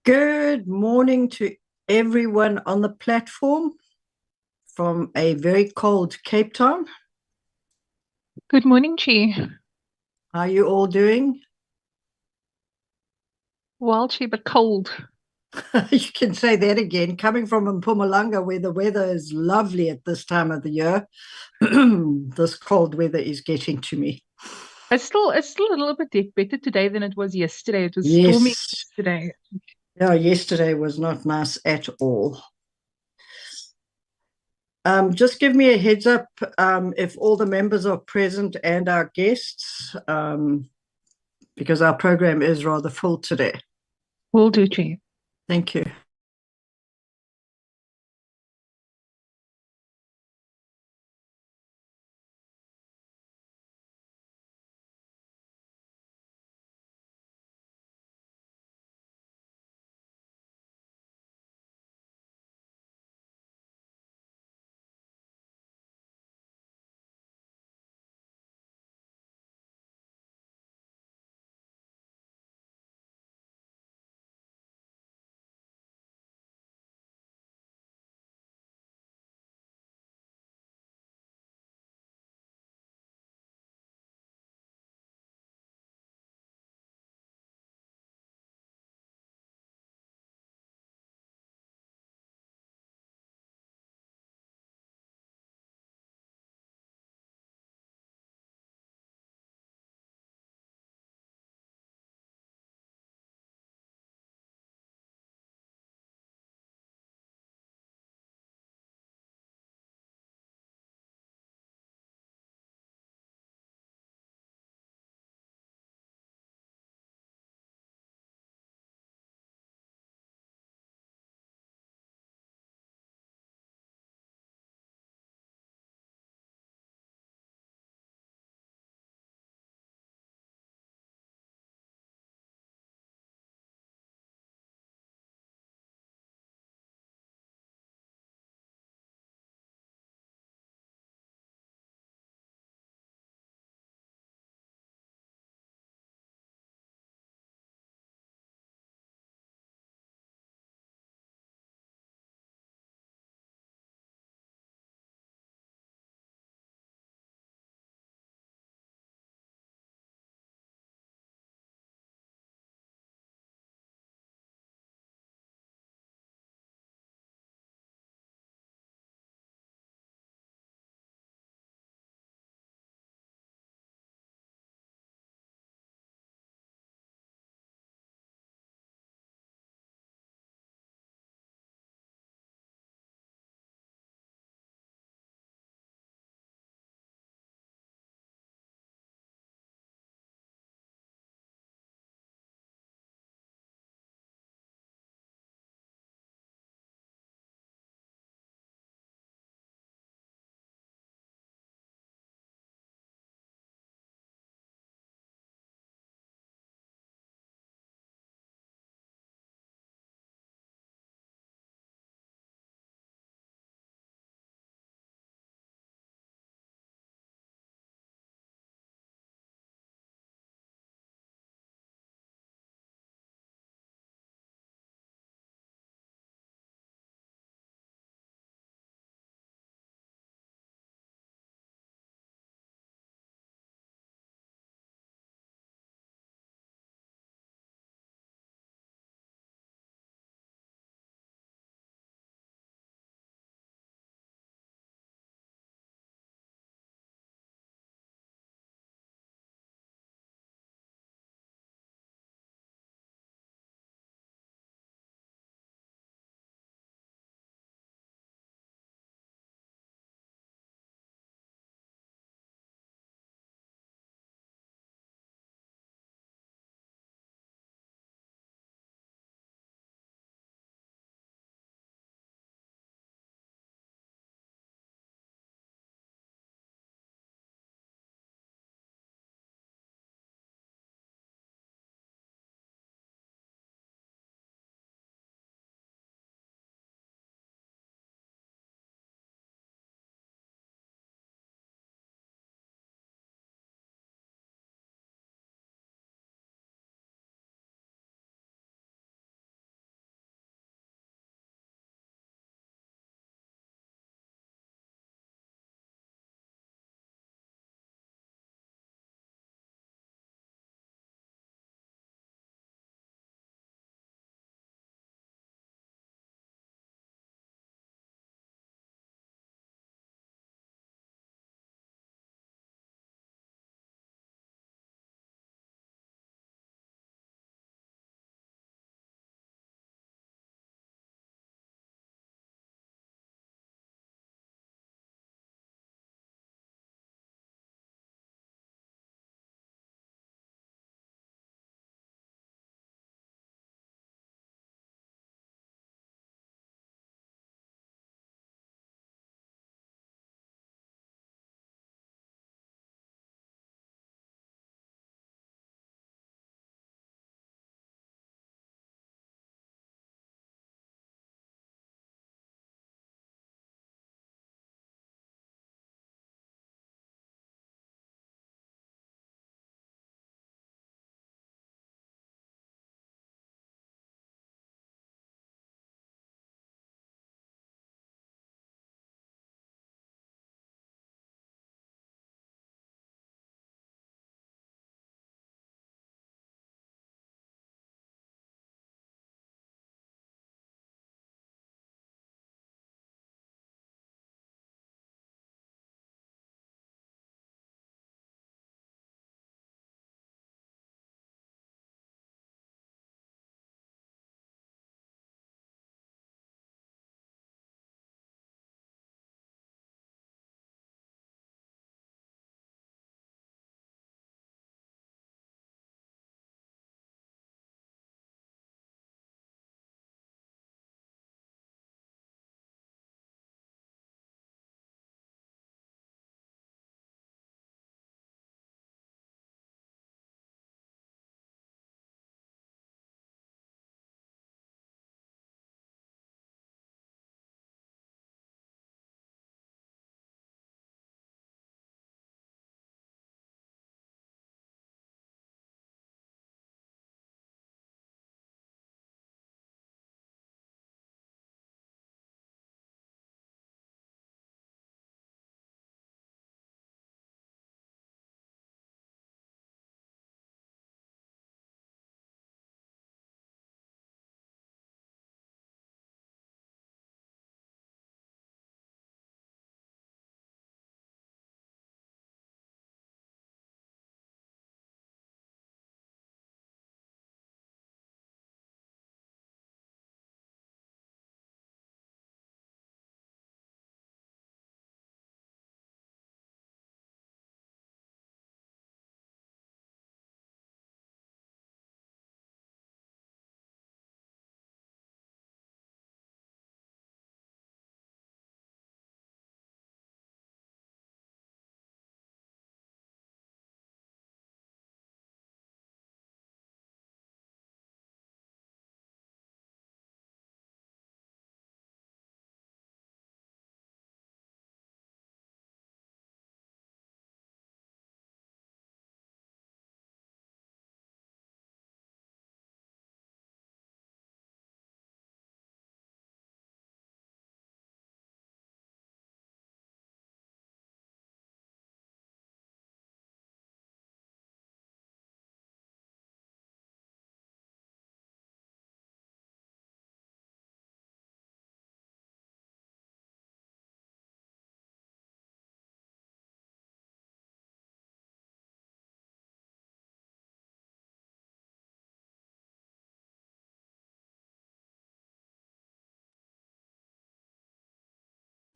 Good morning to everyone on the platform from a very cold Cape Town. Good morning, Chi. How are you all doing? Well, Chi, but cold. You can say that again. Coming from Mpumalanga, where the weather is lovely at this time of the year, this cold weather is getting to me. It's still a little bit better today than it was yesterday. It was stormy Yes, yesterday. yeah, yesterday was not nice at all. Just give me a heads up if all the members are present and our guests, because our program is rather full today. Will do, Chi. Thank you.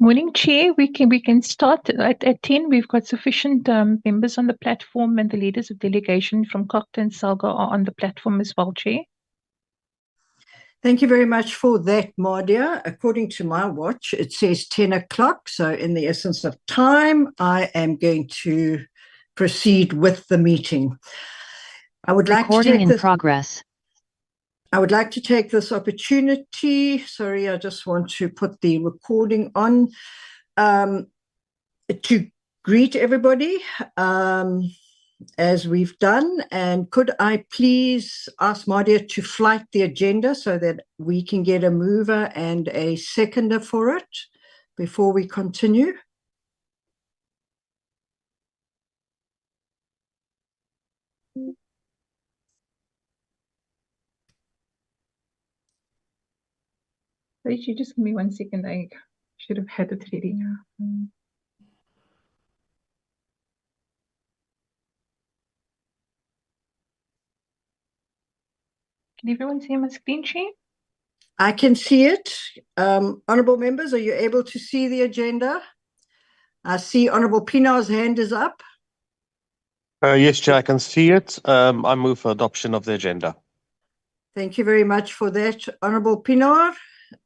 Morning, Chair. We can start at 10. We've got sufficient members on the platform, and the leaders of delegation from Cocta and Salga are on the platform as well, Chair. Thank you very much for that, Mardia. According to my watch, it says 10 o'clock. So in the essence of time, I am going to proceed with the meeting. I would like to take this progress. I would like to take this opportunity. Sorry, I just want to put the recording on to greet everybody as we've done. And could I please ask Mardia to flight the agenda so that we can get a mover and a seconder for it before we continue? Rachel, just give me 1 second. I should have had it ready. Can everyone see my screen, Chair? I can see it. Honourable members, are you able to see the agenda? I see Honourable Pinar's hand is up. Yes, Chair, I can see it. I move for adoption of the agenda. Thank you very much for that, Honourable Pinar.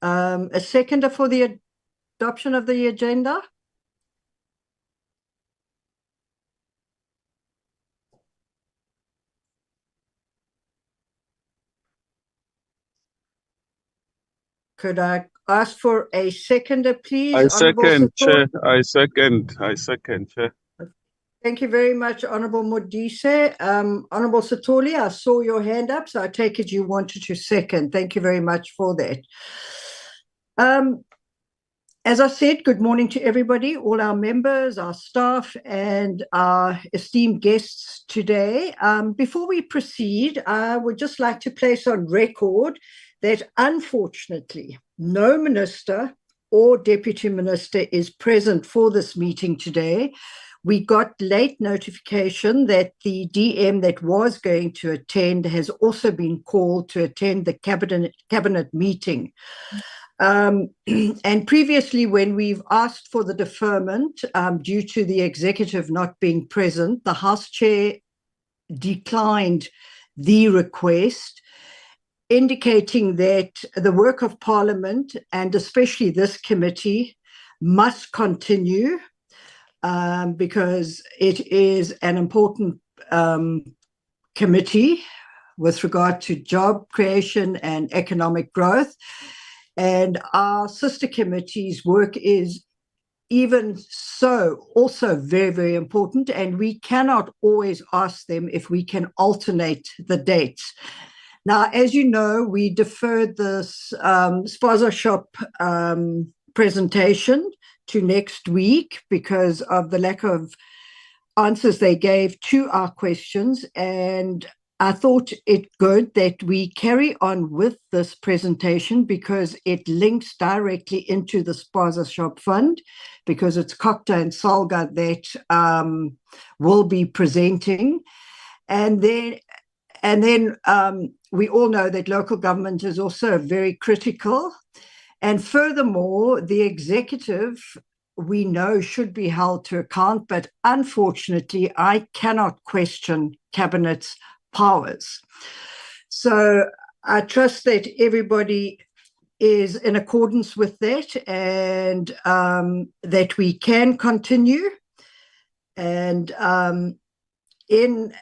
A seconder for the adoption of the agenda? Could I ask for a seconder, please? I Honourable second, Sator? Chair. I second, Chair. Thank you very much, Honourable Modise. Honourable Satoli, I saw your hand up, so I take it you wanted to second. Thank you very much for that. As I said, good morning to everybody, all our members, our staff, and our esteemed guests today. Before we proceed, I would just like to place on record that unfortunately, no minister or deputy minister is present for this meeting today. We got late notification that the DM that was going to attend has also been called to attend the cabinet meeting. And previously, when we've asked for the deferment due to the executive not being present, the House Chair declined the request, indicating that the work of Parliament, and especially this committee, must continue because it is an important committee with regard to job creation and economic growth. And our sister committee's work is even so also very, very important. And we cannot always ask them if we can alternate the dates. Now, as you know, we deferred this spaza shop presentation to next week because of the lack of answers they gave to our questions. And I thought it good that we carry on with this presentation because it links directly into the Spaza Shop Fund, because it's Cocta and Salga that will be presenting. And then we all know that local government is also very critical. And furthermore, the executive, we know, should be held to account, but unfortunately, I cannot question Cabinet's powers. So I trust that everybody is in accordance with that and that we can continue. And in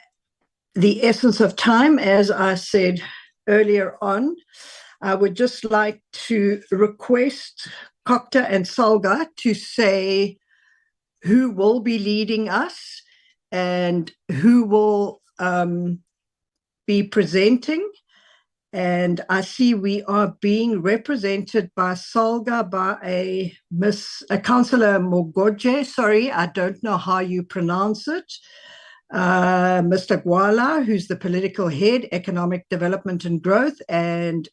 the essence of time, as I said earlier on, I would just like to request Cocta and Salga to say who will be leading us and who will be presenting. And I see we are being represented by Salga by a Councillor Mogoje. Sorry, I don't know how you pronounce it. Mr. Gwala, who's the political head, economic development and growth, and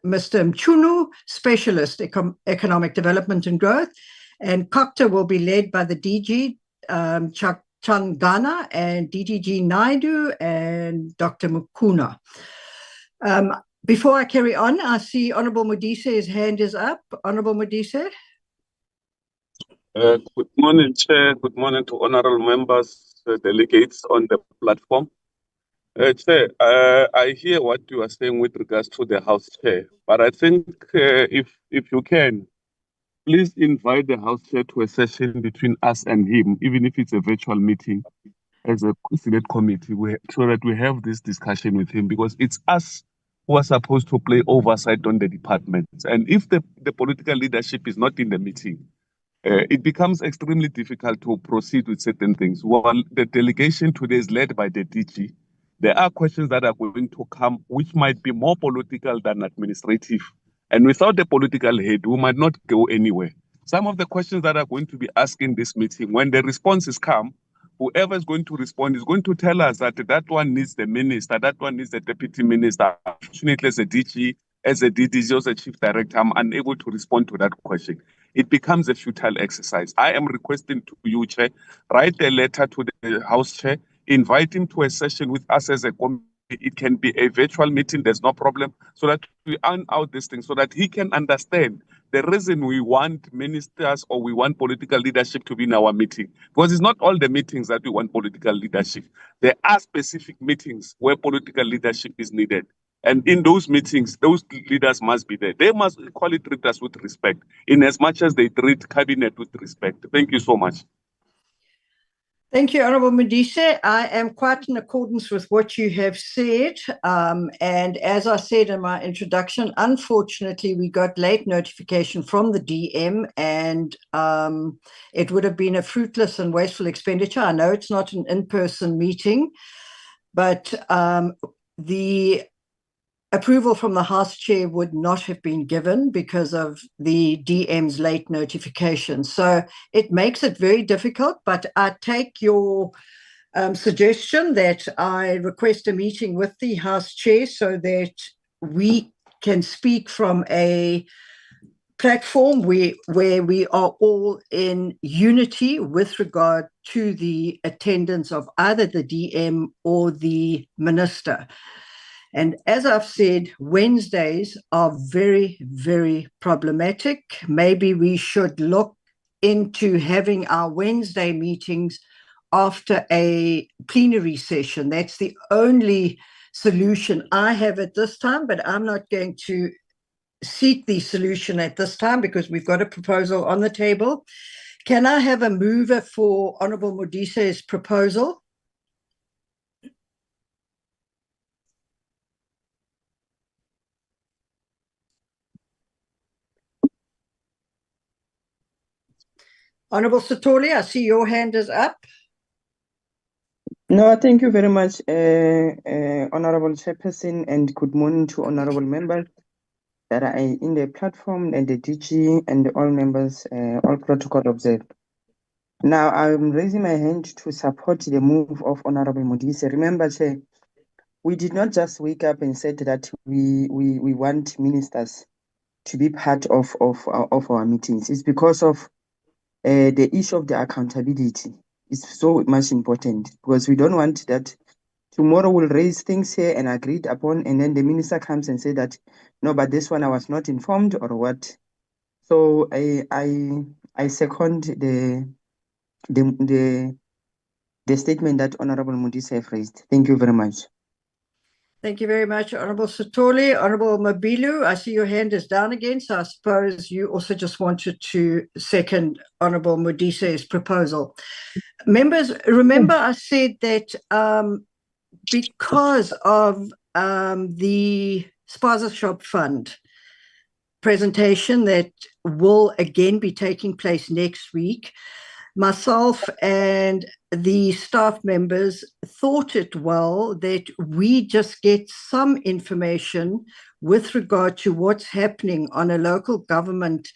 Mr. Mchunu, specialist economic development and growth. And Cocta will be led by the DG, Changana, and DDG Naidu and Dr. Mukuna. Before I carry on, I see Honourable Modise's hand is up. Honourable Modise. Good morning, Chair. Good morning to honorable members, delegates on the platform. Chair, I hear what you are saying with regards to the House Chair, but I think if you can, please invite the House Chair to a session between us and him, even if it's a virtual meeting as a Senate committee, so that we have this discussion with him, because it's us who are supposed to play oversight on the departments. And if the political leadership is not in the meeting, it becomes extremely difficult to proceed with certain things. While the delegation today is led by the DG, there are questions that are going to come which might be more political than administrative. And without the political head, we might not go anywhere. Some of the questions that are going to be asked in this meeting, when the responses come, whoever is going to respond is going to tell us that that one needs the minister, that one needs the deputy minister. Unfortunately, as a DG, as a DDG, as a chief director, I'm unable to respond to that question. It becomes a futile exercise. I am requesting to you, Chair, write a letter to the House Chair, invite him to a session with us as a committee. It can be a virtual meeting, there's no problem, so that we iron out this thing, so that he can understand the reason we want ministers or we want political leadership to be in our meeting. Because it's not all the meetings that we want political leadership. There are specific meetings where political leadership is needed. And in those meetings, those leaders must be there. They must equally treat us with respect, in as much as they treat cabinet with respect. Thank you so much. Thank you, Honourable Modise. I am quite in accordance with what you have said. And as I said in my introduction, unfortunately, we got late notification from the DM, and it would have been a fruitless and wasteful expenditure. I know it's not an in-person meeting, but the approval from the House Chair would not have been given because of the DM's late notification. So it makes it very difficult, but I take your suggestion that I request a meeting with the House Chair so that we can speak from a platform where we are all in unity with regard to the attendance of either the DM or the Minister. And as I've said, Wednesdays are very, very problematic. Maybe we should look into having our Wednesday meetings after a plenary session. That's the only solution I have at this time, but I'm not going to seek the solution at this time because we've got a proposal on the table. Can I have a mover for Honourable Modise's proposal? Honourable Sithole, I see your hand is up. No, thank you very much, Honorable Chairperson, and good morning to honorable members that are in the platform and the DG and all members, all protocol observed. Now, I'm raising my hand to support the move of Honorable Modise. Remember, Chair, we did not just wake up and said that we want ministers to be part of our meetings. It's because of the issue of the accountability is so much important, because we don't want that tomorrow we'll raise things here and agreed upon, and then the minister comes and say that, no, but this one I was not informed or what. So I second the statement that Honorable Modise have raised. Thank you very much. Thank you very much, Honourable Sithole. Honourable Mabilu, I see your hand is down again, so I suppose you also just wanted to second Honourable Modise's proposal. Members, remember I said that because of the Spaza Shop Fund presentation that will again be taking place next week, myself and the staff members thought it well that we just get some information with regard to what's happening on a local government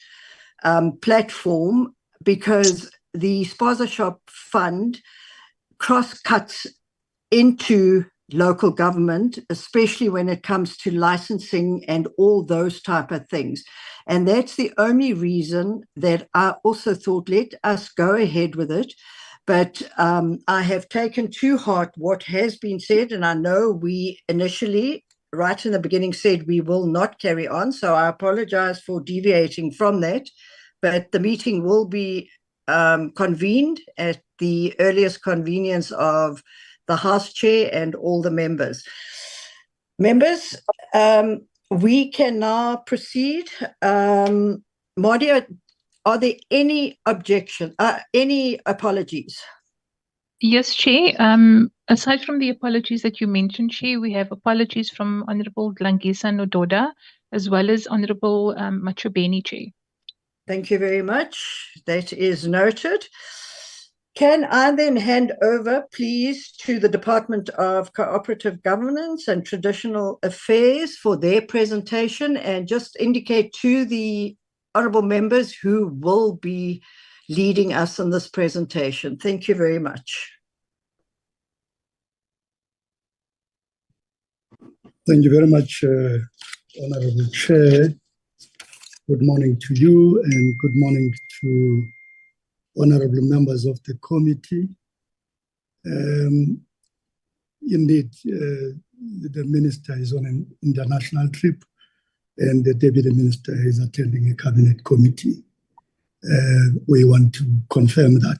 platform, because the Spaza Shop Fund cross-cuts into local government, especially when it comes to licensing and all those type of things. And that's the only reason that I also thought, let us go ahead with it. But I have taken to heart what has been said, and I know we initially, right in the beginning, said we will not carry on. So I apologize for deviating from that. But the meeting will be convened at the earliest convenience of the House Chair and all the members. Members, we can now proceed. Mardia, are there any any apologies? Yes, Chair. Aside from the apologies that you mentioned, Chair, we have apologies from Honourable Dlangisa Nododa as well as Honourable Machobeni, Chair. Thank you very much. That is noted. Can I then hand over, please, to the Department of Cooperative Governance and Traditional Affairs for their presentation, and just indicate to the honourable members who will be leading us in this presentation. Thank you very much. Thank you very much, Honourable Chair. Good morning to you and good morning to honourable members of the committee. Indeed, the Minister is on an international trip and the Deputy Minister is attending a cabinet committee. We want to confirm that.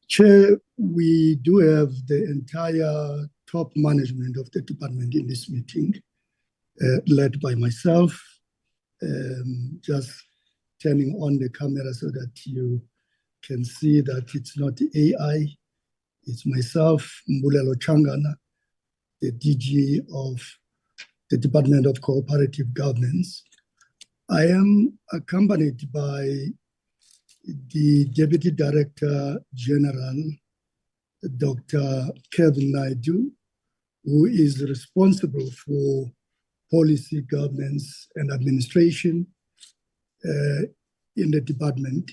Chair, we do have the entire top management of the department in this meeting, led by myself. Just turning on the camera so that you can see that it's not AI, it's myself, Mbulelo Changana, the DG of the Department of Cooperative Governance. I am accompanied by the Deputy Director General, Dr. Kevin Naidu, who is responsible for policy, governance, and administration in the department.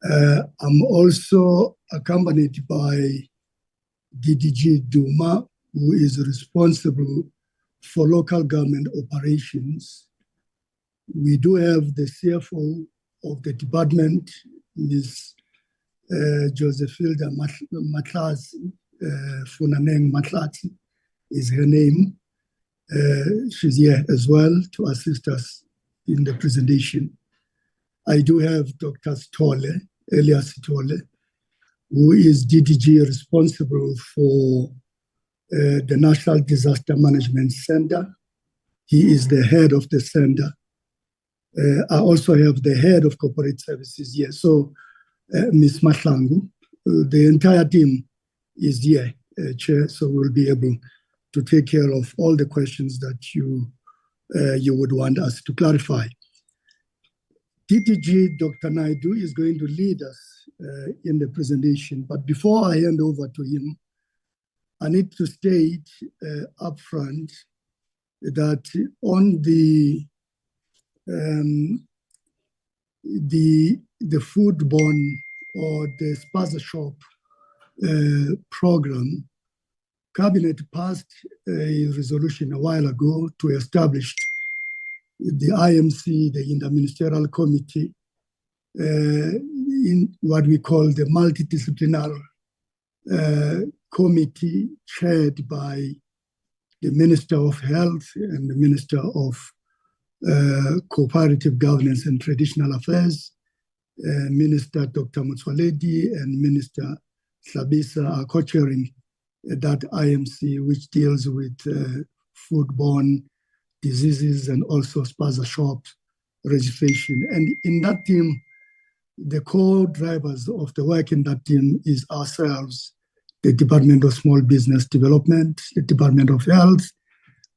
I'm also accompanied by DDG Duma, who is responsible for local government operations. We do have the CFO of the department, Ms. Josephilda Matlasi, Funaneng Matlasi is her name. She's here as well to assist us in the presentation. I do have Dr. Stole, Elias Stole, who is DDG responsible for the National Disaster Management Center. He is the head of the center. I also have the head of corporate services here. So, Ms. Mahlangu, the entire team is here, Chair, so we'll be able to take care of all the questions that you would want us to clarify. DDG Dr. Naidu is going to lead us in the presentation, but before I hand over to him, I need to state upfront that on the foodborne or the spaza shop program, Cabinet passed a resolution a while ago to establish the IMC, the Interministerial Committee, in what we call the multidisciplinary committee chaired by the Minister of Health and the Minister of Cooperative Governance and Traditional Affairs, Minister Dr. Motsoaledi and Minister Hlabisa are co-chairing that IMC, which deals with foodborne diseases and also spaza shop registration. And in that team, the core drivers of the work in that team is ourselves, the Department of Small Business Development, the Department of Health.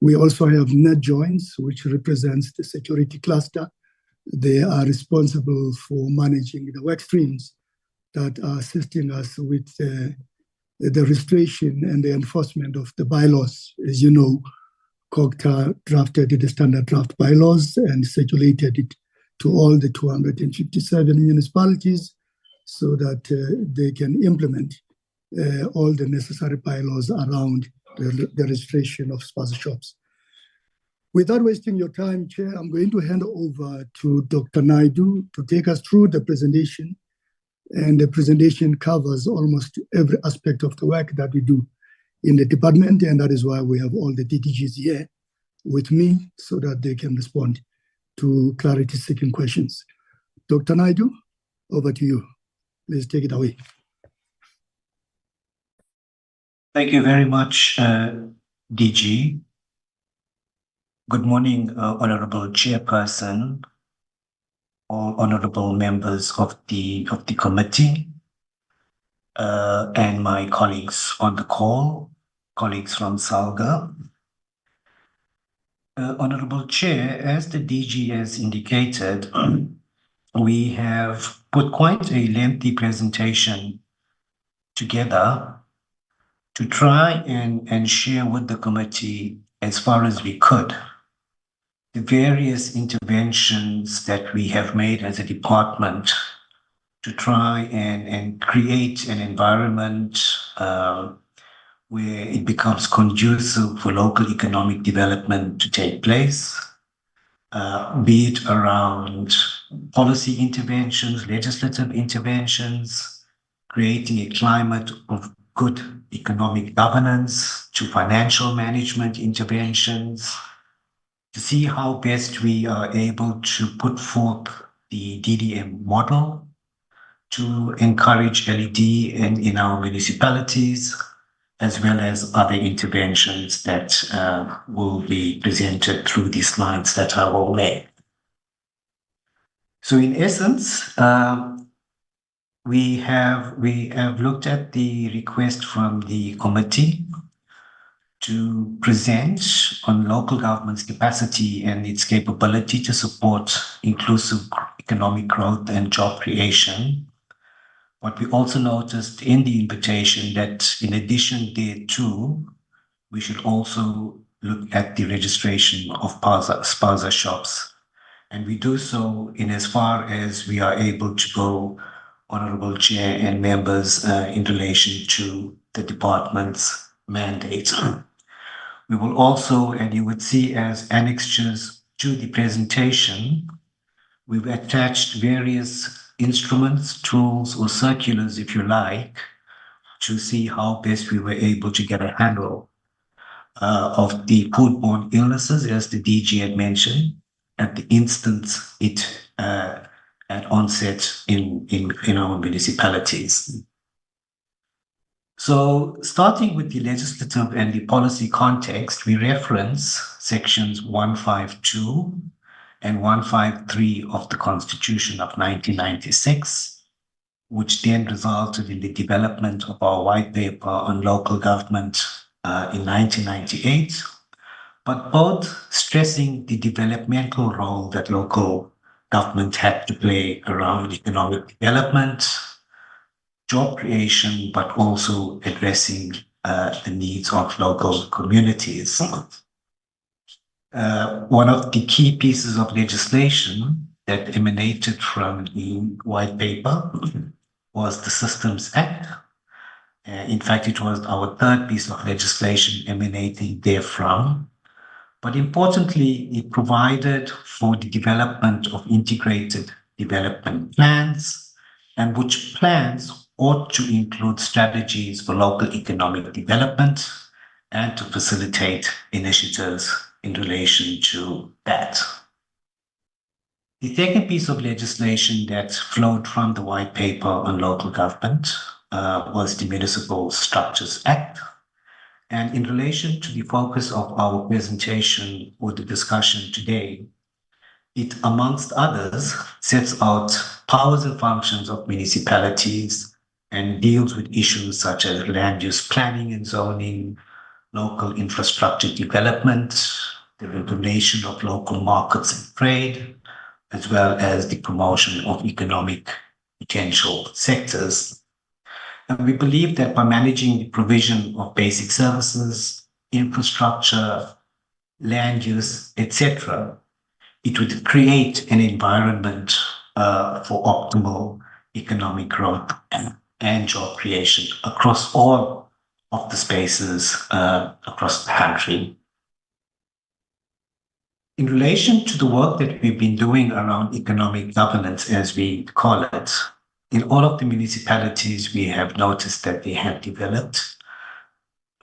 We also have NetJoins, which represents the security cluster. They are responsible for managing the work streams that are assisting us with the registration and the enforcement of the bylaws. As you know, COGTA drafted the standard draft bylaws and circulated it to all the 257 municipalities so that they can implement all the necessary bylaws around the registration of spaza shops. Without wasting your time, Chair, I'm going to hand over to Dr. Naidu to take us through the presentation. And the presentation covers almost every aspect of the work that we do in the department, and that is why we have all the DDGs here with me so that they can respond to clarity-seeking questions. Dr. Naidu, over to you. Please take it away. Thank you very much, DG. Good morning, Honorable Chairperson, all honorable members of the committee, and my colleagues on the call, colleagues from SALGA. Honorable Chair, as the DG has indicated, we have put quite a lengthy presentation together to try and share with the committee as far as we could the various interventions that we have made as a department to try and create an environment where it becomes conducive for local economic development to take place, be it around policy interventions, legislative interventions, creating a climate of good economic governance, to financial management interventions, to see how best we are able to put forth the DDM model to encourage LED in our municipalities, as well as other interventions that will be presented through these slides that I will make. So in essence, we have looked at the request from the committee to present on local government's capacity and its capability to support inclusive economic growth and job creation. But we also noticed in the invitation that in addition thereto, we should also look at the registration of spaza shops. And we do so in as far as we are able to go, Honorable Chair and members, in relation to the department's mandate. We will also, and you would see as annexures to the presentation, we've attached various instruments, tools, or circulars, if you like, to see how best we were able to get a handle of the foodborne illnesses, as the DG had mentioned, at the instance it at onset in our municipalities. So starting with the legislative and the policy context, we reference sections 152 and 153 of the Constitution of 1996, which then resulted in the development of our white paper on local government in 1998, but both stressing the developmental role that local government had to play around economic development, job creation, but also addressing the needs of local communities. One of the key pieces of legislation that emanated from the white paper was the Systems Act. In fact, it was our third piece of legislation emanating therefrom. But importantly, it provided for the development of integrated development plans, and which plans ought to include strategies for local economic development and to facilitate initiatives in relation to that. The second piece of legislation that flowed from the white paper on local government was the Municipal Structures Act. And in relation to the focus of our presentation or the discussion today, it, amongst others, sets out powers and functions of municipalities and deals with issues such as land use planning and zoning, local infrastructure development, the regulation of local markets and trade, as well as the promotion of economic potential sectors. And we believe that by managing the provision of basic services, infrastructure, land use, etc., it would create an environment for optimal economic growth and job creation across all of the spaces across the country. In relation to the work that we've been doing around economic governance, as we call it, in all of the municipalities, we have noticed that they have developed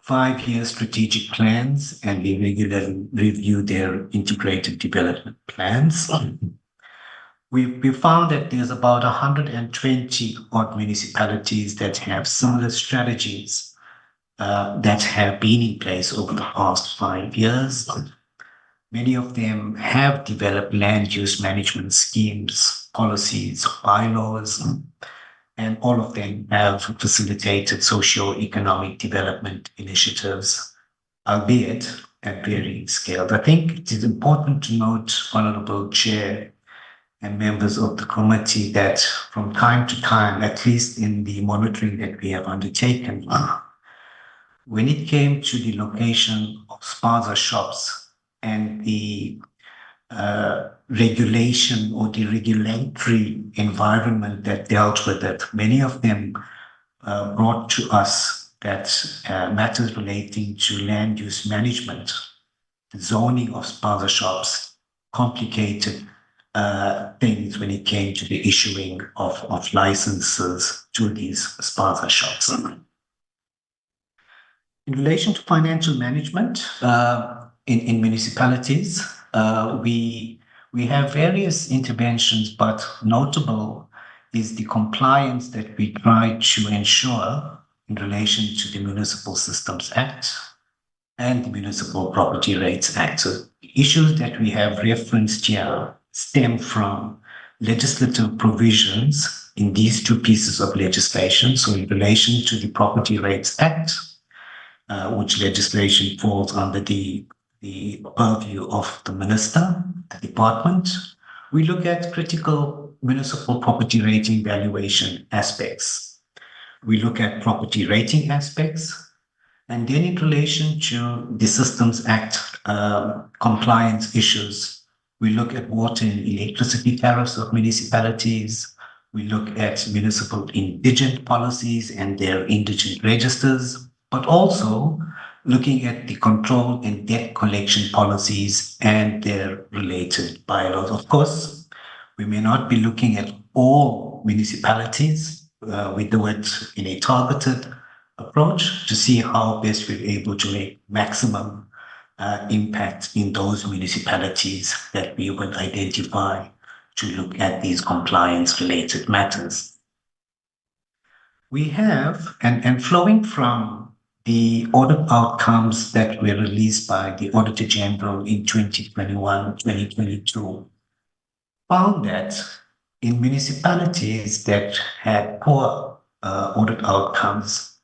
5-year strategic plans, and we regularly review their integrated development plans. we found that there's about 120 odd municipalities that have similar strategies that have been in place over the past 5 years. Many of them have developed land use management schemes, policies, bylaws, and all of them have facilitated socio-economic development initiatives, albeit at varying scales. I think it is important to note, Honorable Chair and members of the committee, that from time to time, at least in the monitoring that we have undertaken, when it came to the location of spaza shops and the regulation or the regulatory environment that dealt with it, many of them brought to us that matters relating to land use management, the zoning of spaza shops, complicated things when it came to the issuing of licenses to these spaza shops. In relation to financial management in municipalities, we have various interventions, but notable is the compliance that we try to ensure in relation to the Municipal Systems Act and the Municipal Property Rates Act. So issues that we have referenced here stem from legislative provisions in these two pieces of legislation. So in relation to the Property Rates Act, which legislation falls under the purview of the minister, the department, we look at critical municipal property rating valuation aspects. We look at property rating aspects. And then in relation to the Systems Act compliance issues, we look at water and electricity tariffs of municipalities. We look at municipal indigent policies and their indigent registers, but also looking at the control and debt collection policies and their related bylaws. Of course, we may not be looking at all municipalities. We do it in a targeted approach to see how best we're able to make maximum impact in those municipalities that we would identify to look at these compliance-related matters. We have, and flowing from the audit outcomes that were released by the Auditor General in 2021-2022, found that in municipalities that had poor audit outcomes,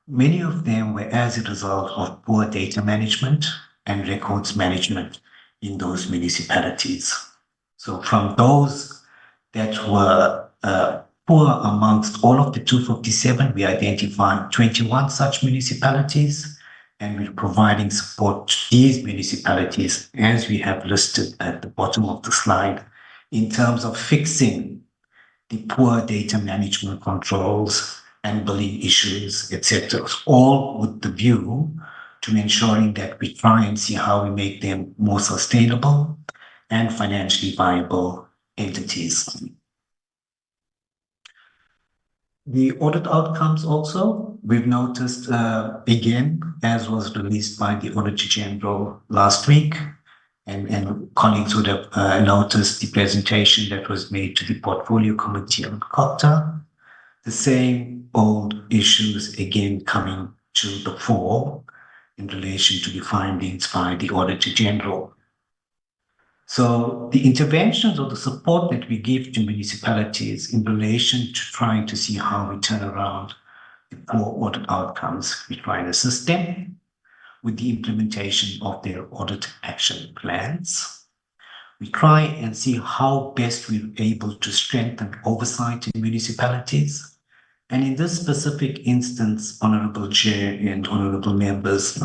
many of them were as a result of poor data management and records management in those municipalities. So from those that were poor amongst all of the 257, we identified 21 such municipalities, and we're providing support to these municipalities as we have listed at the bottom of the slide in terms of fixing the poor data management controls and billing issues, etc., all with the view to ensuring that we try and see how we make them more sustainable and financially viable entities. The audit outcomes also, we've noticed again, as was released by the Auditor General last week, and colleagues would have noticed the presentation that was made to the Portfolio Committee on COPTA, the same old issues again coming to the fore in relation to the findings by the Auditor General. So the interventions or the support that we give to municipalities in relation to trying to see how we turn around the poor audit outcomes, we try and assist them with the implementation of their audit action plans. We try and see how best we're able to strengthen oversight in municipalities. And in this specific instance, Honorable Chair and Honorable Members,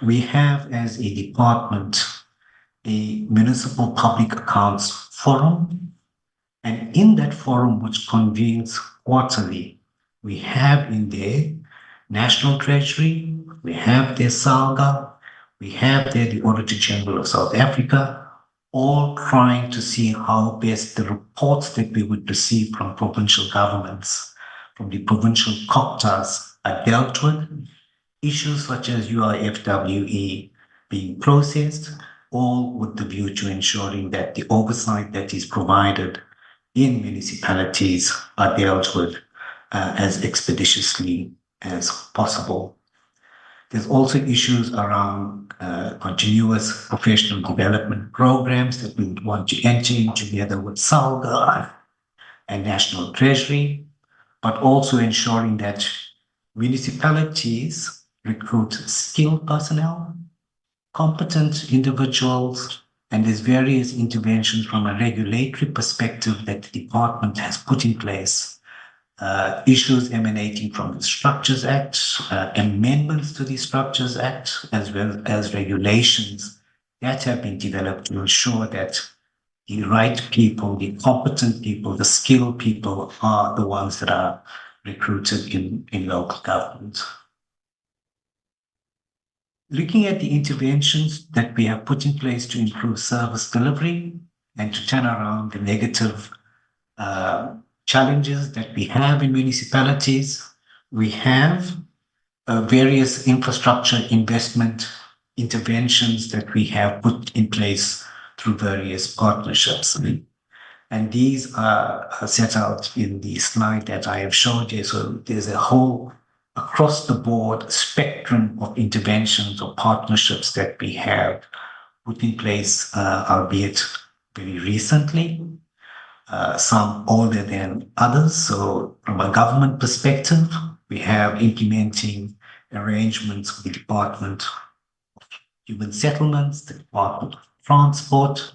we have as a department a Municipal Public Accounts Forum. And in that forum, which convenes quarterly, we have in there National Treasury, we have there SALGA, we have there the Auditor General of South Africa, all trying to see how best the reports that we would receive from provincial governments, from the provincial COPTAs are dealt with, issues such as UIFWE being processed, all with the view to ensuring that the oversight that is provided in municipalities are dealt with as expeditiously as possible. There's also issues around continuous professional development programs that we would want to enter in together with SALGA and National Treasury, but also ensuring that municipalities recruit skilled personnel, competent individuals, and there's various interventions from a regulatory perspective that the department has put in place. Issues emanating from the Structures Act, amendments to the Structures Act, as well as regulations that have been developed to ensure that the right people, the competent people, the skilled people are the ones that are recruited in local government. Looking at the interventions that we have put in place to improve service delivery and to turn around the negative challenges that we have in municipalities, we have various infrastructure investment interventions that we have put in place through various partnerships. And these are set out in the slide that I have showed you. So there's a whole across the board spectrum of interventions or partnerships that we have put in place, albeit very recently. Some older than others. So from a government perspective, we have implementing arrangements with the Department of Human Settlements, the Department of Transport.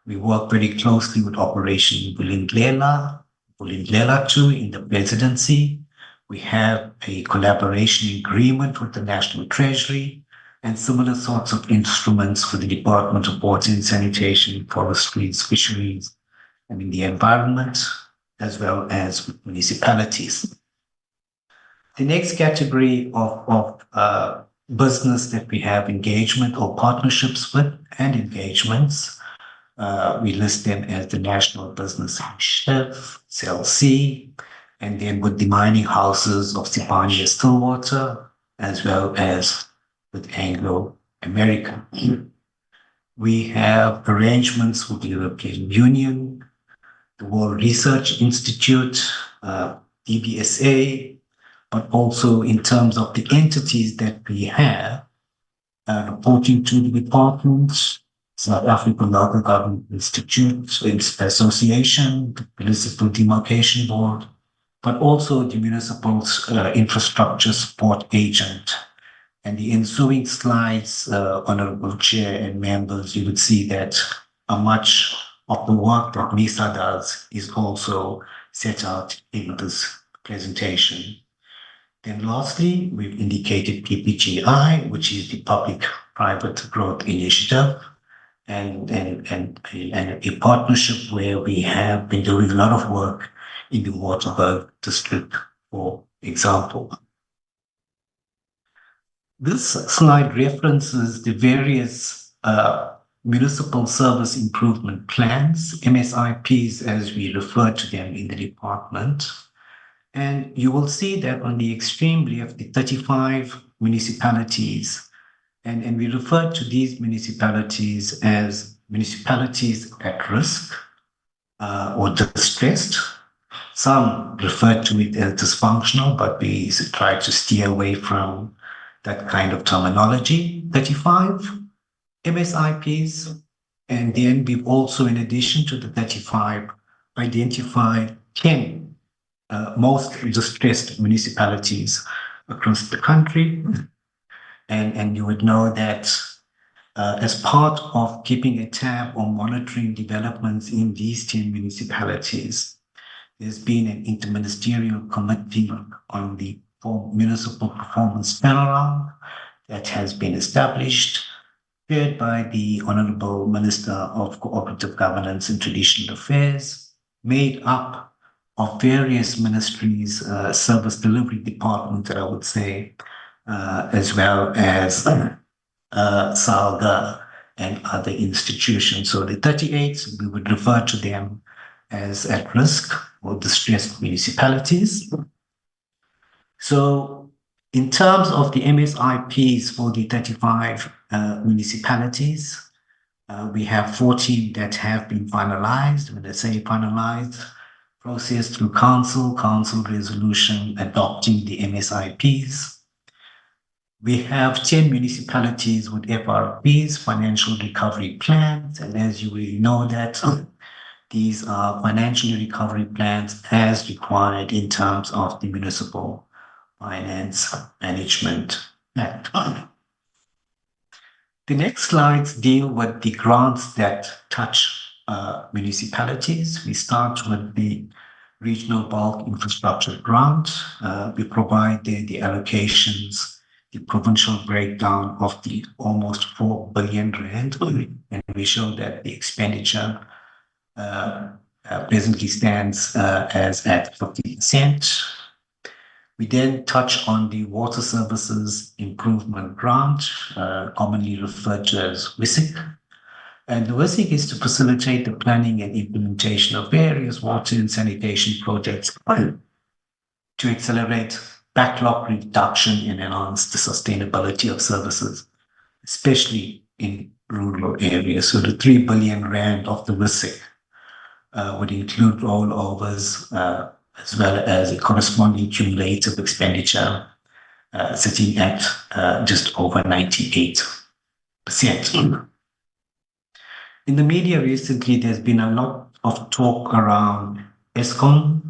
We work very closely with Operation Vulindlela 2 in the presidency. We have a collaboration agreement with the National Treasury and similar sorts of instruments for the Department of Water and Sanitation, Forestries, Fisheries, and in the environment, as well as municipalities. The next category of business that we have engagement or partnerships with and engagements, we list them as the National Business Initiative, CELC, and then with the mining houses of Sibanye Stillwater, as well as with Anglo American. We have arrangements with the European Union, the World Research Institute, DBSA, but also in terms of the entities that we have reporting to the departments, South African Local Government Institute, Association, the Municipal Demarcation Board, but also the Municipal Infrastructure Support Agent. And the ensuing slides, Honorable Chair and members, you would see that much of the work that MISA does is also set out in this presentation. Then lastly, we've indicated PPGI, which is the Public-Private Growth Initiative, and a partnership where we have been doing a lot of work in the Waterberg district, for example. This slide references the various municipal service improvement plans, MSIPs as we refer to them in the department. And you will see that on the extreme left, the 35 municipalities, and we refer to these municipalities as municipalities at risk or distressed. Some refer to it as dysfunctional, but we try to steer away from that kind of terminology. 35 MSIPs, and then we've also, in addition to the 35, identified 10 most distressed municipalities across the country. And you would know that as part of keeping a tab on monitoring developments in these 10 municipalities, there's been an interministerial committee on the municipal performance turnaround that has been established, chaired by the Honorable Minister of Cooperative Governance and Traditional Affairs, made up of various ministries, service delivery departments, I would say, as well as SALGA and other institutions. So the 38, we would refer to them as at risk or distressed municipalities. So in terms of the MSIPs for the 35 municipalities, We have 14 that have been finalized. When I say finalized, processed through council resolution adopting the MSIPs. We have 10 municipalities with FRPs, financial recovery plans, and as you will know that these are financial recovery plans as required in terms of the Municipal Finance Management Act. The next slides deal with the grants that touch municipalities. We start with the Regional Bulk Infrastructure Grant. We provide the allocations, the provincial breakdown of the almost 4 billion rand, and we show that the expenditure presently stands as at 50%. We then touch on the Water Services Improvement Grant, commonly referred to as WISIC. And the WISIC is to facilitate the planning and implementation of various water and sanitation projects to accelerate backlog reduction and enhance the sustainability of services, especially in rural areas. So the 3 billion rand of the WISIC would include rollovers, as well as a corresponding cumulative expenditure sitting at just over 98%. In the media recently, there's been a lot of talk around Eskom,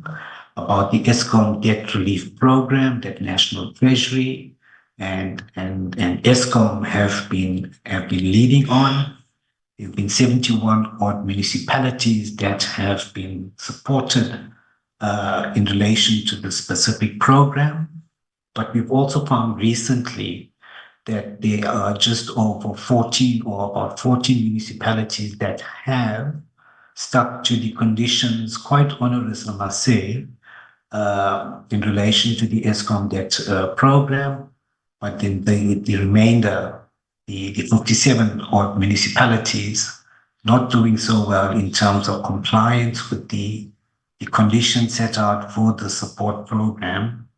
about the Eskom debt relief program that National Treasury and Eskom have been leading on. There have been 71 odd municipalities that have been supported in relation to the specific program. But we've also found recently that there are just over 14 or about 14 municipalities that have stuck to the conditions, quite onerous, I must say, in relation to the Eskom debt program. But then the remainder, the 57 odd municipalities, not doing so well in terms of compliance with the conditions set out for the support program,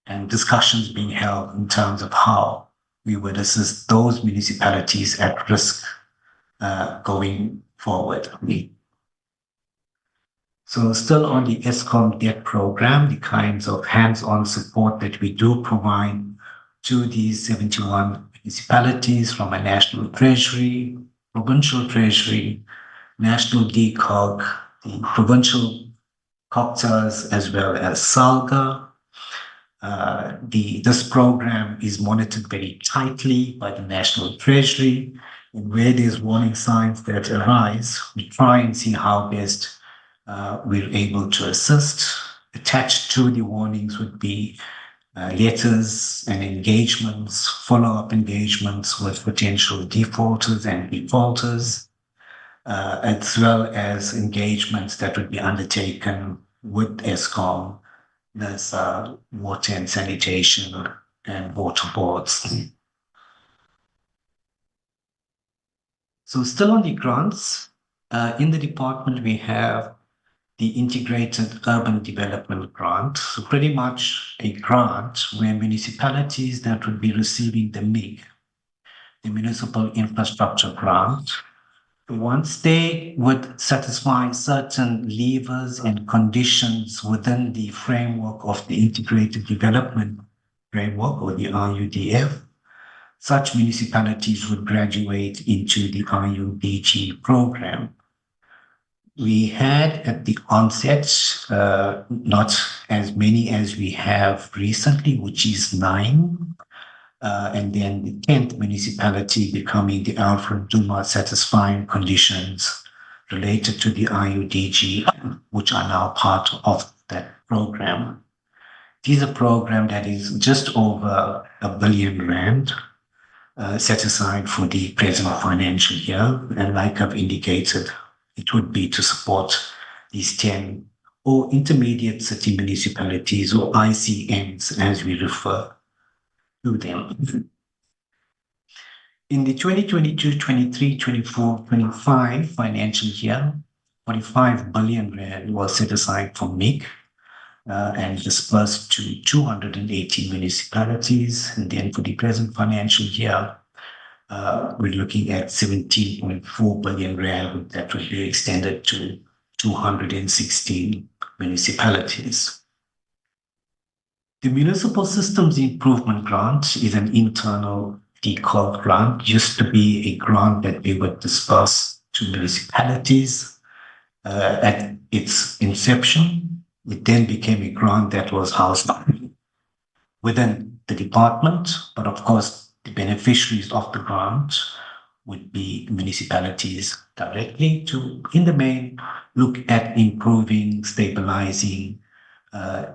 and discussions being held in terms of how we would assist those municipalities at risk going forward. So still on the Eskom debt program, the kinds of hands-on support that we do provide to these 71 municipalities from a National Treasury, Provincial Treasury, National DCOG, the provincial COGTAs, as well as SALGA. This program is monitored very tightly by the National Treasury, and where there's warning signs that arise, we try and see how best we're able to assist. Attached to the warnings would be letters and engagements, follow-up engagements with potential defaulters and defaulters, as well as engagements that would be undertaken with Eskom, as water and sanitation and water boards. So still on the grants, in the department we have the Integrated Urban Development Grant. So pretty much a grant where municipalities that would be receiving the MIG, the Municipal Infrastructure Grant, once they would satisfy certain levers and conditions within the framework of the Integrated Development Framework, or the RUDF, such municipalities would graduate into the RUDG program. We had at the onset not as many as we have recently, which is 9. And then the 10th municipality becoming the Alfred Duma satisfying conditions related to the IUDG, which are now part of that program. It is a program that is just over 1 billion rand set aside for the present financial year. And like I've indicated, it would be to support these 10 or intermediate city municipalities, or ICMs as we refer to them. In the 2022, 23, 24, 25 financial year, 45 billion rand was set aside for MIG and dispersed to 280 municipalities. And then for the present financial year, we're looking at 17.4 billion rand that would be extended to 216 municipalities. The Municipal Systems Improvement Grant is an internal DCOG grant, used to be a grant that we would disperse to municipalities at its inception. It then became a grant that was housed within the department, but of course, the beneficiaries of the grant would be municipalities directly to, in the main, look at improving, stabilizing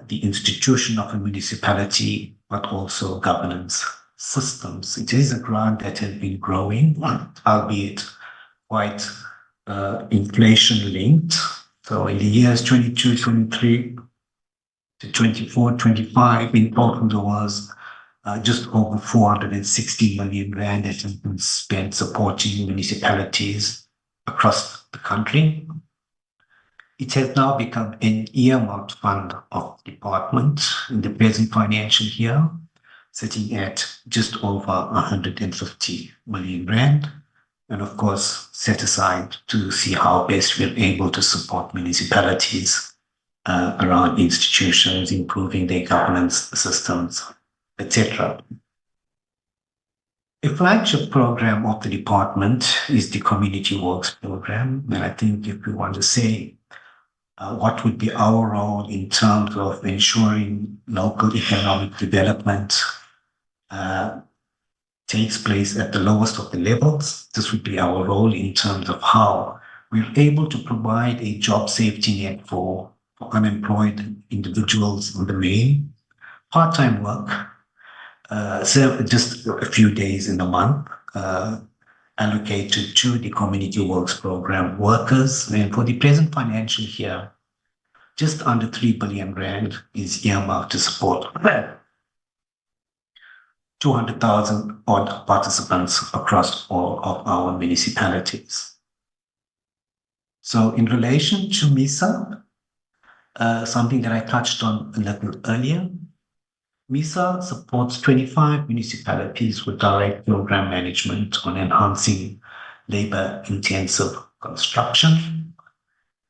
the institution of a municipality, but also governance systems. It is a grant that has been growing, albeit quite inflation linked. So in the years 22, 23 to 24, 25, in total there was just over 460 million rand that has been spent supporting municipalities across the country. It has now become an earmarked fund of the department in the present financial year, sitting at just over 150 million rand, and of course set aside to see how best we're able to support municipalities around institutions, improving their governance systems, etc. A flagship program of the department is the Community Works program, and I think if we want to say what would be our role in terms of ensuring local economic development takes place at the lowest of the levels, this would be our role in terms of how we're able to provide a job safety net for unemployed individuals on the main, part-time work, just a few days in a month, allocated to the Community Works program workers. And for the present financial year, just under 3 billion rand is earmarked to support 200,000 odd participants across all of our municipalities. So in relation to MISA, something that I touched on a little earlier, MISA supports 25 municipalities with direct program management on enhancing labor-intensive construction.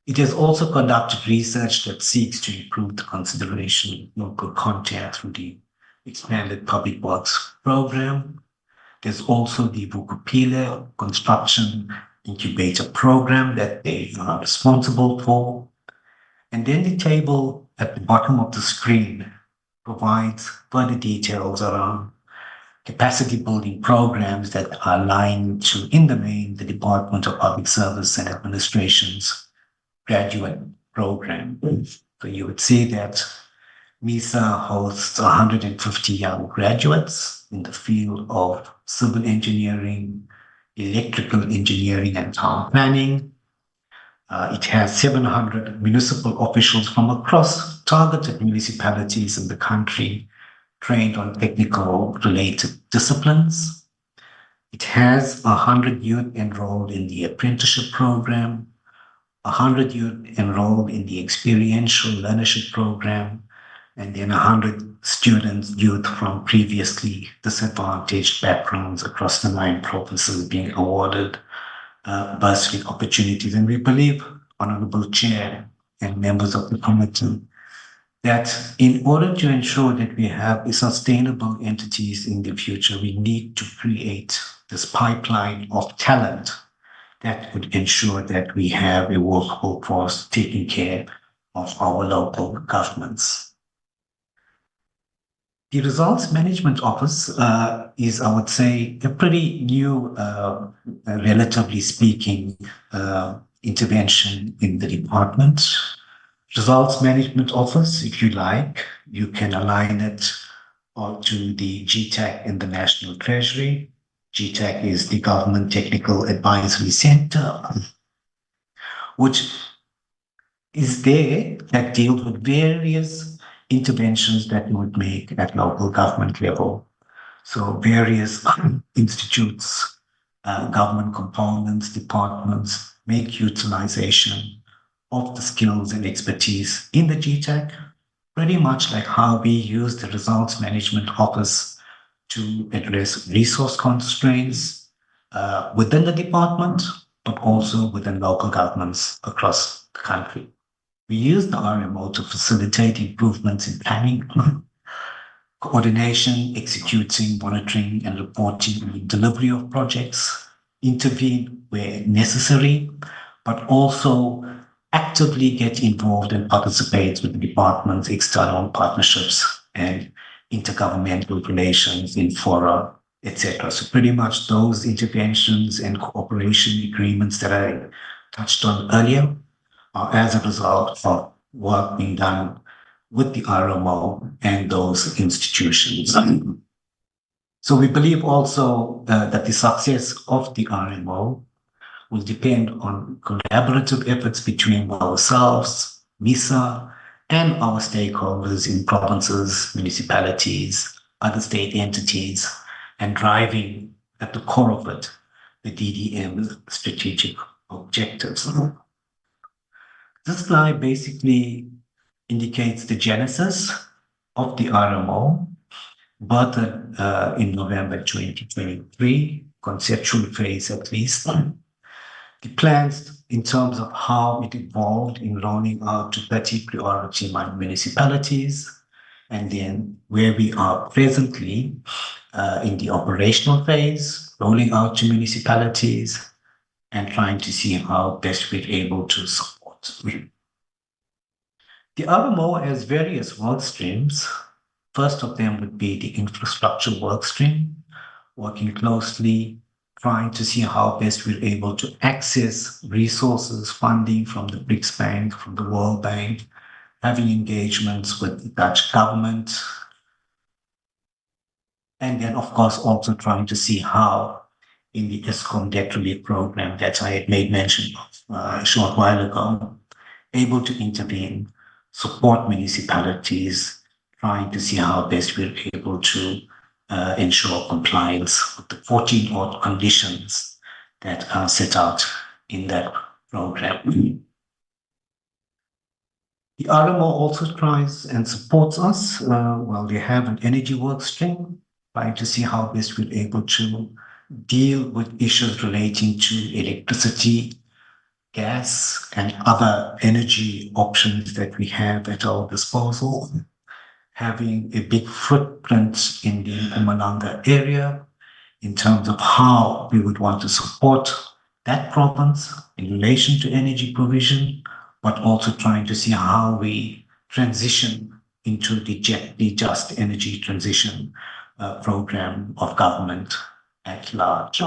It has also conducted research that seeks to improve the consideration of local content through the expanded public works program. There's also the Vukupile construction incubator program that they are responsible for. And then the table at the bottom of the screen provides further details around capacity building programs that are aligned to, in the main, the Department of Public Service and Administration's graduate program. So you would see that MISA hosts 150 young graduates in the field of civil engineering, electrical engineering, and town planning. It has 700 municipal officials from across targeted municipalities in the country trained on technical related disciplines. It has 100 youth enrolled in the apprenticeship program, 100 youth enrolled in the experiential learnership program, and then 100 students, youth from previously disadvantaged backgrounds across the 9 provinces being awarded bursary opportunities. And we believe, Honorable Chair and members of the committee, that in order to ensure that we have sustainable entities in the future, we need to create this pipeline of talent that would ensure that we have a workable force taking care of our local governments. The Results Management Office is, I would say, a pretty new, relatively speaking, intervention in the department. Results Management Office, if you like, you can align it to the GTAC in the National Treasury. GTAC is the Government Technical Advisory Center, which is there that deals with various interventions that you would make at local government level. So various institutes, government components, departments make utilization of the skills and expertise in the GTAC, pretty much like how we use the Results Management Office to address resource constraints, within the department, but also within local governments across the country. We use the RMO to facilitate improvements in planning, coordination, executing, monitoring, and reporting on the delivery of projects, intervene where necessary, but also actively get involved and participate with the department's external partnerships and intergovernmental relations in fora, etc. So pretty much those interventions and cooperation agreements that I touched on earlier are as a result of work being done with the RMO and those institutions. So we believe also that the success of the RMO will depend on collaborative efforts between ourselves, MISA, and our stakeholders in provinces, municipalities, other state entities, and driving at the core of it, the DDM's strategic objectives. This slide basically indicates the genesis of the RMO, birthed in November 2023, conceptual phase at least. The plans in terms of how it evolved in rolling out to 30 priority municipalities, and then where we are presently in the operational phase, rolling out to municipalities, and trying to see how best we're able to support. The RMO has various work streams. First of them would be the infrastructure work stream, working closely, trying to see how best we're able to access resources, funding from the BRICS Bank, from the World Bank, having engagements with the Dutch government, and then, of course, also trying to see how in the ESCOM debt relief program that I had made mention of a short while ago, able to intervene, support municipalities, trying to see how best we're able to ensure compliance with the 14 odd conditions that are set out in that program. The RMO also tries and supports us while they have an energy work stream, trying to see how best we're able to deal with issues relating to electricity, gas, and other energy options that we have at our disposal. Having a big footprint in the Mpumalanga area in terms of how we would want to support that province in relation to energy provision, but also trying to see how we transition into the just energy transition program of government at large.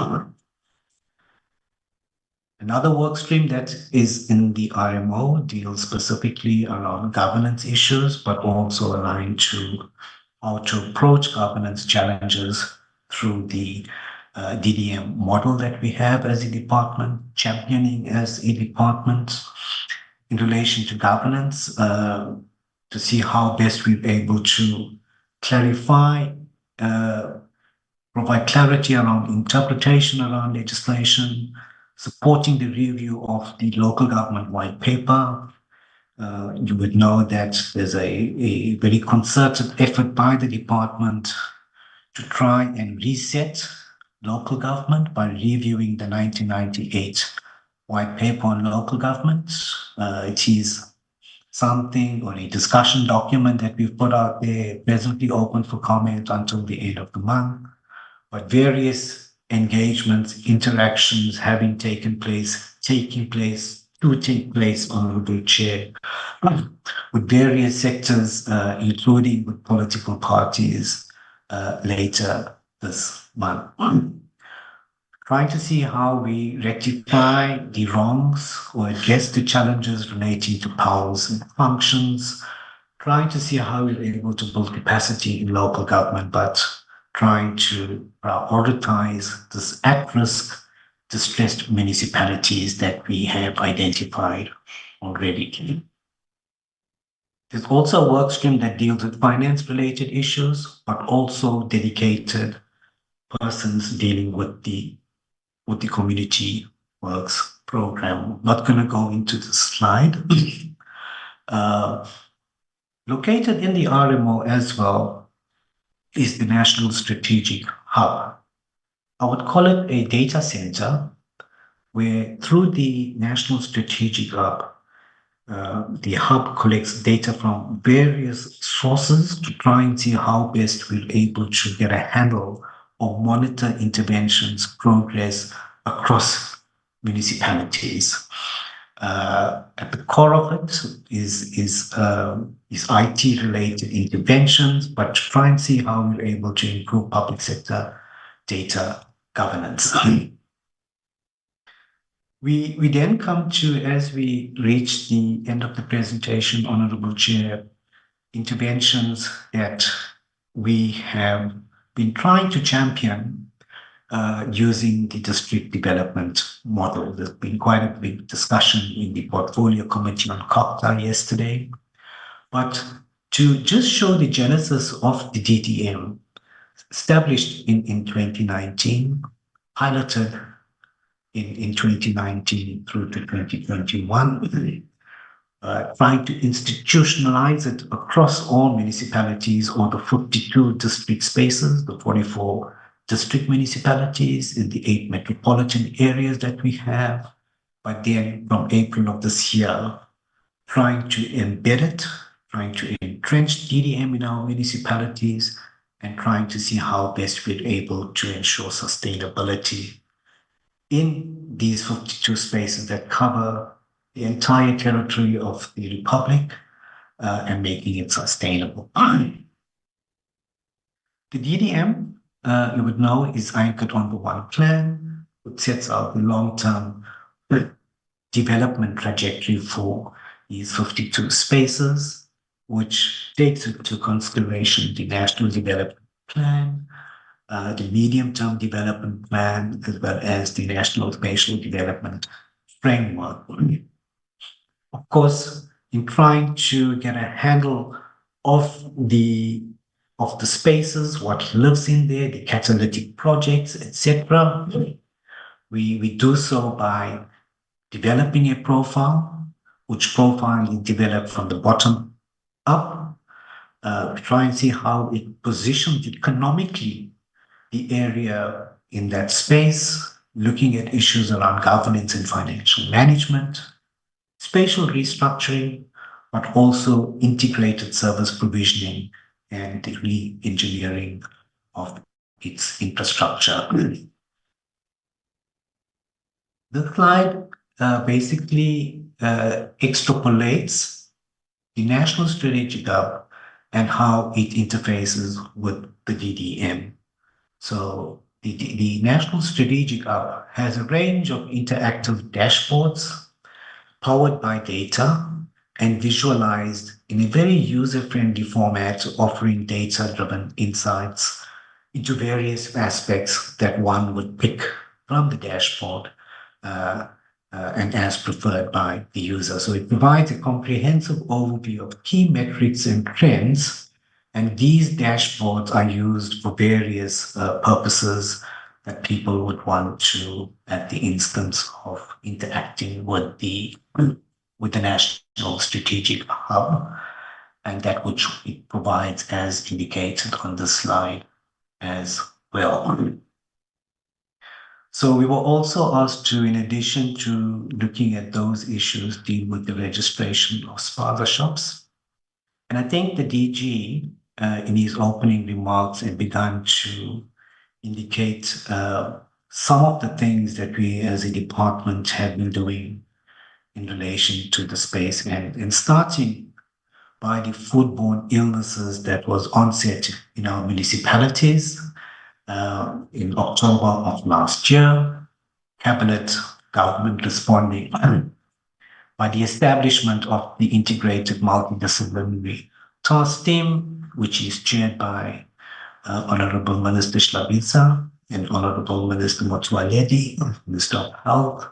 Another work stream that is in the RMO deals specifically around governance issues, but also aligned to how to approach governance challenges through the DDM model that we have as a department, championing as a department in relation to governance, to see how best we're able to clarify, provide clarity around interpretation around legislation, supporting the review of the local government white paper. You would know that there's a very concerted effort by the department to try and reset local government by reviewing the 1998 white paper on local government. It is something or a discussion document that we've put out there, presently open for comment until the end of the month, but various engagements, interactions having taken place, Honorable Chair, with various sectors, including with political parties, later this month. Trying to see how we rectify the wrongs or address the challenges relating to powers and functions, trying to see how we're able to build capacity in local government, but trying to prioritize this at-risk, distressed municipalities that we have identified already. There's also a work stream that deals with finance-related issues, but also dedicated persons dealing with the community works program. I'm not going to go into the slide. Located in the RMO as well is the National Strategic Hub. I would call it a data center where through the National Strategic Hub, the hub collects data from various sources to try and see how best we're able to get a handle or monitor interventions progress across municipalities. At the core of it is IT-related interventions, but to try and see how we're able to improve public sector data governance. We then come to, as we reach the end of the presentation, Honorable Chair, interventions that we have been trying to champion using the district development model. There's been quite a big discussion in the portfolio committee on COPTA yesterday. But to just show the genesis of the DDM, established in 2019, piloted in 2019 through to 2021, trying to institutionalize it across all municipalities or the 52 district spaces, the 44 district municipalities in the 8 metropolitan areas that we have. But then from April of this year, trying to embed it, trying to entrench DDM in our municipalities, and trying to see how best we're able to ensure sustainability in these 52 spaces that cover the entire territory of the Republic and making it sustainable. The DDM, you would know, is anchored on the One Plan, which sets out the long-term development trajectory for these 52 spaces, which takes into consideration the National Development Plan, the Medium-Term Development Plan, as well as the National Spatial Development Framework. Of course, in trying to get a handle of the spaces, what lives in there, the catalytic projects, etc., we do so by developing a profile, which profile is developed from the bottom up, try and see how it positions economically the area in that space, looking at issues around governance and financial management, spatial restructuring, but also integrated service provisioning and the re-engineering of its infrastructure. The slide basically extrapolates the National Strategic Hub and how it interfaces with the DDM. So the National Strategic Hub has a range of interactive dashboards powered by data and visualized in a very user-friendly format, offering data-driven insights into various aspects that one would pick from the dashboard and as preferred by the user. So it provides a comprehensive overview of key metrics and trends, and these dashboards are used for various purposes that people would want to, at the instance of interacting with the National Strategic Hub, and that which it provides as indicated on the slide as well. So we were also asked to, in addition to looking at those issues, deal with the registration of spaza shops. And I think the DG, in his opening remarks, had begun to indicate some of the things that we as a department have been doing in relation to the space, and starting by the foodborne illnesses that was onset in our municipalities in October of last year, Cabinet government responding by the establishment of the integrated multidisciplinary task team, which is chaired by Honorable Minister Schlabisa and Honorable Minister Motsoaledi, Minister of Health.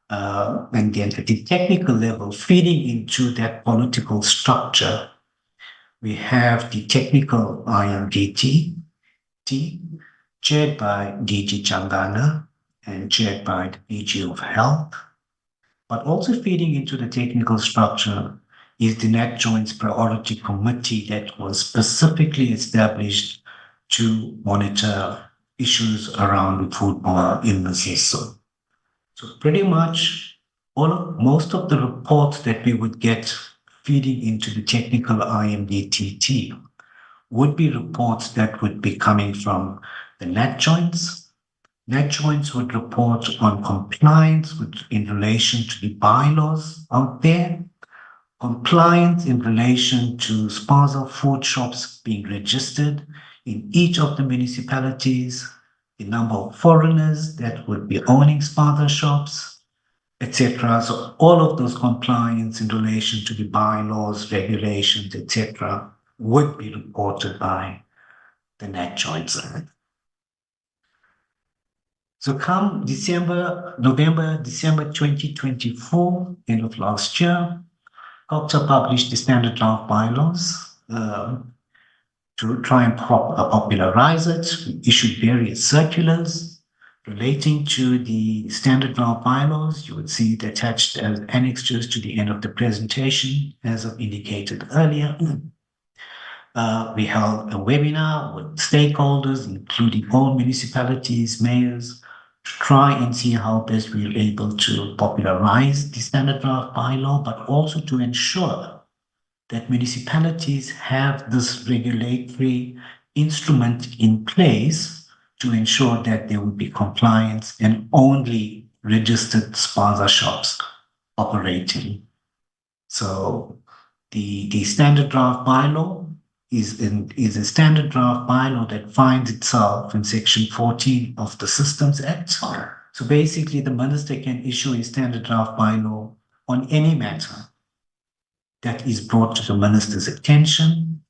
And then at the technical level, feeding into that political structure, we have the technical IMDT, chaired by DG Changana and chaired by the DG of Health. But also feeding into the technical structure is the Net Joints Priority Committee that was specifically established to monitor issues around foodborne illnesses. So pretty much most of the reports that we would get feeding into the technical IMDTT would be reports that would be coming from the NAT joints. NAT joints would report on compliance in relation to the bylaws out there, compliance in relation to spaza food shops being registered in each of the municipalities, the number of foreigners that would be owning spaza shops, etc. So all of those compliance in relation to the bylaws, regulations, etc. would be reported by the NAT joints. So come November, December 2024, end of last year, COPTA published the standard draft bylaws to try and popularize it. We issued various circulars relating to the standard draft bylaws. You would see it attached as annexures to the end of the presentation, as I've indicated earlier. We held a webinar with stakeholders, including all municipalities, mayors, to try and see how best we are able to popularize the standard draft bylaw, but also to ensure that municipalities have this regulatory instrument in place to ensure that there will be compliance and only registered spaza shops operating. So the standard draft bylaw is a standard draft bylaw that finds itself in Section 14 of the Systems Act. So basically, the minister can issue a standard draft bylaw on any matter that is brought to the minister's attention,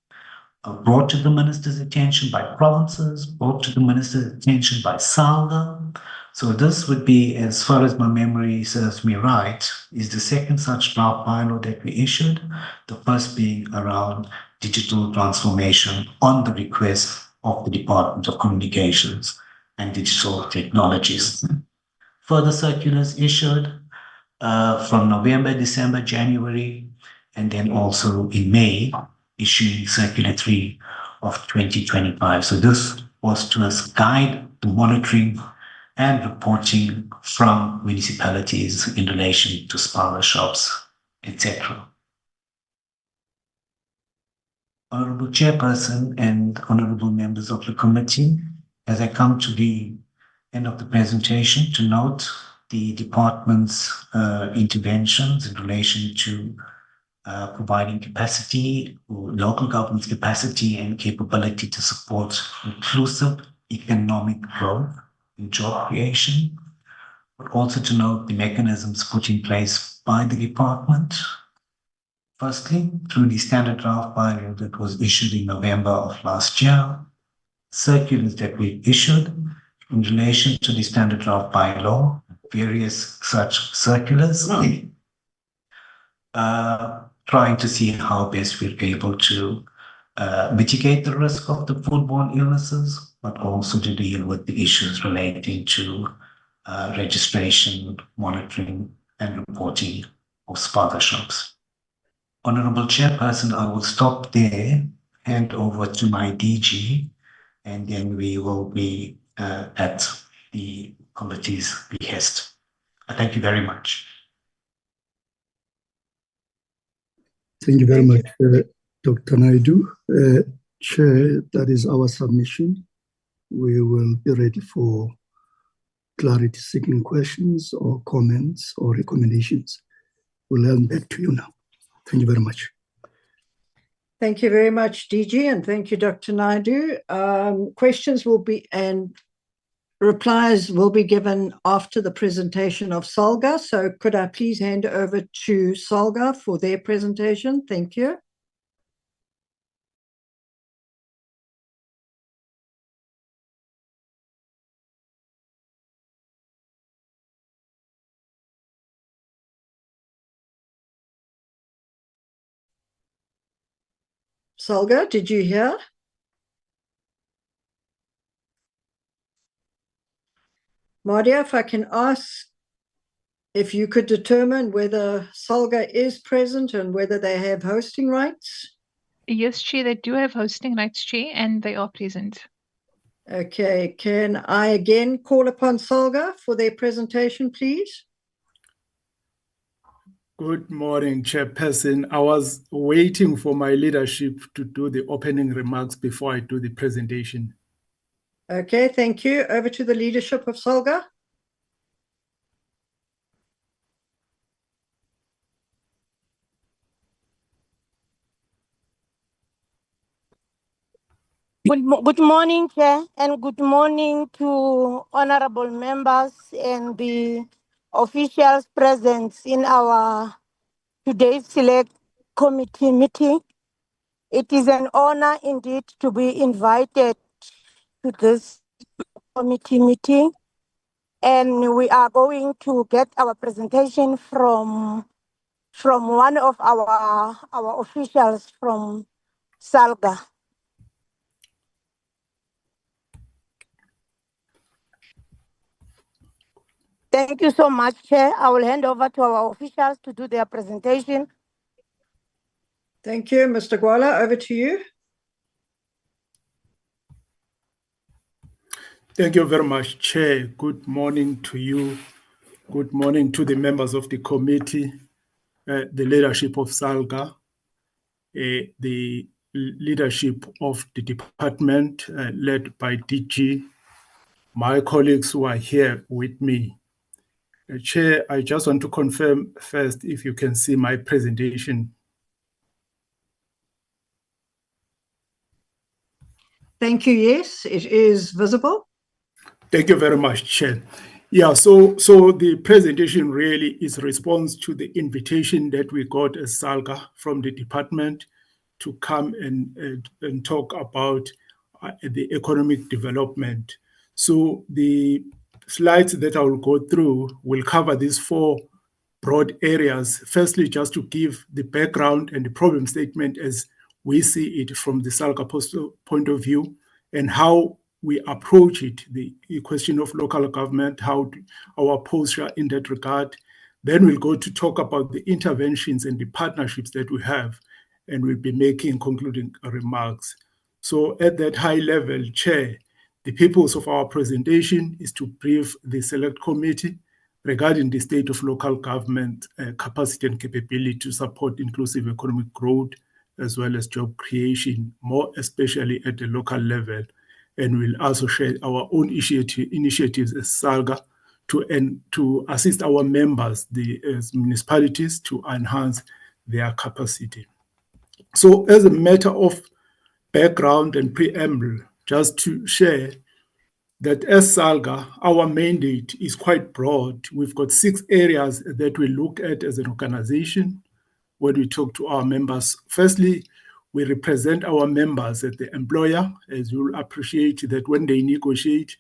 brought to the minister's attention by provinces, brought to the minister's attention by SALGA. So this would be, as far as my memory serves me right, is the second such draft bylaw that we issued, the first being around digital transformation on the request of the Department of Communications and Digital Technologies. Further circulars issued from November, December, January, and then also in May, issuing Circular 3 of 2025. So this was to guide the monitoring and reporting from municipalities in relation to spaza shops, etc. Honorable Chairperson and honorable members of the committee, as I come to the end of the presentation, to note the department's interventions in relation to providing capacity, local government's capacity and capability to support inclusive economic growth and job creation, but also to note the mechanisms put in place by the department. Firstly, through the standard draft bylaw that was issued in November of last year, circulars that we issued in relation to the standard draft bylaw, various such circulars, trying to see how best we're able to mitigate the risk of the foodborne illnesses, but also to deal with the issues relating to registration, monitoring, and reporting of spaza shops. Honorable Chairperson, I will stop there, hand over to my DG, and then we will be at the committee's behest. Thank you very much. Thank you very much, Dr. Naidu. Chair, that is our submission. We will be ready for clarity-seeking questions or comments or recommendations. We'll hand back to you now. Thank you very much. Thank you very much, DG, and thank you, Dr. Naidu. Questions will be and replies will be given after the presentation of SALGA. So could I please hand over to SALGA for their presentation? Thank you. SALGA, did you hear? Mardia, if I can ask if you could determine whether SALGA is present and whether they have hosting rights? Yes, Chair, they do have hosting rights, Chair, and they are present. Okay, can I again call upon Salga for their presentation, please? Good morning, Chairperson. I was waiting for my leadership to do the opening remarks before I do the presentation. Okay, thank you. Over to the leadership of Salga. Good morning, Chair, and good morning to honorable members and the officials present in our today's select committee meeting. It is an honor indeed to be invited to this committee meeting, and we are going to get our presentation from one of our officials from Salga. Thank you so much, Chair. I will hand over to our officials to do their presentation. Thank you. Mr. Gwala, over to you. Thank you very much, Chair. Good morning to you. Good morning to the members of the committee, the leadership of SALGA, the leadership of the department led by DG, my colleagues who are here with me. Chair, I just want to confirm first if you can see my presentation. Thank you. Yes, it is visible. Thank you very much, Chair. Yeah, so the presentation really is a response to the invitation that we got as SALGA from the department to come and talk about the economic development. So the slides that I will go through will cover these four broad areas. Firstly, just to give the background and the problem statement as we see it from the SALGA point of view, and how we approach it, the question of local government, how our posture in that regard. Then we'll go to talk about the interventions and the partnerships that we have, and we'll be making concluding remarks. So at that high level, Chair, the purpose of our presentation is to brief the Select Committee regarding the state of local government capacity and capability to support inclusive economic growth as well as job creation, more especially at the local level. And we'll also share our own initiatives as SALGA to assist our members, the municipalities, to enhance their capacity. So as a matter of background and preamble, just to share that as SALGA, our mandate is quite broad. We've got 6 areas that we look at as an organization when we talk to our members. Firstly, we represent our members at the employer, as you'll appreciate that when they negotiate,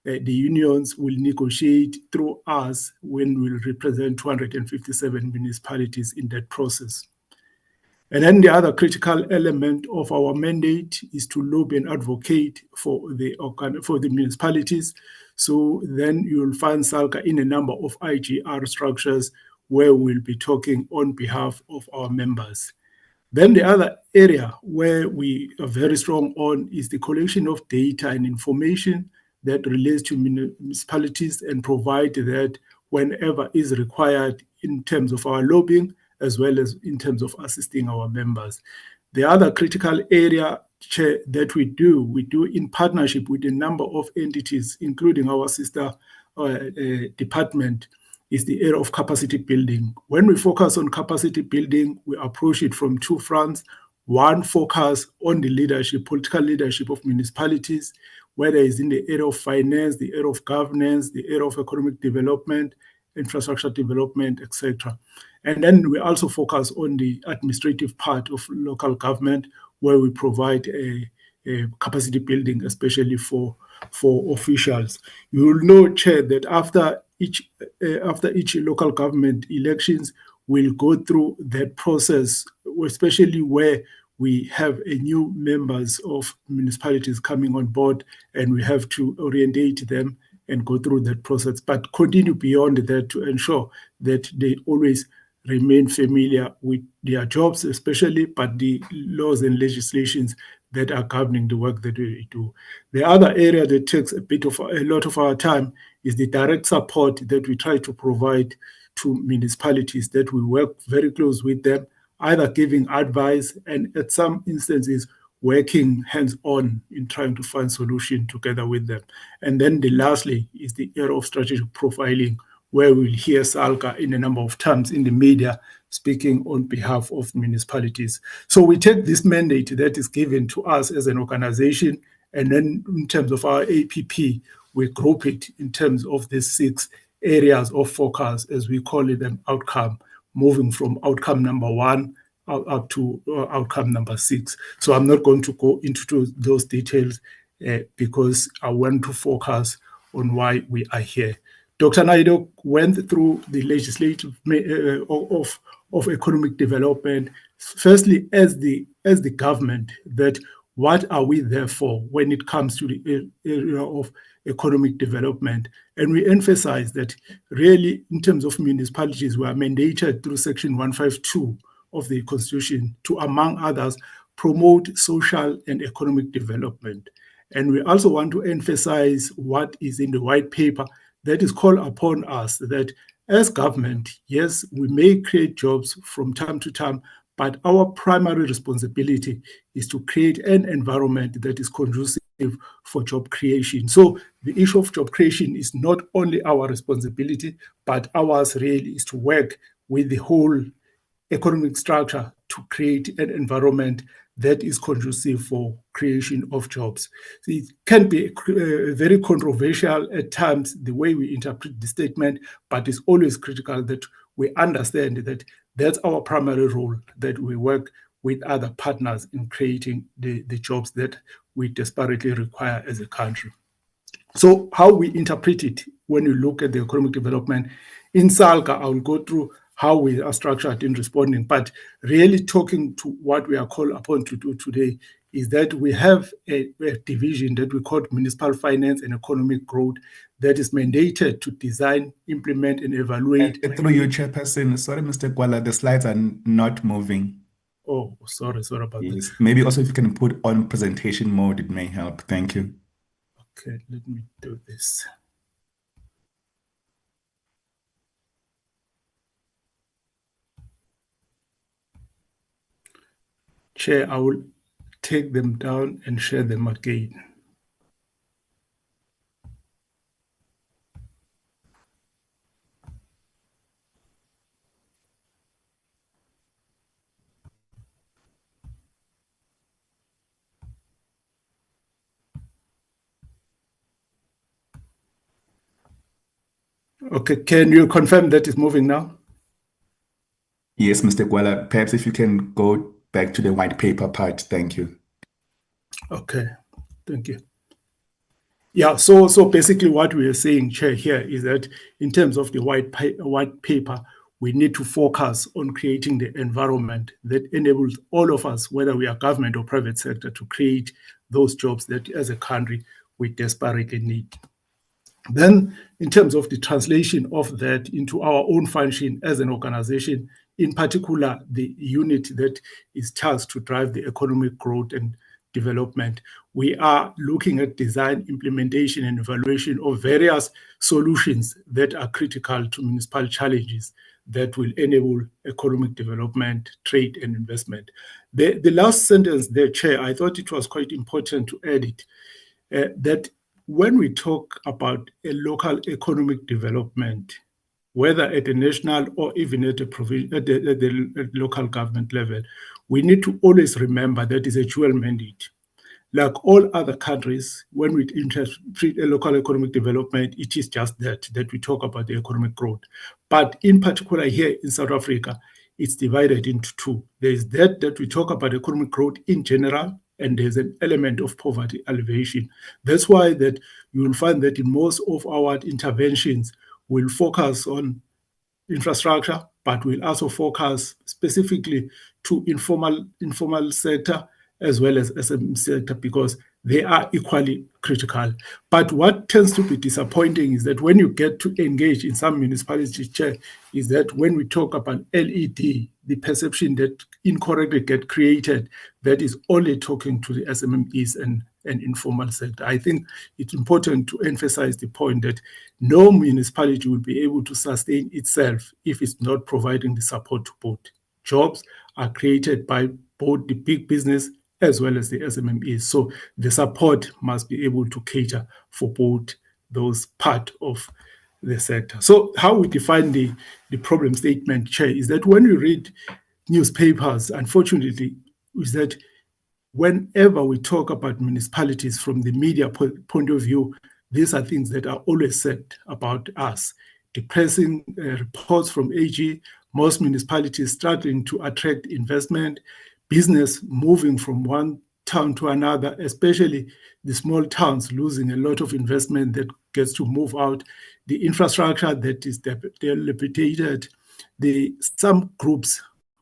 the unions will negotiate through us when we represent 257 municipalities in that process. And then the other critical element of our mandate is to lobby and advocate for the municipalities. So then you'll find SALGA in a number of IGR structures where we'll be talking on behalf of our members. Then the other area where we are very strong on is the collection of data and information that relates to municipalities and provide that whenever is required in terms of our lobbying, as well as in terms of assisting our members. The other critical area, Chair, that we do in partnership with a number of entities, including our sister department, is the area of capacity building. When we focus on capacity building, we approach it from 2 fronts. One, focus on the leadership, political leadership of municipalities, whether it's in the area of finance, the area of governance, the area of economic development, infrastructure development, etc. And then we also focus on the administrative part of local government, where we provide a capacity building, especially for officials. You will know, Chair, that after each local government elections, we'll go through that process, especially where we have a new members of municipalities coming on board, and we have to orientate them and go through that process, but continue beyond that to ensure that they always remain familiar with their jobs, especially, but the laws and legislations that are governing the work that we do. The other area that takes a lot of our time is the direct support that we try to provide to municipalities, that we work very close with them, either giving advice and at some instances working hands-on in trying to find solution together with them. And then lastly is the area of strategic profiling, where we'll hear SALGA in a number of times in the media speaking on behalf of municipalities. So we take this mandate that is given to us as an organization, and then in terms of our APP, we group it in terms of the 6 areas of focus, as we call it, an outcome, moving from outcome number 1 up to outcome number 6. So I'm not going to go into those details because I want to focus on why we are here. Dr. Naido went through the legislative of economic development, firstly as the government, that what are we there for when it comes to the area of economic development. And we emphasize that really in terms of municipalities, we are mandated through Section 152 of the Constitution to, among others, promote social and economic development. And we also want to emphasize what is in the white paper that is called upon us, that as government, yes, we may create jobs from time to time, but our primary responsibility is to create an environment that is conducive for job creation. So the issue of job creation is not only our responsibility, but ours really is to work with the whole economic structure to create an environment that is conducive for creation of jobs. So it can be very controversial at times, the way we interpret the statement, but it's always critical that we understand that that's our primary role, that we work with other partners in creating the jobs that we desperately require as a country. So how we interpret it when you look at the economic development in SALGA, I will go through how we are structured in responding, but really talking to what we are called upon to do today is that we have a division that we call Municipal Finance and Economic Growth that is mandated to design, implement, and evaluate. Through you, Chairperson, sorry, Mr. Gwala, the slides are not moving. Oh, sorry about Yes. that. Maybe also if you can put on presentation mode, it may help. Thank you. Okay, let me do this. Chair, I will take them down and share them again. Okay, can you confirm that it's moving now? Yes, Mr. Gwala, perhaps if you can go back to the white paper part. Thank you. Okay, thank you. Yeah, so basically what we are saying, Chair, here is that in terms of the white paper, we need to focus on creating the environment that enables all of us, whether we are government or private sector, to create those jobs that as a country we desperately need. Then, in terms of the translation of that into our own function as an organization, in particular, the unit that is tasked to drive the economic growth and development, we are looking at design, implementation, and evaluation of various solutions that are critical to municipal challenges that will enable economic development, trade, and investment. The last sentence there, Chair, I thought it was quite important to add it, that when we talk about a local economic development, whether at a national or even at the local government level, we need to always remember that is a dual mandate. Like all other countries, when we interpret a local economic development, it is just that we talk about the economic growth. But in particular here in South Africa, it's divided into two. There's that we talk about economic growth in general, and there's an element of poverty alleviation. That's why that you will find that in most of our interventions, we'll focus on infrastructure, but we'll also focus specifically to informal sector as well as SME sector, because they are equally critical. But what tends to be disappointing is that when you get to engage in some municipalities, Chair, is that when we talk about LED, the perception that incorrectly get created that is only talking to the SMMEs and informal sector. I think it's important to emphasize the point that no municipality will be able to sustain itself if it's not providing the support to both. Jobs are created by both the big business as well as the SMMEs. So the support must be able to cater for both those part of the sector. So how we define the problem statement, Chair, is that when we read newspapers, unfortunately, is that whenever we talk about municipalities from the media point of view, these are things that are always said about us. Depressing reports from AG, most municipalities struggling to attract investment, business moving from one town to another, especially the small towns losing a lot of investment that gets to move out, the infrastructure that is dilapidated, some groups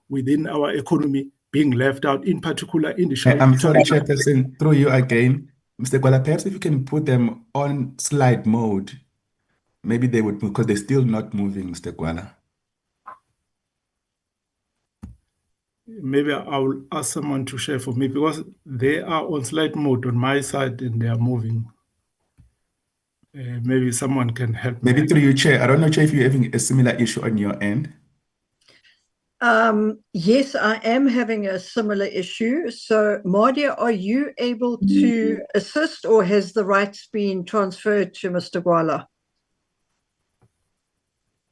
within our economy being left out, in particular in the short I'm sorry, Chairperson, through you again. Mr. Gwala, perhaps if you can put them on slide mode, maybe they would, because they're still not moving, Mr. Gwala. Maybe I will ask someone to share for me because they are on slide mode on my side and they are moving. Maybe someone can help me. Maybe through you, Chair. I don't know, Chair, if you're having a similar issue on your end. Yes, I am having a similar issue. So, Mardia, are you able to assist or has the rights been transferred to Mr. Gwala?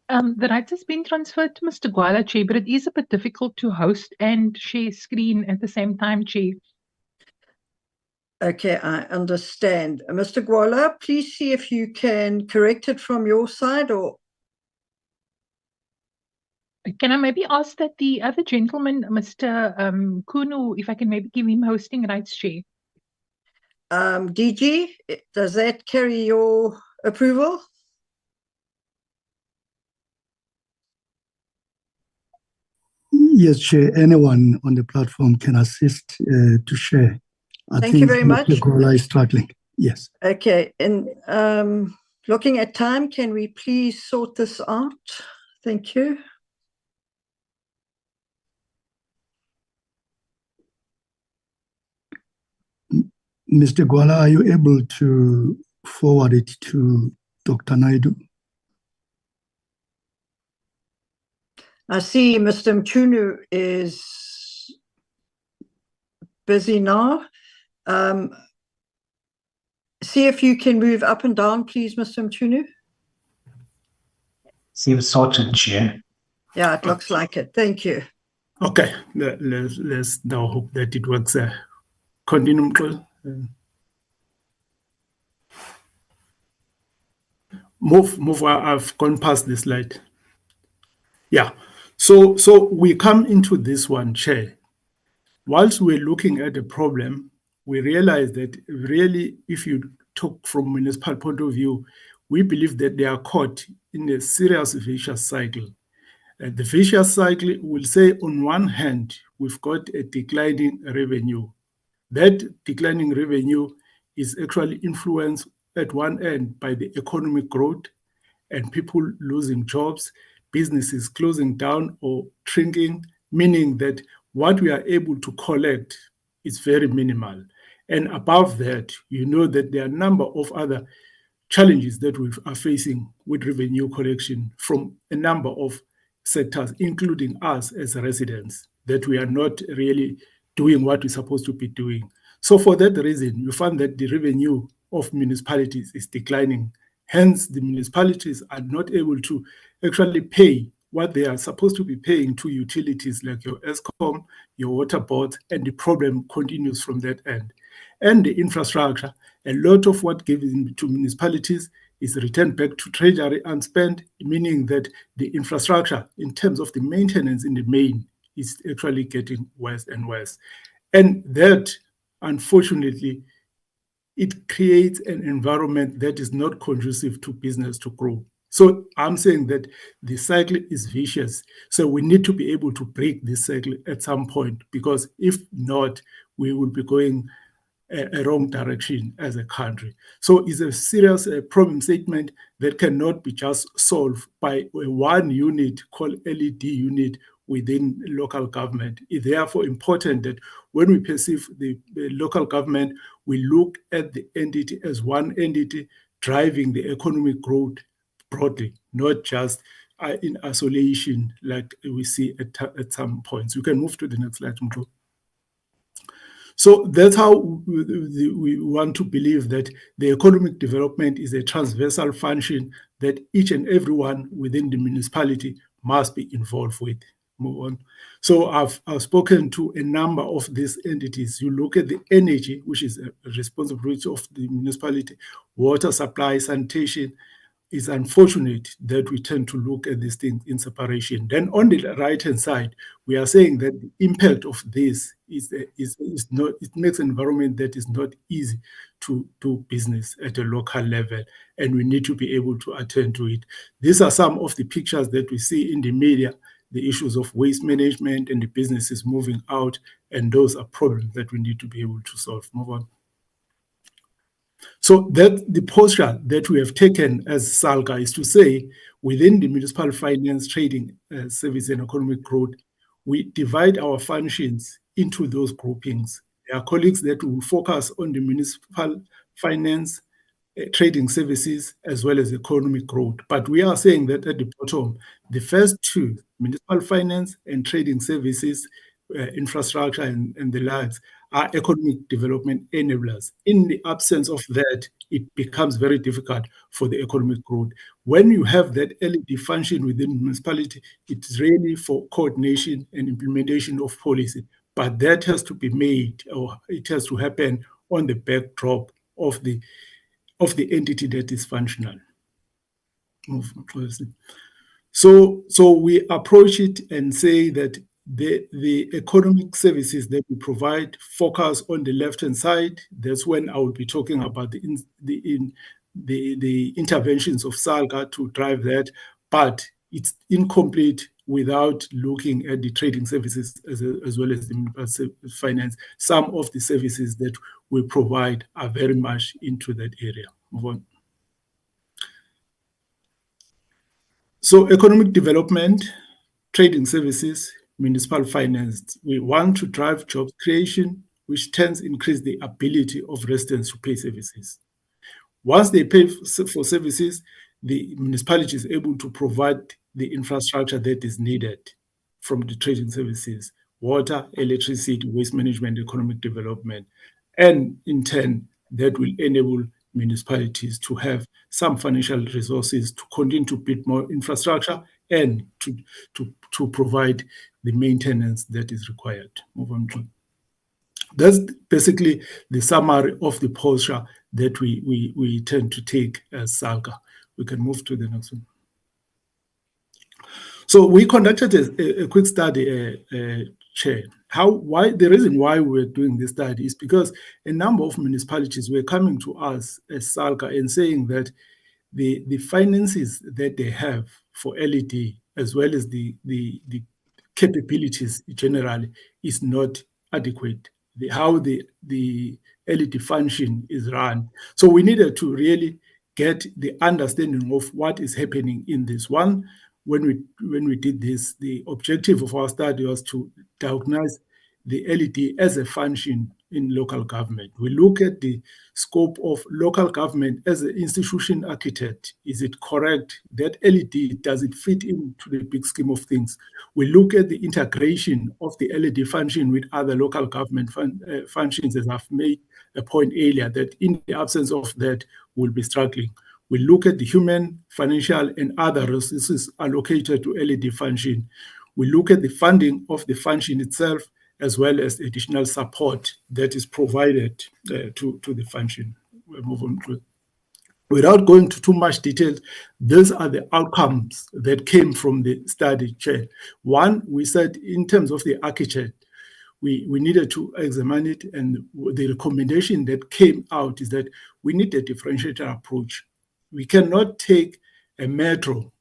The rights has been transferred to Mr. Gwala, Chair, but it is a bit difficult to host and share screen at the same time, Chair. Okay, I understand. Mr. Gwala, please see if you can correct it from your side or... Can I maybe ask that the other gentleman, Mr. Kunu, if I can maybe give him hosting rights, Chair? DG, does that carry your approval? Yes, Chair. Anyone on the platform can assist to share. Thank you very much. Mr. Gwala is struggling. Yes. Okay. And looking at time, can we please sort this out? Thank you. Mr. Gwala, are you able to forward it to Dr. Naidu? I see Mr. Mchunu is busy now. See if you can move up and down, please, Mr. Mchunu. Seems sorted, Chair. Yeah, it looks like it. Thank you. Okay, let's now hope that it works. Continue. Move. I've gone past the slide. Yeah. So we come into this one, Chair. Whilst we're looking at the problem, we realize that really, if you talk from municipal point of view, we believe that they are caught in a serious vicious cycle. The vicious cycle will say, on one hand, we've got a declining revenue. That declining revenue is actually influenced at one end by the economic growth and people losing jobs, businesses closing down or shrinking, meaning that what we are able to collect is very minimal. And above that, you know that there are a number of other challenges that we are facing with revenue collection from a number of sectors, including us as residents, that we are not really doing what we're supposed to be doing. So for that reason, you find that the revenue of municipalities is declining. Hence, the municipalities are not able to actually pay what they are supposed to be paying to utilities like your ESCOM, your water boards, and the problem continues from that end. And the infrastructure, a lot of what given to municipalities is returned back to treasury unspent, meaning that the infrastructure in terms of the maintenance in the main is actually getting worse and worse. And that, unfortunately, it creates an environment that is not conducive to business to grow. So I'm saying that the cycle is vicious. So we need to be able to break this cycle at some point, because if not, we will be going a wrong direction as a country. So it's a serious problem statement that cannot be just solved by one unit called LED unit within local government. It's therefore important that when we perceive the local government, we look at the entity as one entity driving the economic growth broadly, not just in isolation like we see at some points. You can move to the next slide, Mko. So that's how we want to believe that the economic development is a transversal function that each and everyone within the municipality must be involved with. Move on. So I've spoken to a number of these entities. You look at the energy, which is a responsibility of the municipality, water supply, sanitation. It's unfortunate that we tend to look at these things in separation. Then on the right-hand side, we are saying that the impact of this is not, it makes an environment that is not easy to do business at a local level, and we need to be able to attend to it. These are some of the pictures that we see in the media, the issues of waste management and the businesses moving out, and those are problems that we need to be able to solve. Move on. So that the posture that we have taken as SALGA is to say, within the municipal finance, trading, service and economic growth, we divide our functions into those groupings. There are colleagues that will focus on the municipal finance, trading services, as well as economic growth. But we are saying that at the bottom, the first two, municipal finance and trading services, infrastructure and the likes, are economic development enablers. In the absence of that, it becomes very difficult for the economic growth. When you have that LED function within the municipality, it's really for coordination and implementation of policy. But that has to be made, or it has to happen on the backdrop of the entity that is functional. So we approach it and say that the economic services that we provide focus on the left-hand side. That's when I will be talking about the interventions of SALGA to drive that, but it's incomplete without looking at the trading services as well as the finance. Some of the services that we provide are very much into that area. Move on. So economic development, trading services, municipal finance. We want to drive job creation, which tends to increase the ability of residents to pay services. Once they pay for services, the municipality is able to provide the infrastructure that is needed from the trading services, water, electricity, waste management, economic development. And in turn, that will enable municipalities to have some financial resources to continue to build more infrastructure and to provide the maintenance that is required. Move on to. That's basically the summary of the posture that we tend to take as SALGA. We can move to the next one. So we conducted a quick study, Chair. The reason why we're doing this study is because a number of municipalities were coming to us as SALGA and saying that the finances that they have for LED, as well as the capabilities generally, is not adequate. How the LED function is run. So we needed to really get the understanding of what is happening in this one. When we did this, the objective of our study was to diagnose the LED as a function in local government. We look at the scope of local government as an institution architect. Is it correct? That LED, does it fit into the big scheme of things? We look at the integration of the LED function with other local government functions, as I've made a point earlier, that in the absence of that, we'll be struggling. We look at the human, financial, and other resources allocated to LED function. We look at the funding of the function itself, as well as additional support that is provided to the function. We'll move on to it. Without going into too much detail, those are the outcomes that came from the study, Chair. One, we said in terms of the architect, we needed to examine it, and the recommendation that came out is that we need a differentiated approach. We cannot take a metro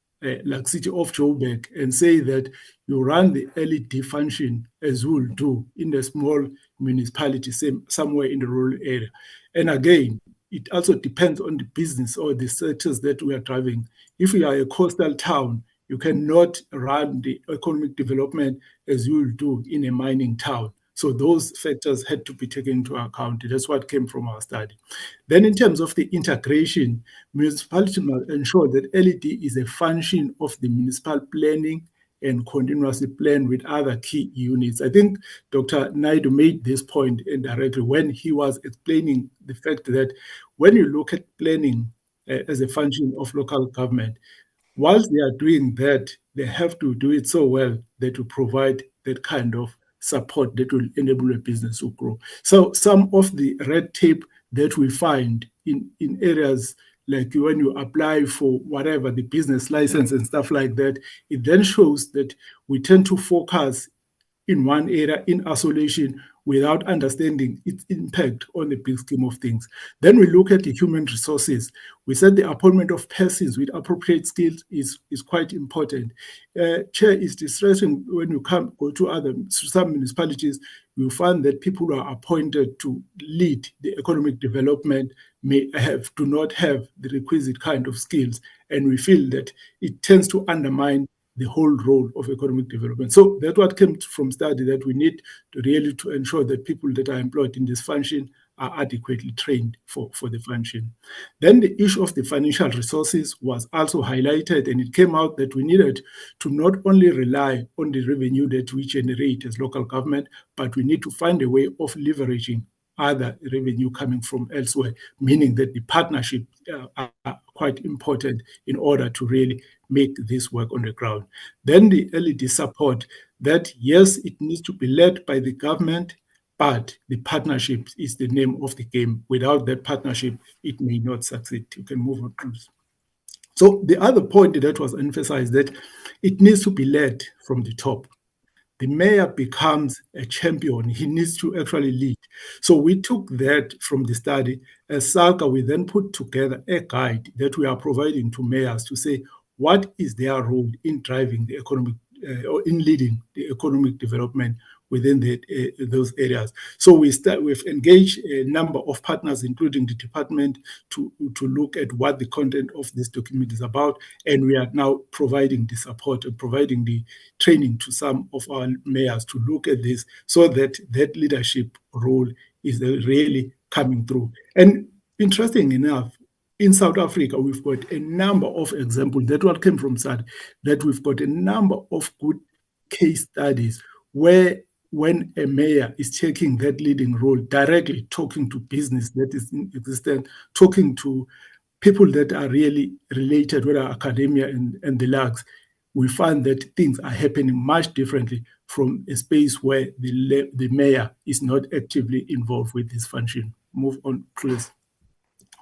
like City of Joburg and say that you run the LED function as we will do in a small municipality, somewhere in the rural area. And again, it also depends on the business or the sectors that we are driving. If you are a coastal town, you cannot run the economic development as you will do in a mining town. So those factors had to be taken into account. That's what came from our study. Then in terms of the integration, municipality must ensure that LED is a function of the municipal planning and continuously plan with other key units. I think Dr. Naidu made this point indirectly when he was explaining the fact that when you look at planning as a function of local government, whilst they are doing that, they have to do it so well that to provide that kind of support that will enable a business to grow. So some of the red tape that we find in areas like when you apply for whatever, the business license and stuff like that, it then shows that we tend to focus in one area in isolation without understanding its impact on the big scheme of things. Then we look at the human resources. We said the appointment of persons with appropriate skills is quite important. Chair, is distressing when you go to some municipalities, you find that people who are appointed to lead the economic development do not have the requisite kind of skills, and we feel that it tends to undermine the whole role of economic development. So that's what came from study, that we need to really to ensure that people that are employed in this function are adequately trained for the function. Then the issue of the financial resources was also highlighted, and it came out that we needed to not only rely on the revenue that we generate as local government, but we need to find a way of leveraging other revenue coming from elsewhere, meaning that the partnership are quite important in order to really make this work on the ground. Then the LED support, that yes, it needs to be led by the government, but the partnership is the name of the game. Without that partnership, it may not succeed. You can move on, please. So the other point that was emphasized, that it needs to be led from the top. The mayor becomes a champion. He needs to actually lead. So we took that from the study. As SALCA, we then put together a guide that we are providing to mayors to say, what is their role in driving the economic or in leading the economic development within those areas. So we've engaged a number of partners, including the department, to look at what the content of this document is about, and we are now providing the support and providing the training to some of our mayors to look at this, so that that leadership role is really coming through. And interesting enough, in South Africa, we've got a number of examples, that what came from SAD, that we've got a number of good case studies where when a mayor is taking that leading role, directly talking to business that is in existence, talking to people that are really related, whether academia and the likes, we find that things are happening much differently from a space where the mayor is not actively involved with this function. Move on, please.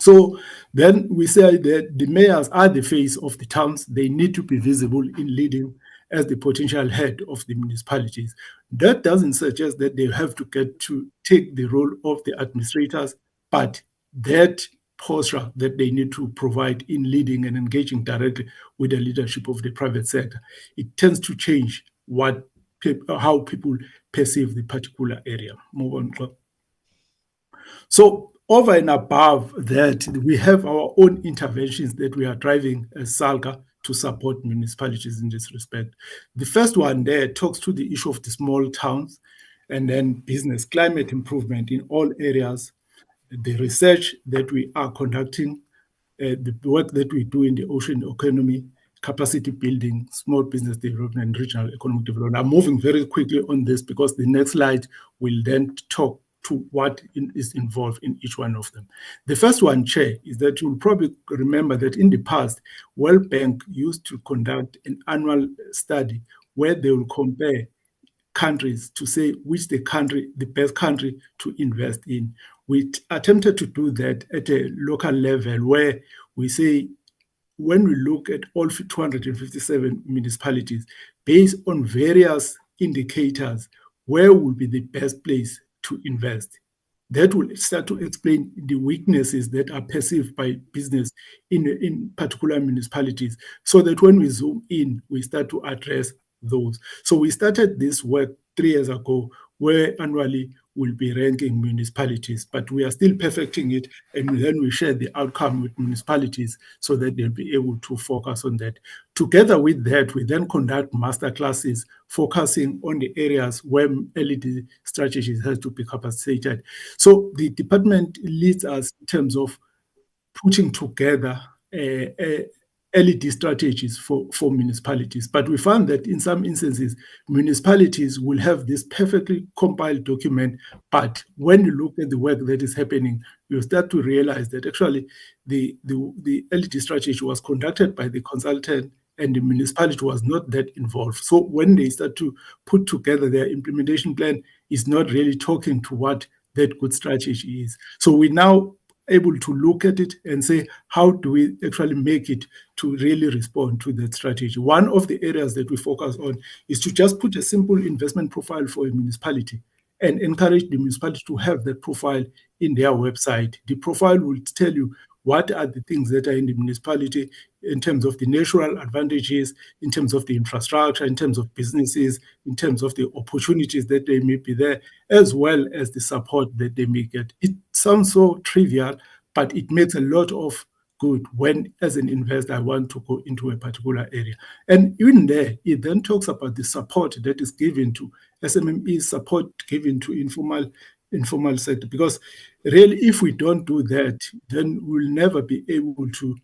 So then we say that the mayors are the face of the towns. They need to be visible in leading as the potential head of the municipalities. That doesn't suggest that they have to get to take the role of the administrators, but that posture that they need to provide in leading and engaging directly with the leadership of the private sector, it tends to change how people perceive the particular area. Move on. So over and above that, we have our own interventions that we are driving as SALCA to support municipalities in this respect. The first one there talks to the issue of the small towns, and then business climate improvement in all areas, the research that we are conducting, the work that we do in the ocean economy, capacity building, small business development, and regional economic development. I'm moving very quickly on this because the next slide will then talk to what is involved in each one of them. The first one, Chair, is that you'll probably remember that in the past, World Bank used to conduct an annual study where they will compare countries to say which the best country to invest in. We attempted to do that at a local level where we say, when we look at all 257 municipalities, based on various indicators, where would be the best place to invest? that will start to explain the weaknesses that are perceived by business in particular municipalities, so that when we zoom in, we start to address those. So we started this work 3 years ago, where annually we'll be ranking municipalities, but we are still perfecting it, and then we share the outcome with municipalities so that they'll be able to focus on that. Together with that, we then conduct master classes focusing on the areas where LED strategies has to be capacitated. So the department leads us in terms of putting together LED strategies for municipalities. But we found that in some instances, municipalities will have this perfectly compiled document, but when you look at the work that is happening, you start to realize that actually the LED strategy was conducted by the consultant and the municipality was not that involved. So when they start to put together their implementation plan, it's not really talking to what that good strategy is. So we now able to look at it and say, how do we actually make it to really respond to that strategy? One of the areas that we focus on is to just put a simple investment profile for a municipality and encourage the municipality to have that profile in their website. The profile will tell you what are the things that are in the municipality in terms of the natural advantages, in terms of the infrastructure, in terms of businesses, in terms of the opportunities that they may be there, as well as the support that they may get. It sounds so trivial, but it makes a lot of good when, as an investor, I want to go into a particular area. And even there, it then talks about the support that is given to SMME, support given to informal sector, because really, if we don't do that, then we'll never be able to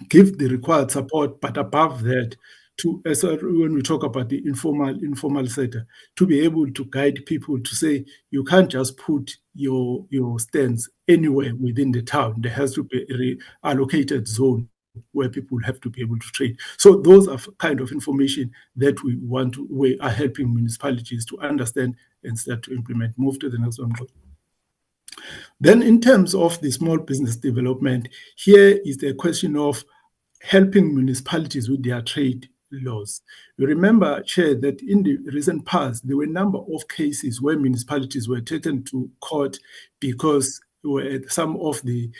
give the required support, but above that, to, as when we talk about the informal sector, to be able to guide people to say, you can't just put your stands anywhere within the town. There has to be a reallocated zone where people have to be able to trade. So those are kind of information that we are helping municipalities to understand and start to implement. Move to the next one. Then in terms of the small business development, here is the question of helping municipalities with their trade laws. You remember, Chair, that in the recent past, there were a number of cases where municipalities were taken to court because some of the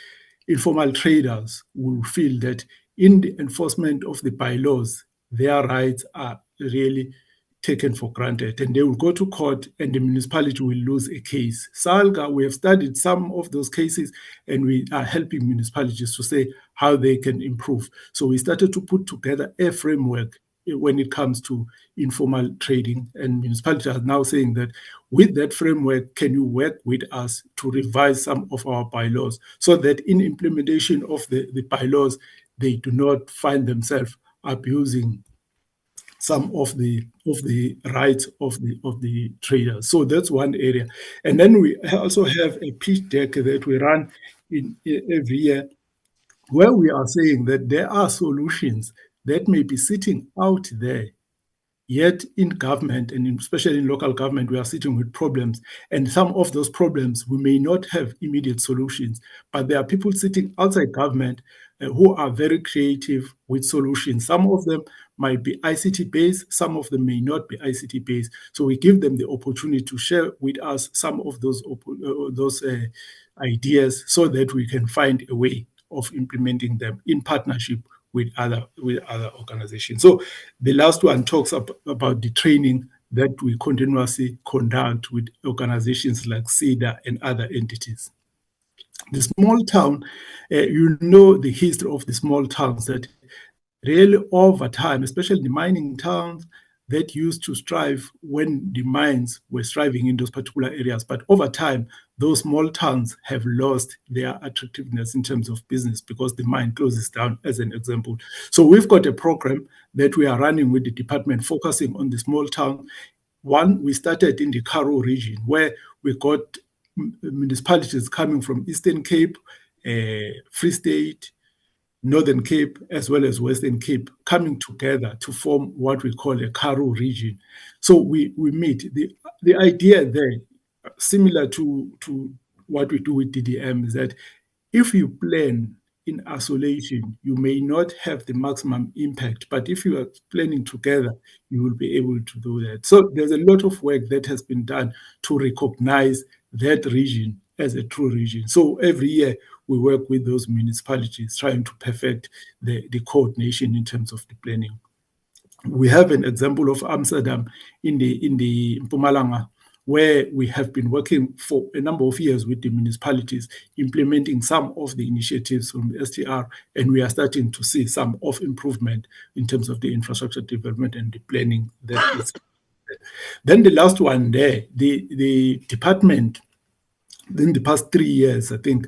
informal traders will feel that in the enforcement of the bylaws, their rights are really taken for granted, and they will go to court and the municipality will lose a case. SALGA, we have studied some of those cases and we are helping municipalities to say how they can improve. So we started to put together a framework when it comes to informal trading, and municipalities are now saying that with that framework, can you work with us to revise some of our bylaws so that in implementation of the bylaws, they do not find themselves abusing some of the rights of the traders. So that's one area. And then we also have a pitch deck that we run in every year, where we are saying that there are solutions that may be sitting out there, yet in government, and especially in local government, we are sitting with problems. And some of those problems, we may not have immediate solutions, but there are people sitting outside government who are very creative with solutions. Some of them might be ICT-based, some of them may not be ICT-based. So we give them the opportunity to share with us some of those ideas so that we can find a way of implementing them in partnership with other organizations. So the last one talks about the training that we continuously conduct with organizations like SEDA and other entities. The small town, you know the history of the small towns, that really over time, especially the mining towns that used to strive when the mines were striving in those particular areas. But over time, those small towns have lost their attractiveness in terms of business because the mine closes down, as an example. So we've got a program that we are running with the department focusing on the small town. One, we started in the Karoo region, where we got municipalities coming from Eastern Cape, Free State, Northern Cape, as well as Western Cape, coming together to form what we call a Karoo region. So we meet. The idea there, similar to what we do with DDM, is that if you plan in isolation, you may not have the maximum impact, but if you are planning together, you will be able to do that. So there's a lot of work that has been done to recognize that region as a true region. So every year we work with those municipalities trying to perfect the coordination in terms of the planning. We have an example of Amsterdam in the Mpumalanga, where we have been working for a number of years with the municipalities, implementing some of the initiatives from the STR, and we are starting to see some of improvement in terms of the infrastructure development and the planning that is. Then the last one there, the department, in the past 3 years, I think,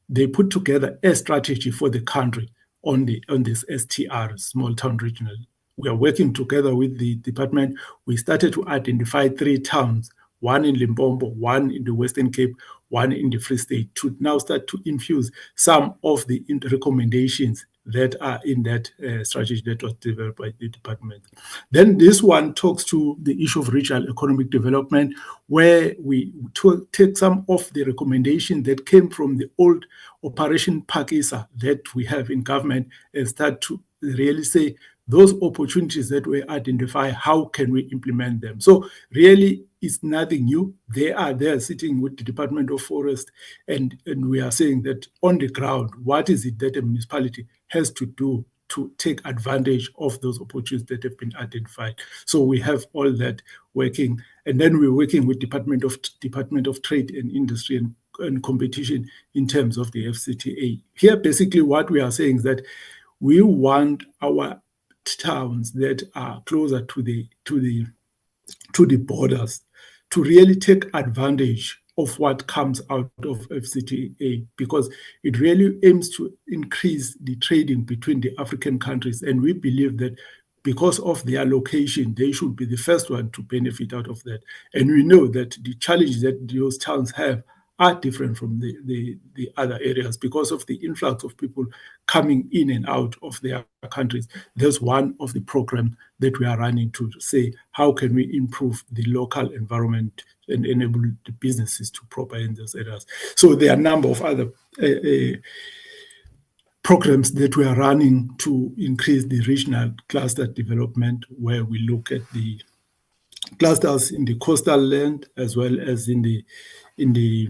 they put together a strategy for the country on this STR, small town regional. We are working together with the department. We started to identify 3 towns, one in Limpopo, one in the Western Cape, one in the Free State, to now start to infuse some of the recommendations that are in that strategy that was developed by the department. Then this one talks to the issue of regional economic development, where we take some of the recommendations that came from the old Operation Pakisa that we have in government and start to really say those opportunities that we identify, how can we implement them? So really, it's nothing new. They are there sitting with the Department of Forest, and we are saying that on the ground, what is it that a municipality has to do to take advantage of those opportunities that have been identified? So we have all that working, and then we're working with Department of Trade and Industry and Competition in terms of the FCTA. Here, basically, what we are saying is that we want our towns that are closer to the borders to really take advantage of what comes out of FCTA, because it really aims to increase the trading between the African countries. And we believe that because of their location, they should be the first one to benefit out of that. And we know that the challenges that those towns have are different from the other areas because of the influx of people coming in and out of their countries. There's one of the programs that we are running to say, how can we improve the local environment and enable the businesses to prosper in those areas? So there are a number of other programs that we are running to increase the regional cluster development, where we look at the clusters in the coastal land as well as in the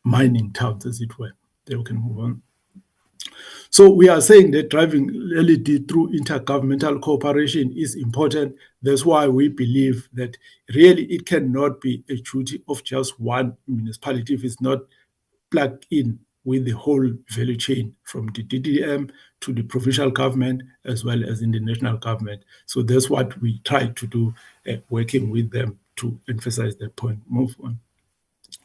mining towns, as it were. Then we can move on. So we are saying that driving LED through intergovernmental cooperation is important. That's why we believe that really it cannot be a duty of just one municipality if it's not plugged in with the whole value chain, from the DDM to the provincial government as well as in the national government. So that's what we try to do, working with them to emphasize that point. Move on.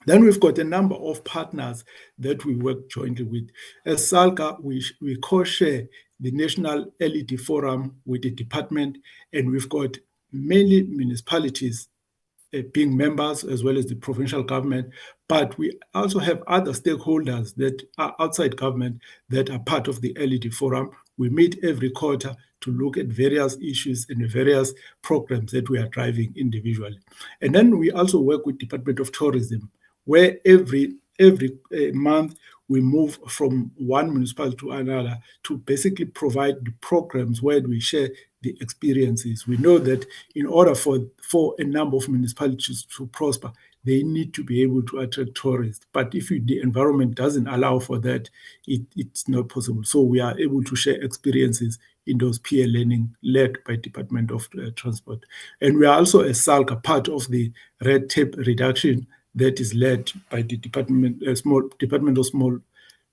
Then we've got a number of partners that we work jointly with. As SALGA, we co-share the National LED Forum with the department, and we've got many municipalities being members as well as the provincial government, but we also have other stakeholders that are outside government that are part of the LED Forum. We meet every quarter to look at various issues and the various programs that we are driving individually. And then we also work with Department of Tourism, where every month we move from one municipality to another to basically provide the programs where we share the experiences. We know that in order for a number of municipalities to prosper, they need to be able to attract tourists. But if the environment doesn't allow for that, it's not possible. So we are able to share experiences in those peer learning led by Department of Transport. And we are also a SALGA, part of the red tape reduction that is led by the Department of Small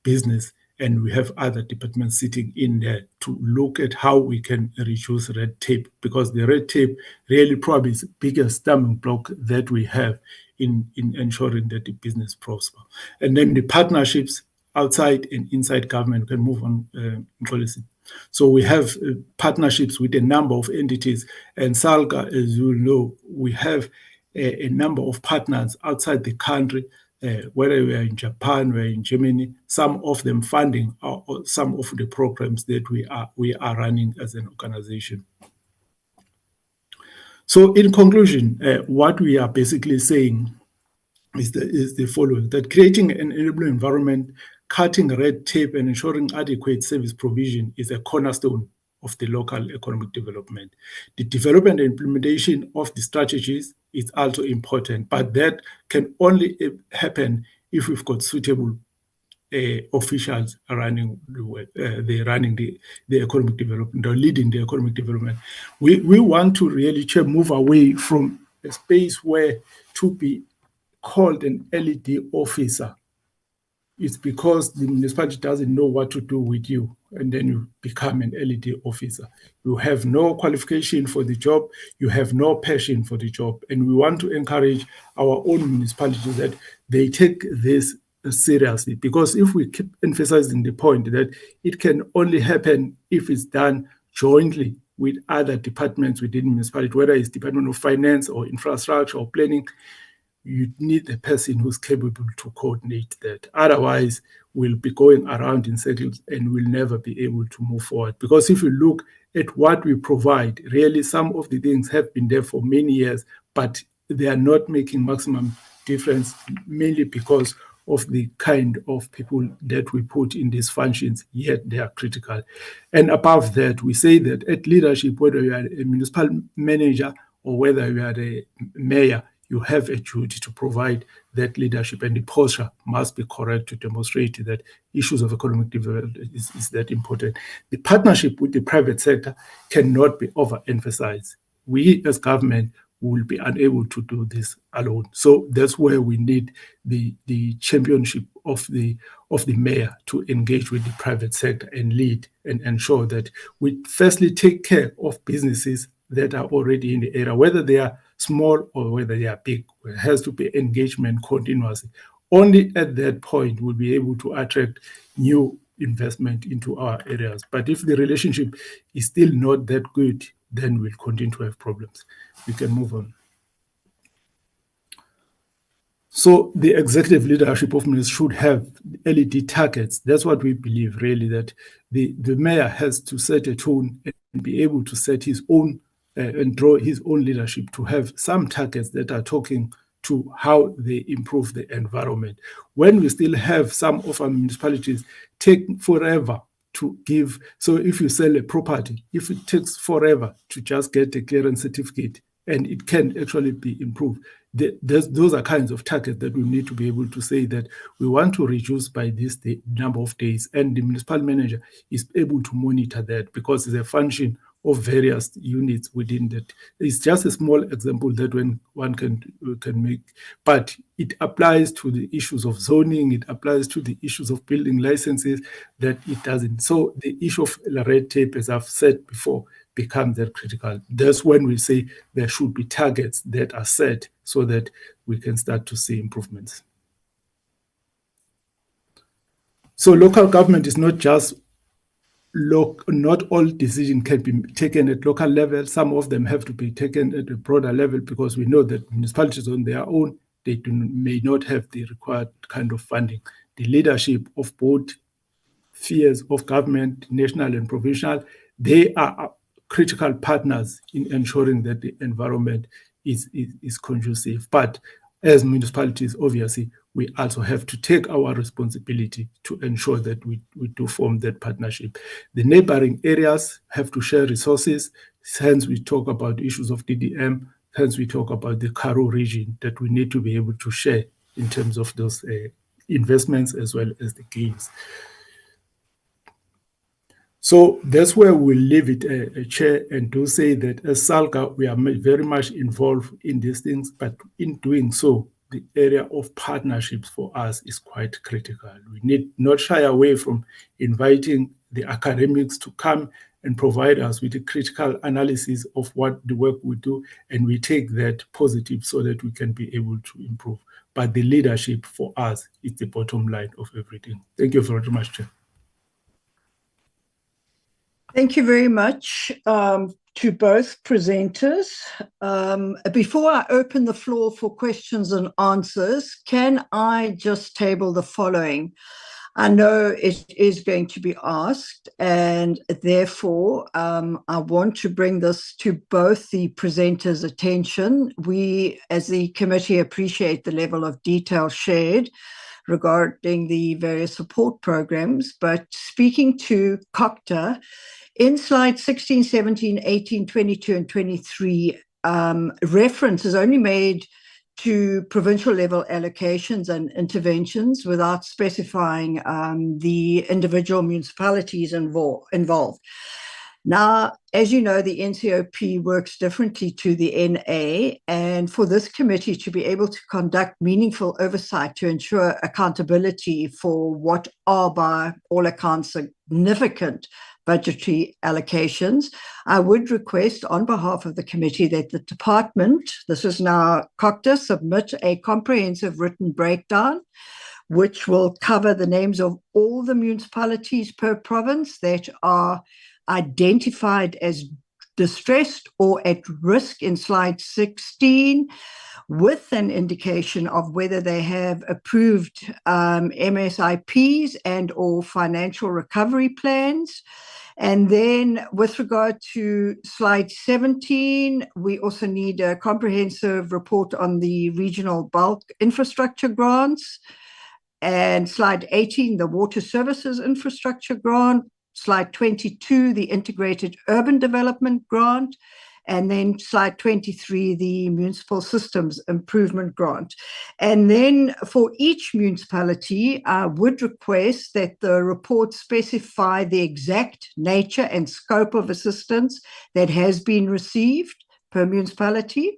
Business, and we have other departments sitting in there to look at how we can reduce red tape, because the red tape really probably is the biggest stumbling block that we have in ensuring that the business prosper. And then the partnerships outside and inside government can move on policy. So we have partnerships with a number of entities, and SALGA, as you know, we have a number of partners outside the country, whether we are in Japan, we're in Germany, some of them funding some of the programs that we are running as an organization. So in conclusion, what we are basically saying is the following: that creating an enabling environment cutting red tape and ensuring adequate service provision is a cornerstone of the local economic development. The development and implementation of the strategies is also important, but that can only happen if we've got suitable officials running the economic development or leading the economic development. We want to really move away from a space where to be called an LED officer, it's because the municipality doesn't know what to do with you, and then you become an LED officer. You have no qualification for the job, you have no passion for the job, and we want to encourage our own municipalities that they take this seriously, because if we keep emphasizing the point that it can only happen if it's done jointly with other departments within the municipality, whether it's Department of Finance or Infrastructure or Planning, you need a person who's capable to coordinate that. Otherwise, we'll be going around in circles and we'll never be able to move forward. Because if you look at what we provide, really some of the things have been there for many years, but they are not making maximum difference, mainly because of the kind of people that we put in these functions, yet they are critical. And above that, we say that at leadership, whether you are a municipal manager or whether you are a mayor, you have a duty to provide that leadership, and the posture must be correct to demonstrate that issues of economic development is that important. The partnership with the private sector cannot be overemphasized. We as government will be unable to do this alone. So that's where we need the championship of the mayor to engage with the private sector and lead and ensure that we firstly take care of businesses that are already in the area, whether they are small or whether they are big. There has to be engagement continuously. Only at that point we'll be able to attract new investment into our areas. But if the relationship is still not that good, then we'll continue to have problems. We can move on. So the executive leadership of ministers should have LED targets. That's what we believe, really, that the mayor has to set a tone and be able to set his own and draw his own leadership to have some targets that are talking to how they improve the environment. When we still have some of our municipalities take forever to give, so if you sell a property, if it takes forever to just get a clearance certificate and it can actually be improved, those are kinds of targets that we need to be able to say that we want to reduce by this number of days, and the municipal manager is able to monitor that because it's a function of various units within that. It's just a small example that one can make, but it applies to the issues of zoning, it applies to the issues of building licenses, that it doesn't. So the issue of red tape, as I've said before, becomes that critical. That's when we say there should be targets that are set so that we can start to see improvements. So local government is not just not all decisions can be taken at local level. Some of them have to be taken at a broader level because we know that municipalities on their own, they may not have the required kind of funding. The leadership of both spheres of government, national and provincial, they are critical partners in ensuring that the environment is conducive. But as municipalities, obviously, we also have to take our responsibility to ensure that we do form that partnership. The neighboring areas have to share resources. Hence, we talk about issues of DDM. Hence, we talk about the Karoo region that we need to be able to share in terms of those investments as well as the gains. So that's where we'll leave it, Chair, and do say that as SALGA, we are very much involved in these things, but in doing so, the area of partnerships for us is quite critical. We need not shy away from inviting the academics to come and provide us with a critical analysis of what the work we do, and we take that positive so that we can be able to improve. But the leadership for us is the bottom line of everything. Thank you very much, Chair. Thank you very much to both presenters. Before I open the floor for questions and answers, can I just table the following? I know it is going to be asked, and therefore I want to bring this to both the presenters' attention. We, as the committee, appreciate the level of detail shared, regarding the various support programs. But speaking to COCTA, in slides 16, 17, 18, 22, and 23, reference is only made to provincial level allocations and interventions without specifying the individual municipalities involved. Now, as you know, the NCOP works differently to the NA, and for this committee to be able to conduct meaningful oversight to ensure accountability for what are, by all accounts, significant budgetary allocations, I would request on behalf of the committee that the department, this is now COCTA, submit a comprehensive written breakdown which will cover the names of all the municipalities per province that are identified as distressed or at risk in slide 16, with an indication of whether they have approved MSIPs and or financial recovery plans. And then with regard to slide 17, we also need a comprehensive report on the regional bulk infrastructure grants. And slide 18, the water services infrastructure grant. Slide 22, the integrated urban development grant. And then slide 23, the municipal systems improvement grant. And then for each municipality, I would request that the report specify the exact nature and scope of assistance that has been received per municipality,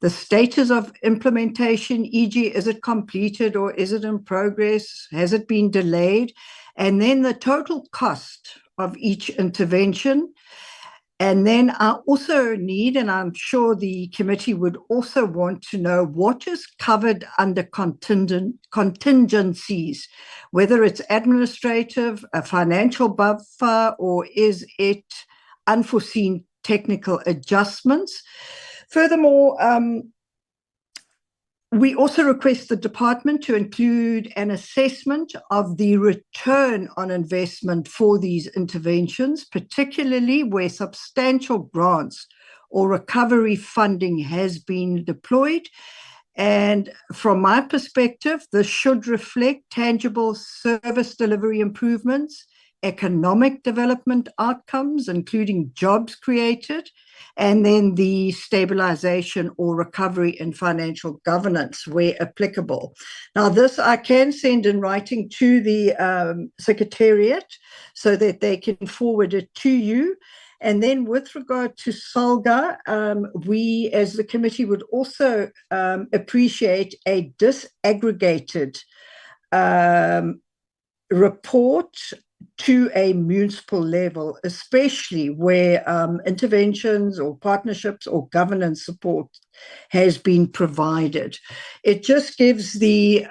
the status of implementation, e.g., is it completed or is it in progress? Has it been delayed? And then the total cost of each intervention. And then I also need, and I'm sure the committee would also want to know, what is covered under contingencies, whether it's administrative, a financial buffer, or is it unforeseen technical adjustments. Furthermore, we also request the department to include an assessment of the return on investment for these interventions, particularly where substantial grants or recovery funding has been deployed. And from my perspective, this should reflect tangible service delivery improvements, economic development outcomes, including jobs created, and then the stabilization or recovery in financial governance where applicable. Now, this I can send in writing to the Secretariat so that they can forward it to you. And then with regard to SALGA, we as the committee would also appreciate a disaggregated report to a municipal level, especially where interventions or partnerships or governance support has been provided. It just gives the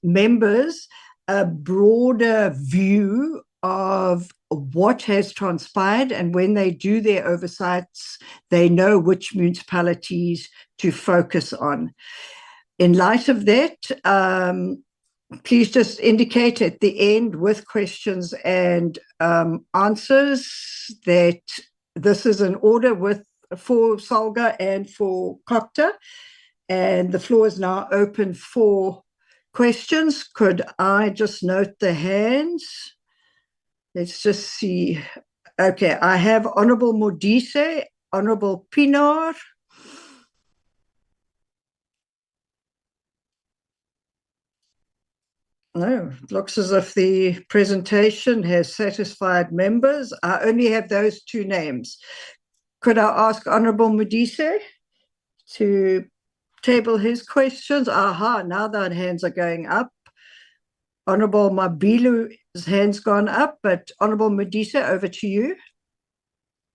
members a broader view of what has transpired, and when they do their oversights, they know which municipalities to focus on. In light of that, please just indicate at the end with questions and answers that this is an order for SALGA and for COCTA, and the floor is now open for questions. Could I just note the hands? Let's just see. Okay, I have Honorable Modise, Honorable Pienaar. No, it looks as if the presentation has satisfied members. I only have those two names. Could I ask Honorable Modise to table his questions? Aha, now that hands are going up. Honorable Mabilu's hand's gone up, but Honorable Modise, over to you.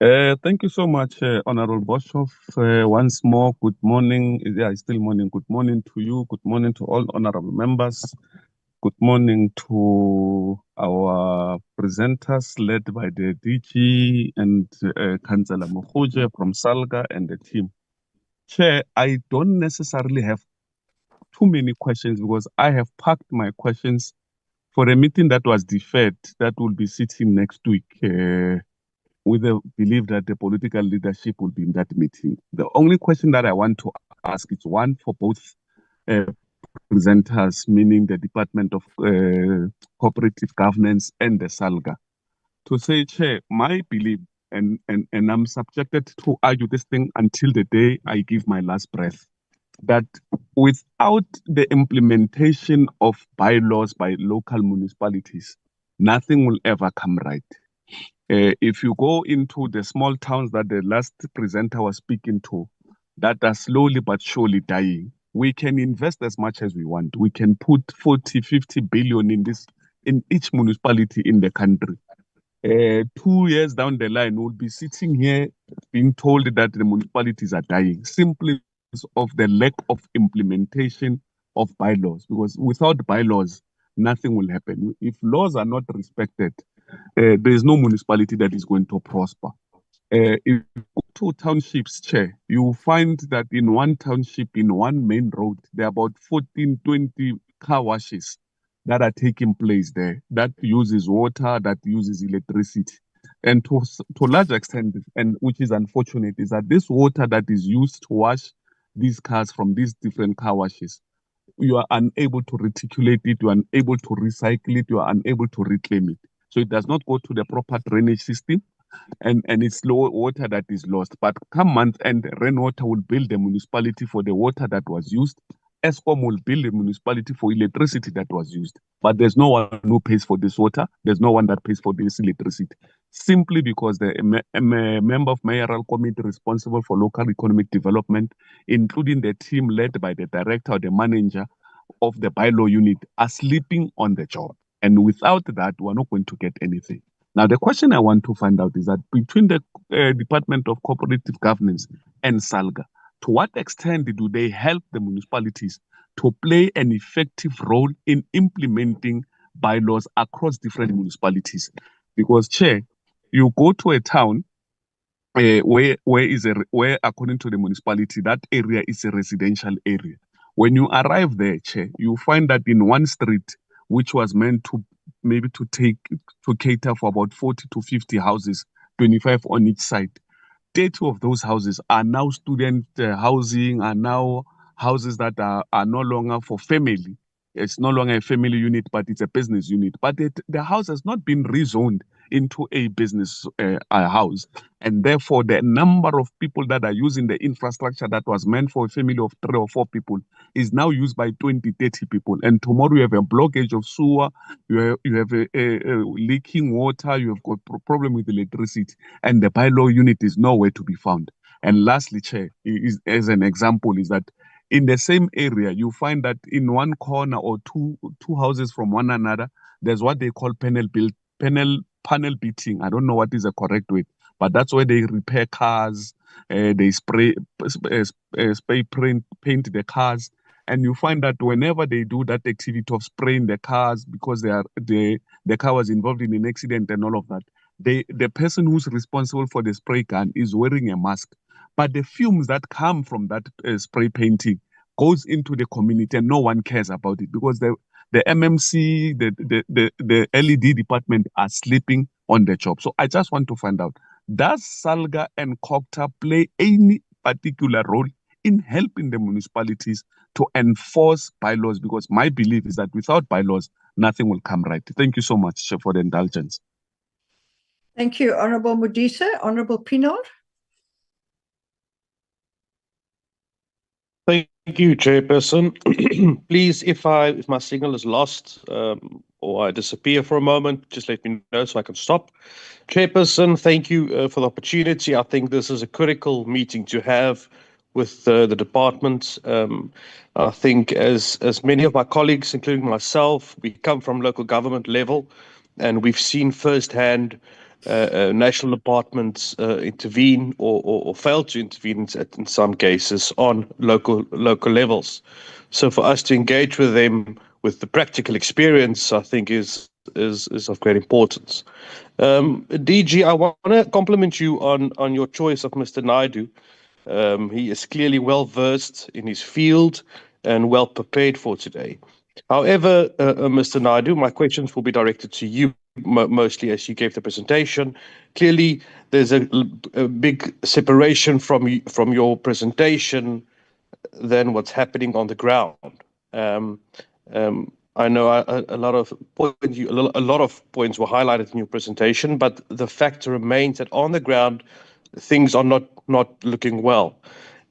Thank you so much, Honorable Boshoff. Once more, good morning. Yeah, it's still morning. Good morning to you. Good morning to all honorable members. Good morning to our presenters led by the DG and Councillor Mokhoje from SALGA and the team. Chair, I don't necessarily have too many questions because I have parked my questions for a meeting that was deferred that will be sitting next week with the belief that the political leadership will be in that meeting. The only question that I want to ask is one for both presenters, meaning the Department of Cooperative Governance and the SALGA, to say, Chair, my belief, and I'm subjected to argue this thing until the day I give my last breath, that without the implementation of bylaws by local municipalities, nothing will ever come right. If you go into the small towns that the last presenter was speaking to, that are slowly but surely dying, we can invest as much as we want. We can put 40, 50 billion in each municipality in the country. 2 years down the line, we'll be sitting here being told that the municipalities are dying simply because of the lack of implementation of bylaws. Because without bylaws, nothing will happen. If laws are not respected, there is no municipality that is going to prosper. If you go to townships, Chair, you find that in one township, in one main road, there are about 14, 20 car washes that are taking place there, that uses water, that uses electricity. And to a large extent, and which is unfortunate, is that this water that is used to wash these cars from these different car washes, you are unable to reticulate it, you are unable to recycle it, you are unable to reclaim it. So it does not go to the proper drainage system, and it's low water that is lost. But come month end, rainwater will bill the municipality for the water that was used. ESCOM will bill the municipality for electricity that was used. But there's no one who pays for this water. There's no one that pays for this electricity. Simply because the member of mayoral committee responsible for local economic development, including the team led by the director or the manager of the bylaw unit, are sleeping on the job. And without that, we're not going to get anything. Now, the question I want to find out is that between the Department of Cooperative Governance and SALGA, to what extent do they help the municipalities to play an effective role in implementing bylaws across different municipalities? Because, Chair, you go to a town where according to the municipality, that area is a residential area. When you arrive there, Chair, you find that in one street, which was meant to maybe to cater for about 40 to 50 houses, 25 on each side, 30 of those houses are now student housing, are now houses that are no longer for family. It's no longer a family unit, but it's a business unit. But the house has not been rezoned into a business house. And therefore, the number of people that are using the infrastructure that was meant for a family of 3 or 4 people is now used by 20, 30 people. And tomorrow you have a blockage of sewer, you have a leaking water, you have got problem with electricity, and the bylaw unit is nowhere to be found. And lastly, Chair, as an example, is that in the same area, you find that in one corner or two houses from one another, there's what they call panel beating. I don't know what is the correct way, but that's where they repair cars, they spray paint the cars. And you find that whenever they do that activity of spraying the cars because the car was involved in an accident and all of that, the person who's responsible for the spray gun is wearing a mask. But the fumes that come from that spray painting goes into the community and no one cares about it because the MMC, the LED department are sleeping on the job. So I just want to find out, does SALGA and COCTA play any particular role in helping the municipalities to enforce bylaws? Because my belief is that without bylaws, nothing will come right. Thank you so much for the indulgence. Thank you, Honorable Modise. Honorable Pinaar. Thank you, Chairperson. Please, if my signal is lost or I disappear for a moment, just let me know so I can stop. Chairperson, thank you for the opportunity. I think this is a critical meeting to have with the department. I think as many of my colleagues, including myself, we come from local government level, and we've seen firsthand national departments intervene or fail to intervene in some cases on local levels. So for us to engage with them with the practical experience, I think is of great importance. DG, I want to compliment you on your choice of Mr. Naidu. He is clearly well versed in his field and well prepared for today. However, Mr. Naidu, my questions will be directed to you mostly as you gave the presentation. Clearly, there's a big separation from your presentation than what's happening on the ground. I know a lot of points were highlighted in your presentation, but the fact remains that on the ground, things are not looking well.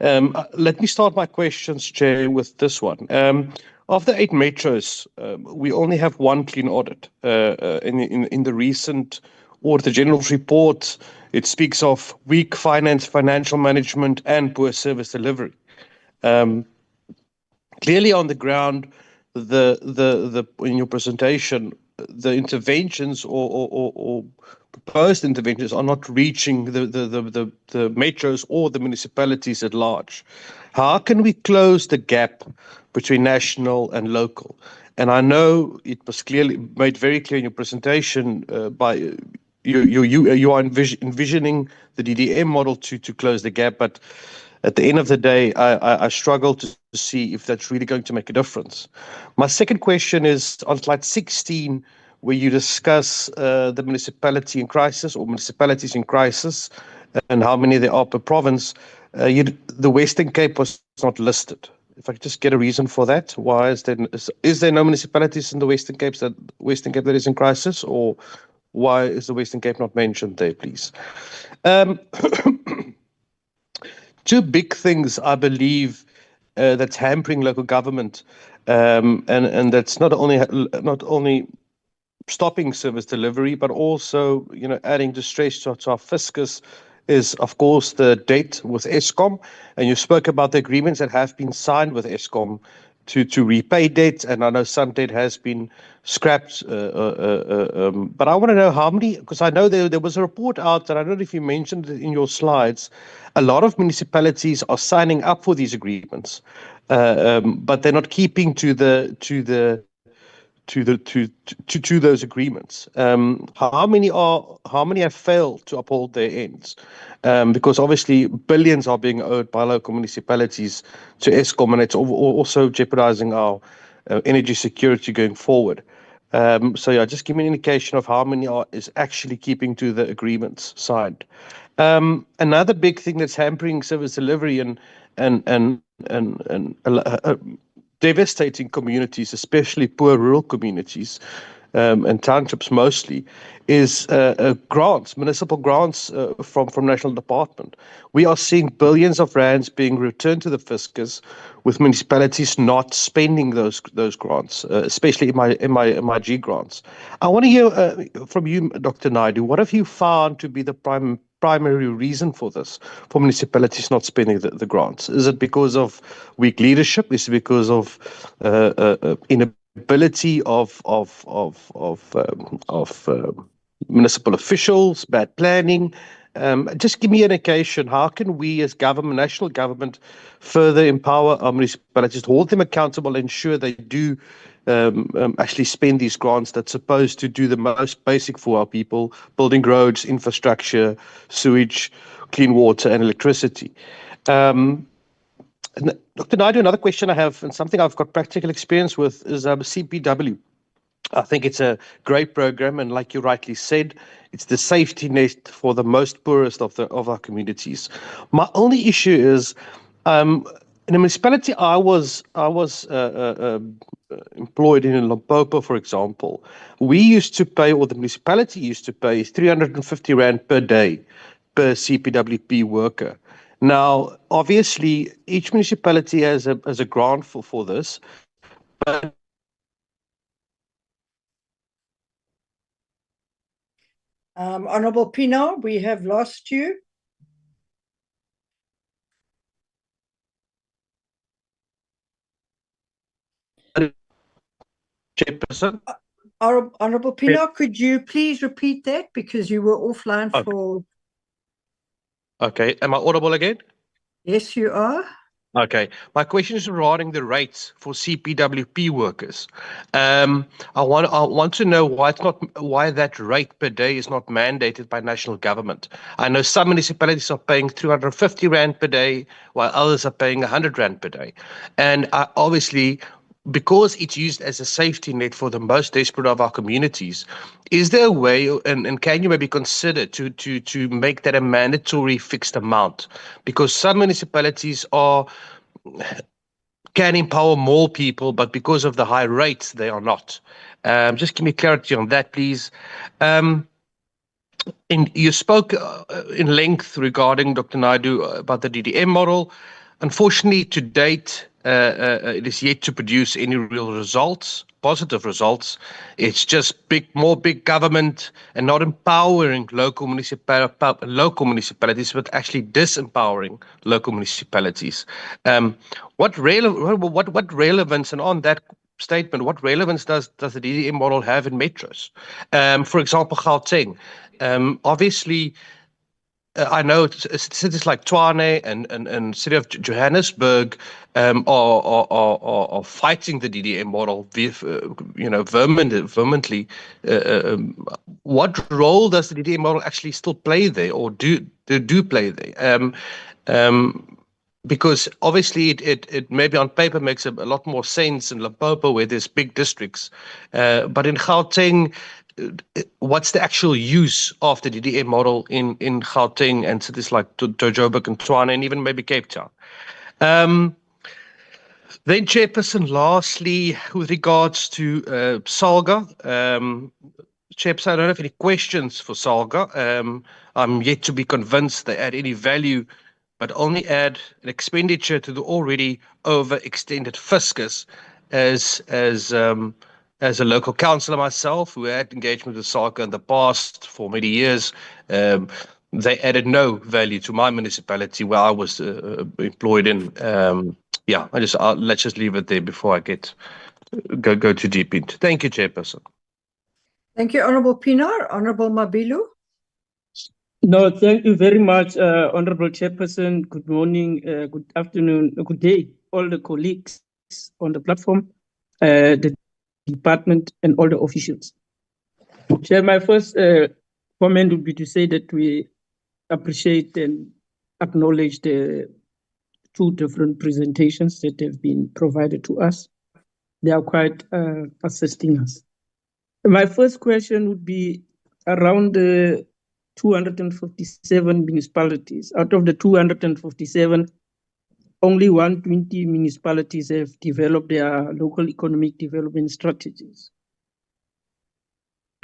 Let me start my questions, Chair, with this one. Of the 8 metros, we only have one clean audit. In the recent Auditor General's report, it speaks of weak financial management, and poor service delivery. Clearly on the ground, in your presentation, the interventions or proposed interventions are not reaching the metros or the municipalities at large. How can we close the gap between national and local? And I know it was clearly made very clear in your presentation by you are envisioning the DDM model to close the gap, but at the end of the day, I struggle to see if that's really going to make a difference. My second question is on slide 16, where you discuss the municipality in crisis or municipalities in crisis and how many there are per province. The Western Cape was not listed. If I could just get a reason for that, why is there no municipalities in the Western Cape that is in crisis, or why is the Western Cape not mentioned there, please? Two big things I believe that's hampering local government, and that's not only stopping service delivery, but also adding distress to our fiscus, is of course the debt with Eskom, and you spoke about the agreements that have been signed with Eskom to repay debt, and I know some debt has been scrapped, but I want to know how many, because I know there was a report out, and I don't know if you mentioned it in your slides. A lot of municipalities are signing up for these agreements, but they're not keeping to those agreements. How many have failed to uphold their ends? Because obviously billions are being owed by local municipalities to Eskom, and it's also jeopardizing our energy security going forward. So yeah, just give me an indication of how many is actually keeping to the agreements signed. Another big thing that's hampering service delivery and devastating communities, especially poor rural communities and townships mostly, is grants, municipal grants from national department. We are seeing billions of rands being returned to the fiscus, with municipalities not spending those grants, especially MIG grants. I want to hear from you, Dr. Naidu. What have you found to be the primary reason for this, for municipalities not spending the grants? Is it because of weak leadership? Is it because of inability of municipal officials, bad planning? Just give me an indication. How can we as government, national government, further empower our municipalities to hold them accountable, ensure they do actually spend these grants that's supposed to do the most basic for our people: building roads, infrastructure, sewage, clean water, and electricity? Dr. Naidu, another question I have, and something I've got practical experience with, is CPW. I think it's a great program, and like you rightly said, it's the safety net for the most poorest of our communities. My only issue is, in a municipality I was employed in Limpopo, for example, we used to pay, or the municipality used to pay, 350 Rand per day per CPWP worker. Now, obviously, each municipality has a grant for this, but Honourable Pienaar, we have lost you. Chairperson. Honourable Pienaar, could you please repeat that, because you were offline for... Okay, am I audible again? Yes, you are. Okay, my question is regarding the rates for CPWP workers. I want to know why that rate per day is not mandated by national government. I know some municipalities are paying 350 Rand per day, while others are paying 100 Rand per day, and obviously, because it's used as a safety net for the most desperate of our communities, is there a way, and can you maybe consider to make that a mandatory fixed amount? Because some municipalities are can empower more people, but because of the high rates, they are not. Just give me clarity on that, please. You spoke in length regarding, Dr. Naidu, about the DDM model. Unfortunately, to date, it is yet to produce any real results, positive results. It's just more big government and not empowering local municipalities, but actually disempowering local municipalities. What relevance, and on that statement, what relevance does the DDM model have in metros? For example, Gauteng. Obviously, I know cities like Tshwane and city of Johannesburg are fighting the DDM model, vehemently. What role does the DDM model actually still play there, or do play there? Because obviously it maybe on paper makes a lot more sense in Limpopo where there's big districts, but in Gauteng, what's the actual use of the DDM model in Gauteng and cities like Joburg and Tshwane and even maybe Cape Town? Then, Chairperson, lastly, with regards to SALGA, Chairperson, I don't have any questions for SALGA. I'm yet to be convinced they add any value, but only add an expenditure to the already overextended fiscus. As a local councillor myself, who had engagement with SALGA in the past for many years, they added no value to my municipality where I was employed in. Let's just leave it there before I go too deep into. Thank you, Chairperson. Thank you, Honourable Pinar. Honourable Mabilu. No, thank you very much, Honourable Chairperson. Good morning, good afternoon, good day, all the colleagues on the platform, the department, and all the officials. Chair, my first comment would be to say that we appreciate and acknowledge the two different presentations that have been provided to us. They are quite assisting us. My first question would be around the 257 municipalities. Out of the 257, only 120 municipalities have developed their local economic development strategies.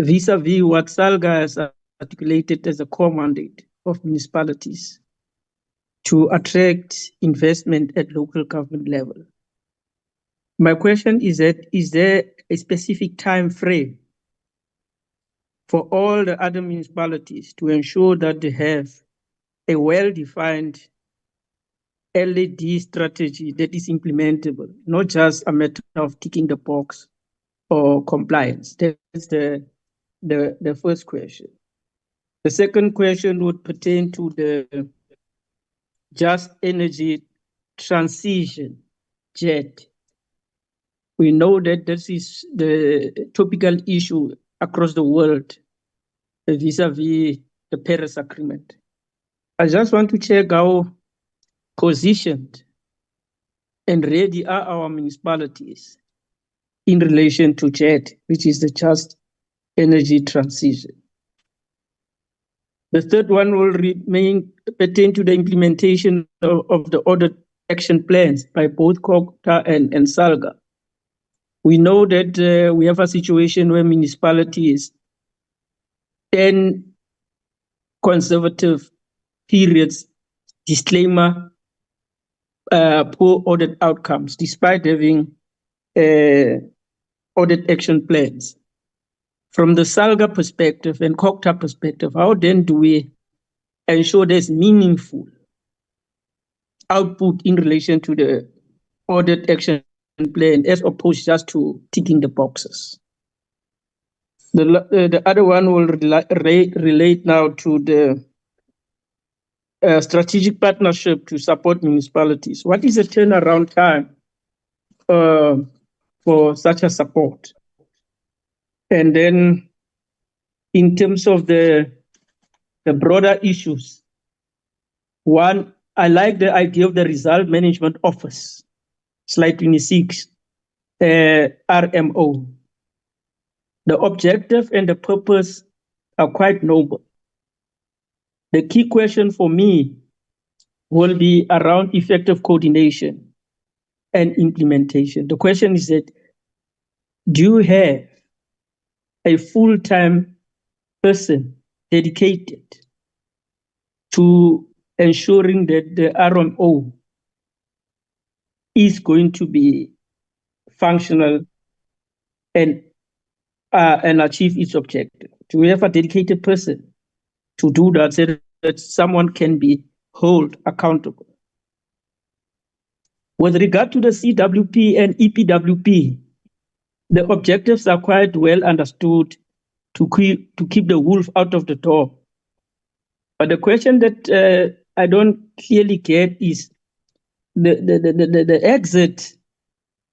Vis-a-vis what SALGA has articulated as a core mandate of municipalities to attract investment at local government level. My question is that, is there a specific time frame for all the other municipalities to ensure that they have a well-defined LED strategy that is implementable, not just a matter of ticking the box or compliance? That's the first question. The second question would pertain to the just energy transition, JET. We know that this is the topical issue across the world vis-a-vis the Paris Agreement. I just want to check how positioned and ready are our municipalities in relation to JET, which is the just energy transition. The third one will pertain to the implementation of the audit action plans by both Cooperative and SALGA. We know that we have a situation where municipalities 10 conservative periods, disclaimer, poor audit outcomes, despite having audit action plans. From the SALGA perspective and Cooperative perspective, how then do we ensure there's meaningful output in relation to the audit action plan as opposed just to ticking the boxes? The other one will relate now to the strategic partnership to support municipalities. What is the turnaround time for such a support? And then in terms of the broader issues, one, I like the idea of the Result Management Office, slide 26, RMO. The objective and the purpose are quite noble. The key question for me will be around effective coordination and implementation. The question is that, do you have a full-time person dedicated to ensuring that the RMO is going to be functional and achieve its objective? Do we have a dedicated person to do that so that someone can be held accountable? With regard to the CWP and EPWP, the objectives are quite well understood to keep the wolf out of the door. But the question that I don't clearly get is the exit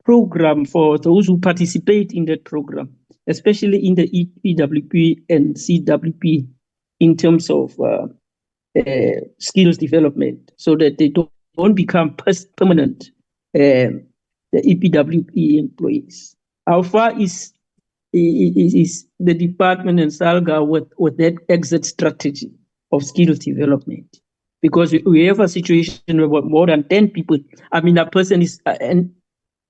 program for those who participate in that program, especially in the EPWP and CWP, in terms of skills development, so that they don't become permanent the EPWP employees. How far is the department and SALGA with that exit strategy of skills development? Because we have a situation where more than 10 people, I mean, a person is an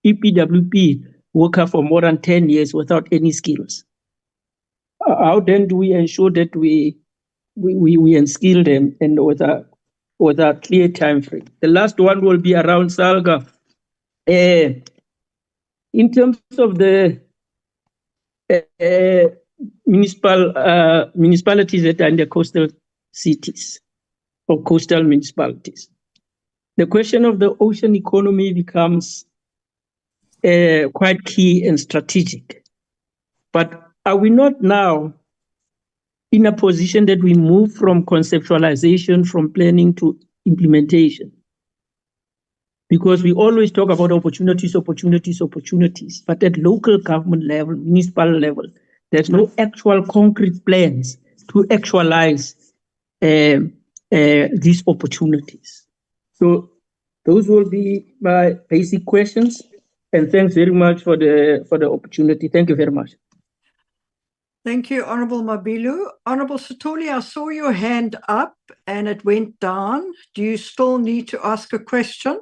EPWP worker for more than 10 years without any skills. How then do we ensure that we unskill them and with a clear time frame? The last one will be around SALGA. In terms of the municipalities that are in the coastal cities or coastal municipalities, the question of the ocean economy becomes quite key and strategic. But are we not now in a position that we move from conceptualization, from planning to implementation? Because we always talk about opportunities, but at local government level, municipal level, there's no actual concrete plans to actualize these opportunities. So those will be my basic questions. And thanks very much for the opportunity. Thank you very much. Thank you, Honourable Mabilu. Honourable Sithole, I saw your hand up and it went down. Do you still need to ask a question?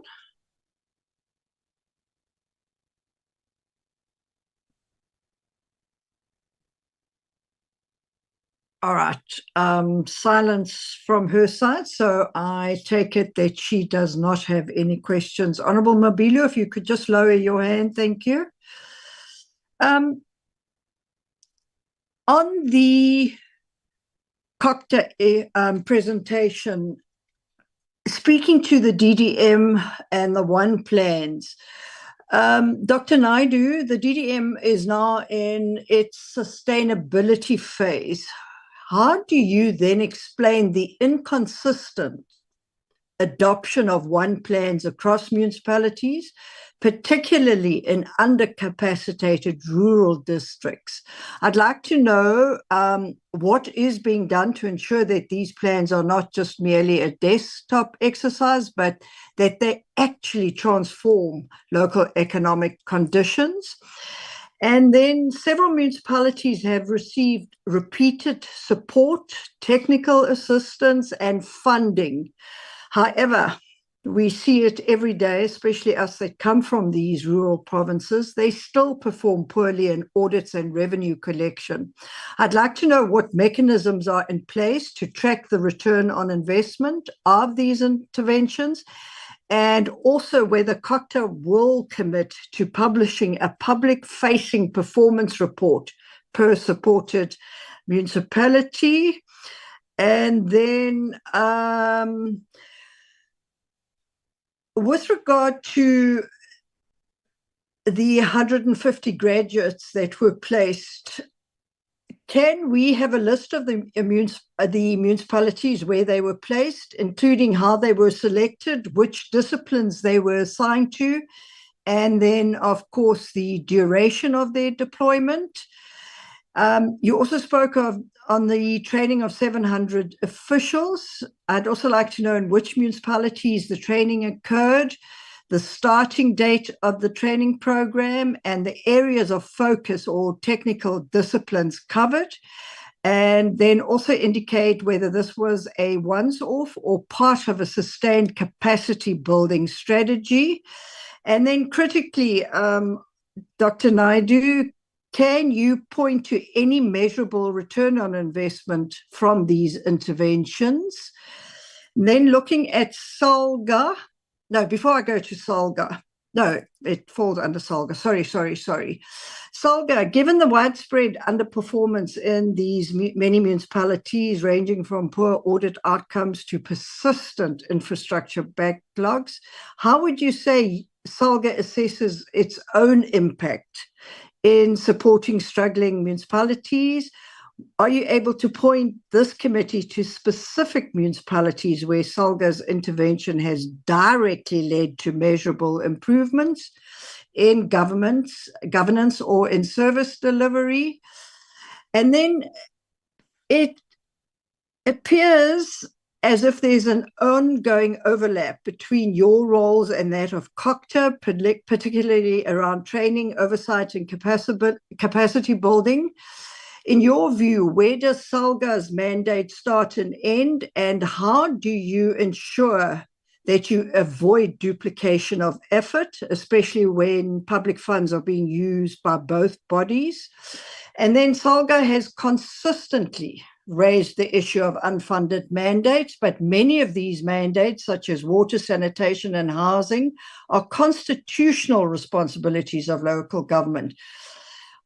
All right. Silence from her side. So I take it that she does not have any questions. Honourable Mabilu, if you could just lower your hand. Thank you. On the COCTA presentation, speaking to the DDM and the one plans, Dr. Naidu, the DDM is now in its sustainability phase. How do you then explain the inconsistent adoption of one plans across municipalities, particularly in undercapacitated rural districts? I'd like to know what is being done to ensure that these plans are not just merely a desktop exercise, but that they actually transform local economic conditions. And then several municipalities have received repeated support, technical assistance, and funding. However, we see it every day, especially us that come from these rural provinces. They still perform poorly in audits and revenue collection. I'd like to know what mechanisms are in place to track the return on investment of these interventions, and also whether COCTA will commit to publishing a public-facing performance report per supported municipality. And then with regard to the 150 graduates that were placed, can we have a list of the municipalities where they were placed, including how they were selected, which disciplines they were assigned to, and then, of course, the duration of their deployment? You also spoke on the training of 700 officials. I'd also like to know in which municipalities the training occurred, the starting date of the training program, and the areas of focus or technical disciplines covered. And then also indicate whether this was a once-off or part of a sustained capacity building strategy. And then critically, Dr. Naidu, can you point to any measurable return on investment from these interventions? And then looking at SALGA, no, before I go to SALGA, no, it falls under SALGA. Sorry. SALGA, given the widespread underperformance in these many municipalities, ranging from poor audit outcomes to persistent infrastructure backlogs, how would you say SALGA assesses its own impact in supporting struggling municipalities? Are you able to point this committee to specific municipalities where SALGA's intervention has directly led to measurable improvements in governance or in service delivery? And then it appears as if there's an ongoing overlap between your roles and that of COCTA, particularly around training, oversight, and capacity building. In your view, where does SALGA's mandate start and end, and how do you ensure that you avoid duplication of effort, especially when public funds are being used by both bodies? And then SALGA has consistently raised the issue of unfunded mandates, but many of these mandates, such as water, sanitation, and housing, are constitutional responsibilities of local government.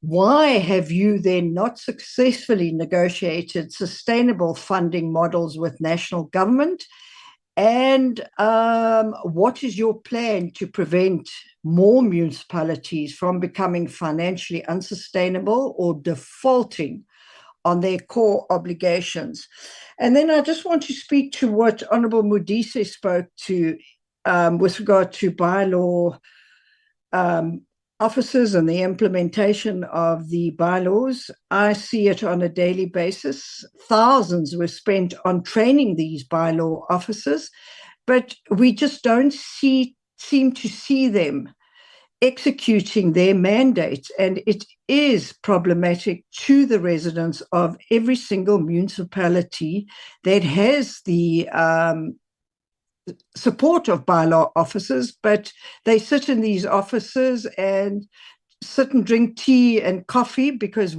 Why have you then not successfully negotiated sustainable funding models with national government? And what is your plan to prevent more municipalities from becoming financially unsustainable or defaulting on their core obligations? And then I just want to speak to what Honourable Modise spoke to with regard to bylaw officers and the implementation of the bylaws. I see it on a daily basis. Thousands were spent on training these bylaw officers, but we just don't seem to see them executing their mandates, and it is problematic to the residents of every single municipality that has the support of bylaw officers, but they sit in these offices and sit and drink tea and coffee because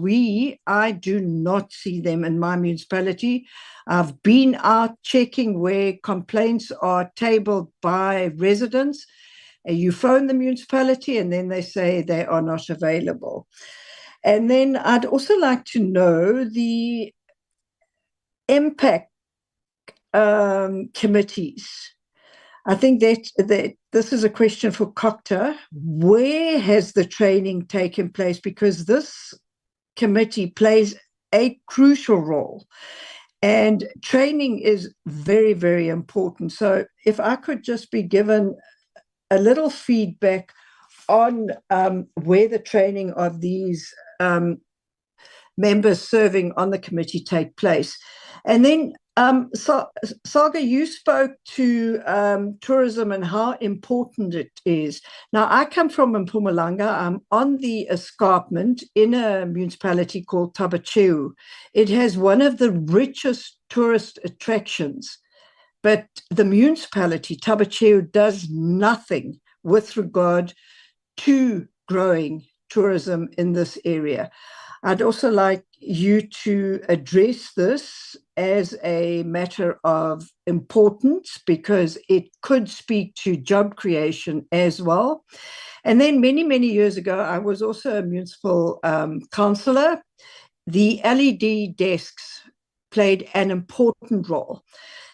I do not see them in my municipality. I've been out checking where complaints are tabled by residents. You phone the municipality and then they say they are not available. And then I'd also like to know the impact committees. I think that this is a question for COCTA. Where has the training taken place? Because this committee plays a crucial role, and training is very, very important. So if I could just be given a little feedback on where the training of these members serving on the committee take place. And then Saga, you spoke to tourism and how important it is. Now, I come from Mpumalanga. I'm on the escarpment in a municipality called Tabacheu. It has one of the richest tourist attractions, but the municipality, Tabacheu, does nothing with regard to growing tourism in this area. I'd also like you to address this as a matter of importance because it could speak to job creation as well. And then many, many years ago, I was also a municipal councillor. The LED desks played an important role.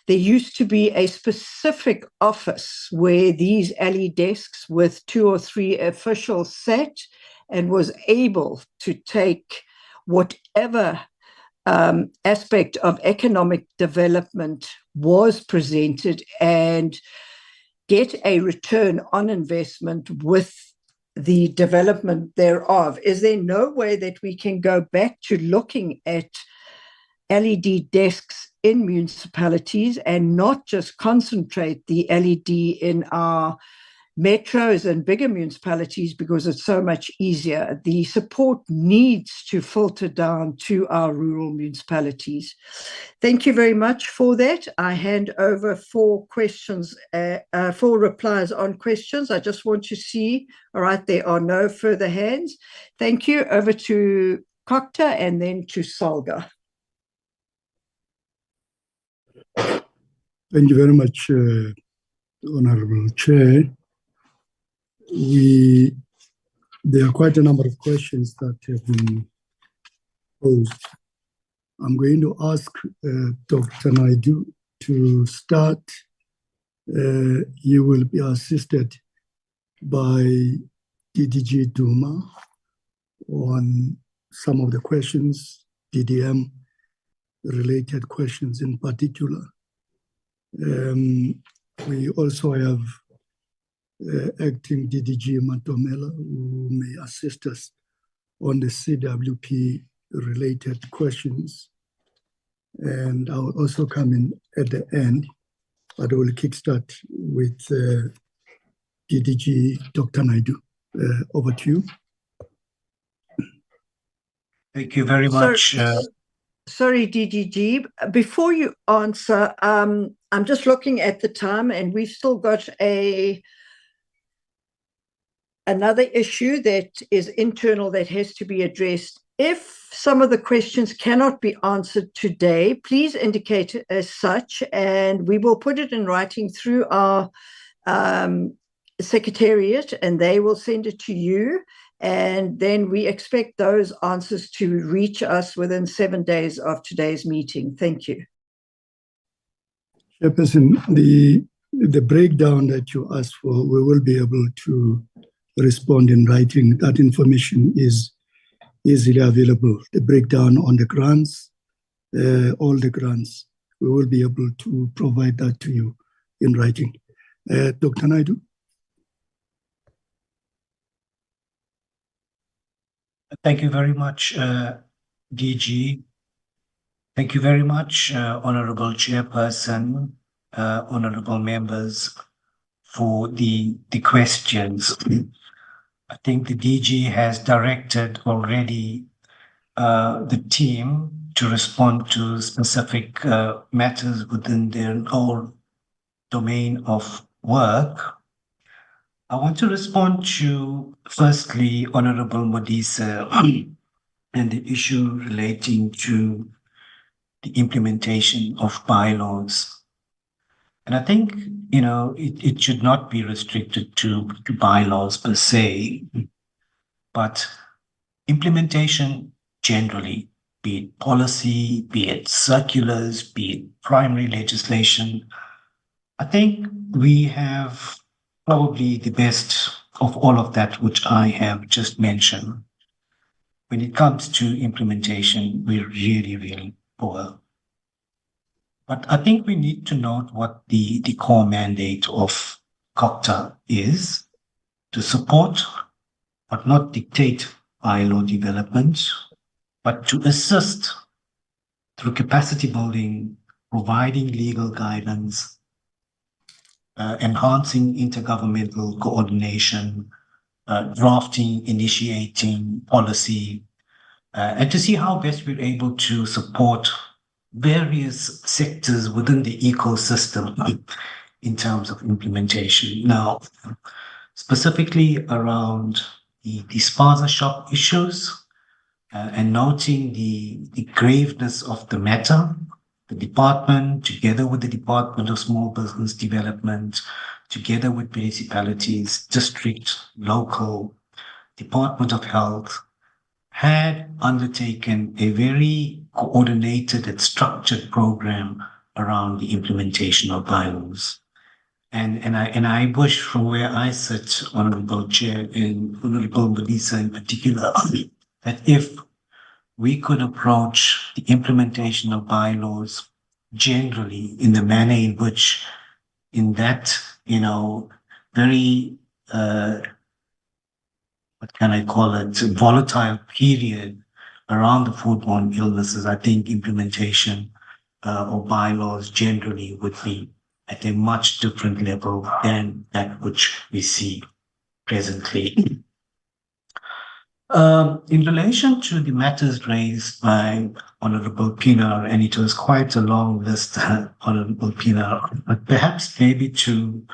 There used to be a specific office where these LED desks with 2 or 3 officials sat and was able to take whatever aspect of economic development was presented and get a return on investment with the development thereof. Is there no way that we can go back to looking at LED desks in municipalities and not just concentrate the LED in our metros and bigger municipalities because it's so much easier. The support needs to filter down to our rural municipalities. Thank you very much for that. I hand over for questions, for replies on questions. I just want to see, all right, there are no further hands. Thank you. Over to Kokta and then to Salga. Thank you very much, Honorable Chair. There are quite a number of questions that have been posed. I'm going to ask Dr. Naidu to start. You will be assisted by DDG Duma on some of the questions, DDM related questions in particular. We also have acting DDG Matomela, who may assist us on the CWP related questions. And I will also come in at the end, but I will kickstart with DDG Dr. Naidu. Over to you. Thank you very much. Sorry, DDG. Before you answer, I'm just looking at the time, and we've still got another issue that is internal that has to be addressed. If some of the questions cannot be answered today, please indicate as such, and we will put it in writing through our secretariat, and they will send it to you. And then we expect those answers to reach us within 7 days of today's meeting. Thank you. Chairperson, the breakdown that you asked for, we will be able to respond in writing. That information is easily available. The breakdown on the grants, all the grants, we will be able to provide that to you in writing. Dr. Naidu? Thank you very much, DG. Thank you very much, Honorable Chairperson, honorable members, for the questions. I think the DG has directed already the team to respond to specific matters within their own domain of work. I want to respond to, firstly, Honorable Modise and the issue relating to the implementation of bylaws. And I think, it should not be restricted to bylaws per se, but implementation generally, be it policy, be it circulars, be it primary legislation. I think we have probably the best of all of that which I have just mentioned. When it comes to implementation, we're really, really poor. But I think we need to note what the core mandate of COCTA is: to support, but not dictate, bylaw development, but to assist through capacity building, providing legal guidance, enhancing intergovernmental coordination, drafting, initiating policy, and to see how best we're able to support various sectors within the ecosystem in terms of implementation. Now, specifically around the spaza shop issues, and noting the graveness of the matter, the department, together with the Department of Small Business Development, together with municipalities, district, local, Department of Health, had undertaken a very coordinated and structured program around the implementation of bylaws. And I wish, from where I sit, Honorable Chair, and Honorable Modise in particular, that if we could approach the implementation of bylaws generally in the manner in which, in that, very, what can I call it, volatile period around the foodborne illnesses, I think implementation of bylaws generally would be at a much different level than that which we see presently. In relation to the matters raised by Honorable Pinar, and it was quite a long list, Honorable Pinar, but perhaps maybe to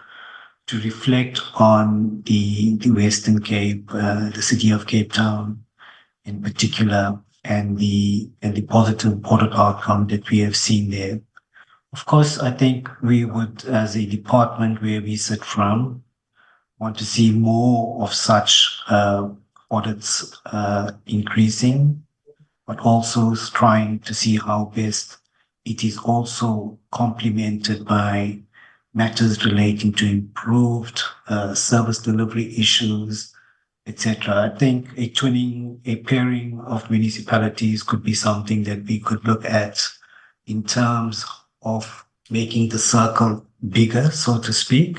reflect on the Western Cape, the city of Cape Town in particular, and the positive audit outcome that we have seen there. Of course, I think we would, as a department where we sit from, want to see more of such audits increasing, but also trying to see how best it is also complemented by matters relating to improved service delivery issues, etc. I think a pairing of municipalities could be something that we could look at in terms of making the circle bigger, so to speak,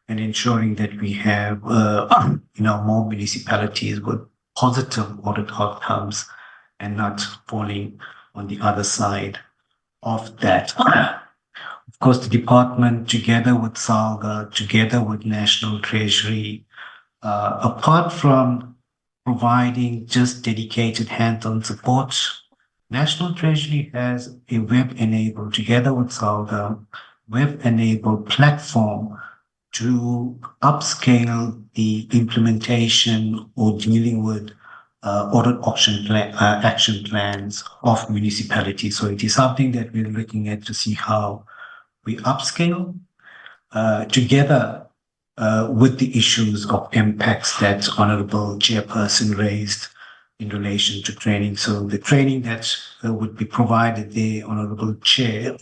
and ensuring that we have more municipalities with positive audit outcomes and not falling on the other side of that. Of course, the department, together with SALGA, together with National Treasury, apart from providing just dedicated hands-on support, National Treasury has a web-enabled, together with SALGA, web-enabled platform to upscale the implementation or dealing with audit action plans of municipalities. So it is something that we're looking at to see how we upscale together with the issues of impacts that Honorable Chairperson raised in relation to training. So the training that would be provided there, Honorable Chair,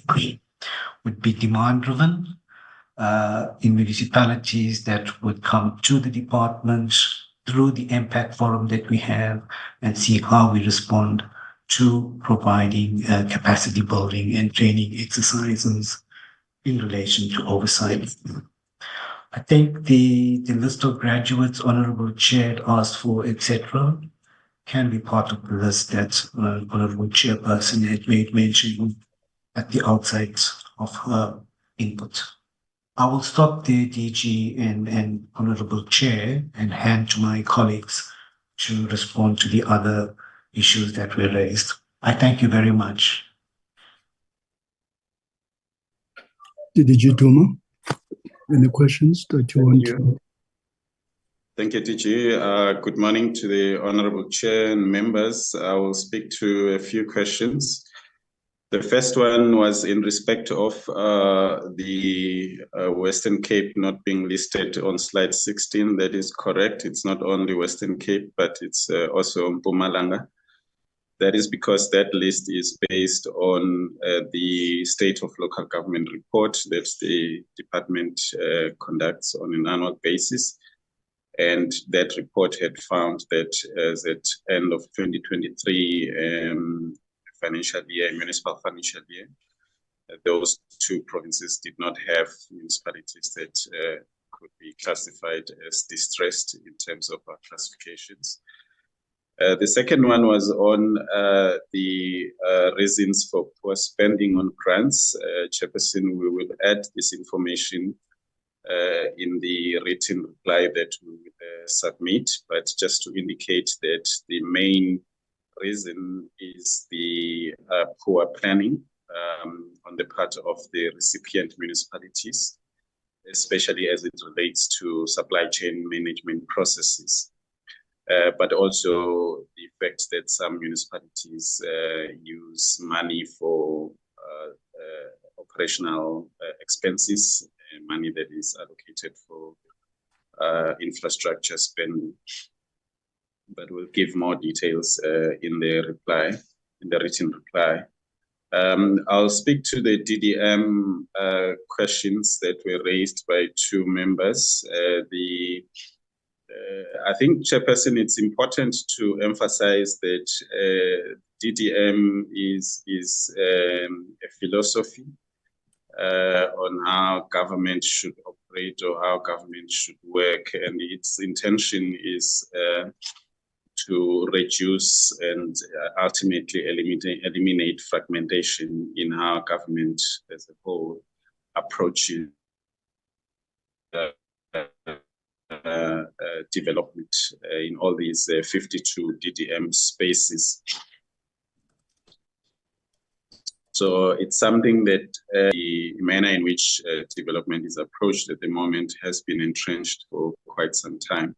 would be demand-driven in municipalities that would come to the department through the impact forum that we have and see how we respond to providing capacity building and training exercises in relation to oversight. I think the list of graduates Honorable Chair asked for, etc., can be part of the list that Honorable Chairperson had made mention at the outset of her input. I will stop there, DG and Honorable Chair, and hand to my colleagues to respond to the other issues that were raised. I thank you very much. DG Duma, any questions that you want to? Thank you, DG. Good morning to the Honorable Chair and members. I will speak to a few questions. The first one was in respect of the Western Cape not being listed on slide 16. That is correct. It's not only Western Cape, but it's also Mpumalanga. That is because that list is based on the State of Local Government report that the department conducts on an annual basis. And that report had found that as at end of 2023 financial year, municipal financial year, those two provinces did not have municipalities that could be classified as distressed in terms of our classifications. The second one was on the reasons for poor spending on grants. Chairperson, we will add this information in the written reply that we will submit, but just to indicate that the main reason is the poor planning on the part of the recipient municipalities, especially as it relates to supply chain management processes, but also the fact that some municipalities use money for operational expenses, money that is allocated for infrastructure spending. But we'll give more details in the reply, in the written reply. I'll speak to the DDM questions that were raised by two members. I think, Chairperson, it's important to emphasize that DDM is a philosophy on how government should operate or how government should work, and its intention is to reduce and ultimately eliminate fragmentation in our government as a whole approaches development in all these 52 DDM spaces. So it's something that the manner in which development is approached at the moment has been entrenched for quite some time.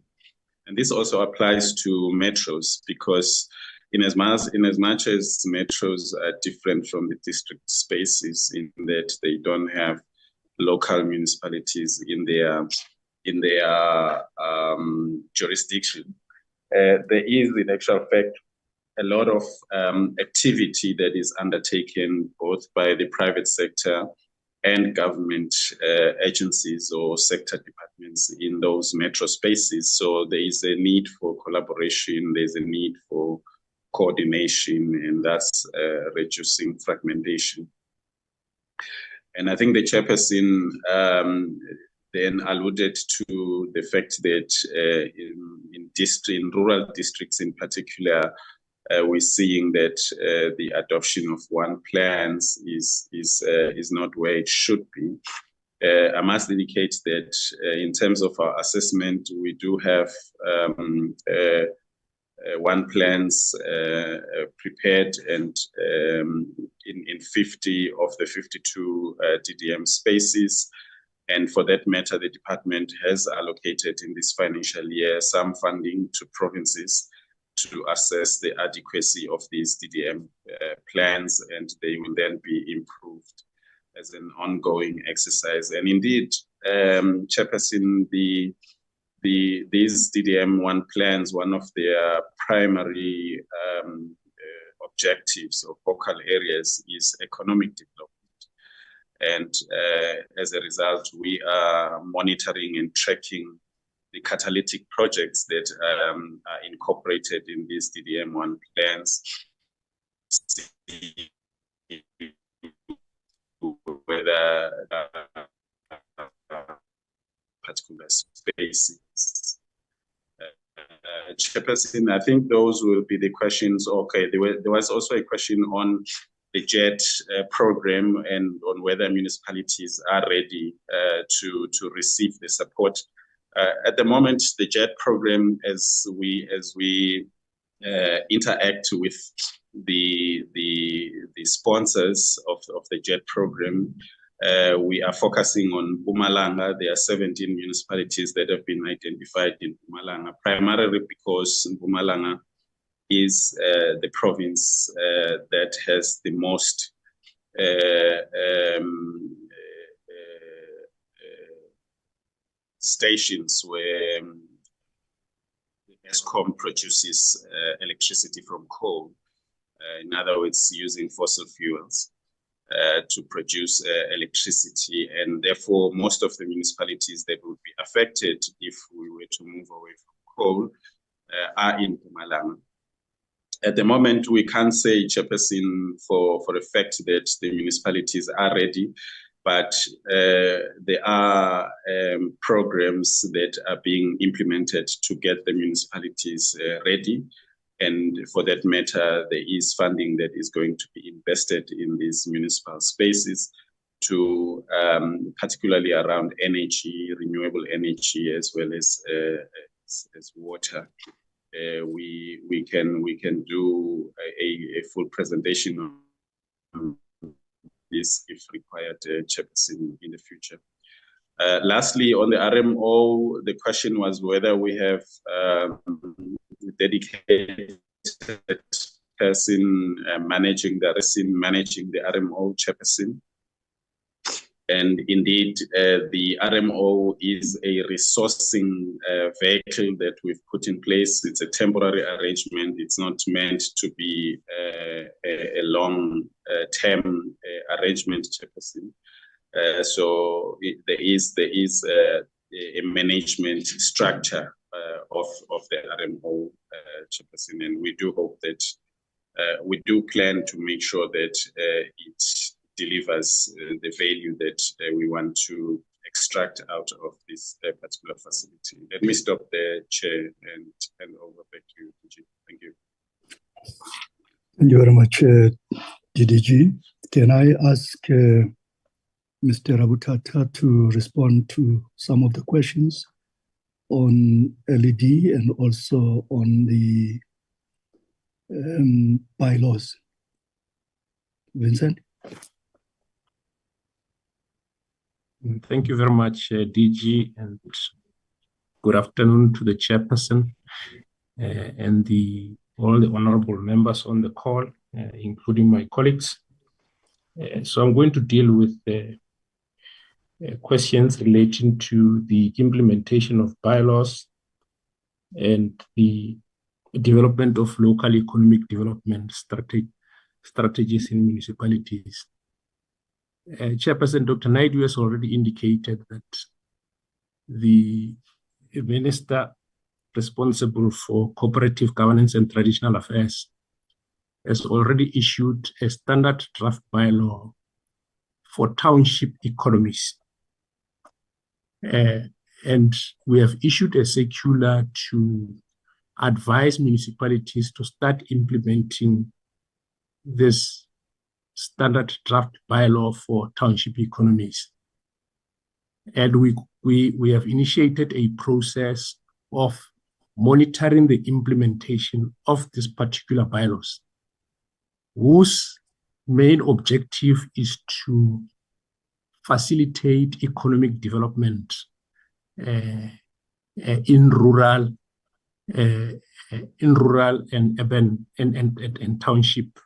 And this also applies to metros, because in as much as metros are different from the district spaces in that they don't have local municipalities in their jurisdiction, there is in actual fact a lot of activity that is undertaken both by the private sector and government agencies or sector departments in those metro spaces. So there is a need for collaboration, there's a need for coordination, and thus reducing fragmentation. And I think the chairperson then alluded to the fact that in rural districts in particular, we're seeing that the adoption of one plans is not where it should be. I must indicate that in terms of our assessment, we do have one plans prepared, and in 50 of the 52 DDM spaces. And for that matter, the department has allocated in this financial year some funding to provinces to assess the adequacy of these DDM plans, and they will then be improved as an ongoing exercise. And indeed, Chairperson, these DDM1 plans, one of their primary objectives or focal areas is economic development. And as a result, we are monitoring and tracking the catalytic projects that are incorporated in these DDM1 plans, whether particular spaces. Chairperson, I think those will be the questions. Okay, there was also a question on the JET program and on whether municipalities are ready to receive the support. At the moment, the JET program, as we interact with the sponsors of the JET program, we are focusing on Mpumalanga. There are 17 municipalities that have been identified in Mpumalanga, primarily because Mpumalanga is the province that has the most stations where ESCOM produces electricity from coal. In other words, using fossil fuels to produce electricity, and therefore most of the municipalities that would be affected if we were to move away from coal are in Mpumalanga. At the moment, we can't say, Chairperson, for a fact that the municipalities are ready, but there are programs that are being implemented to get the municipalities ready. And for that matter, there is funding that is going to be invested in these municipal spaces to particularly around energy, renewable energy, as well as water. We can do a full presentation on this if required, Chairperson, in the future. Lastly, on the RMO, the question was whether we have dedicated person managing the RMO, Chairperson. And indeed, the RMO is a resourcing vehicle that we've put in place. It's a temporary arrangement. It's not meant to be a long-term arrangement, Chairperson. So there is a management structure of the RMO, Chairperson, and we do hope that we do plan to make sure that it delivers the value that we want to extract out of this particular facility. Let me stop there, Chair, and hand over back to you, DG. Thank you. Thank you very much, DDG. Can I ask Mr. Rabutata to respond to some of the questions on LED and also on the bylaws. Vincent? Thank you very much, DG, and good afternoon to the chairperson and all the honorable members on the call, including my colleagues. So I'm going to deal with questions relating to the implementation of bylaws and the development of local economic development strategies in municipalities. Chairperson Dr. Naidu has already indicated that the minister responsible for cooperative governance and traditional affairs has already issued a standard draft bylaw for township economies. And we have issued a circular to advise municipalities to start implementing this standard draft bylaw for township economies. And we have initiated a process of monitoring the implementation of this particular bylaws, whose main objective is to facilitate economic development in rural and urban and township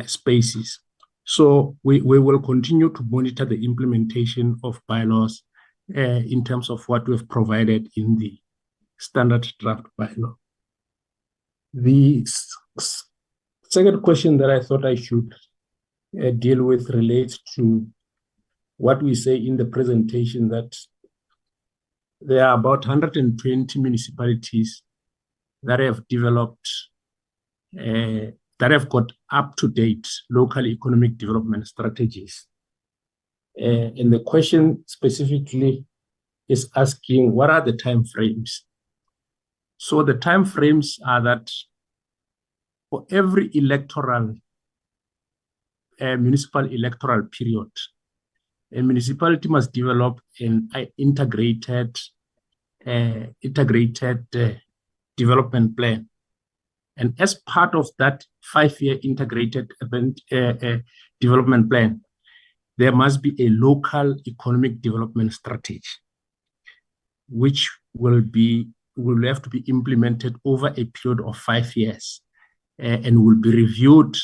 spaces. So we will continue to monitor the implementation of bylaws in terms of what we've provided in the standard draft bylaw. The second question that I thought I should deal with relates to what we say in the presentation, that there are about 120 municipalities that have developed, that have got up-to-date local economic development strategies. And the question specifically is asking, what are the timeframes? So the timeframes are that for every electoral, municipal electoral period, a municipality must develop an integrated development plan. And as part of that 5-year integrated development plan, there must be a local economic development strategy, which will have to be implemented over a period of 5 years and will be reviewed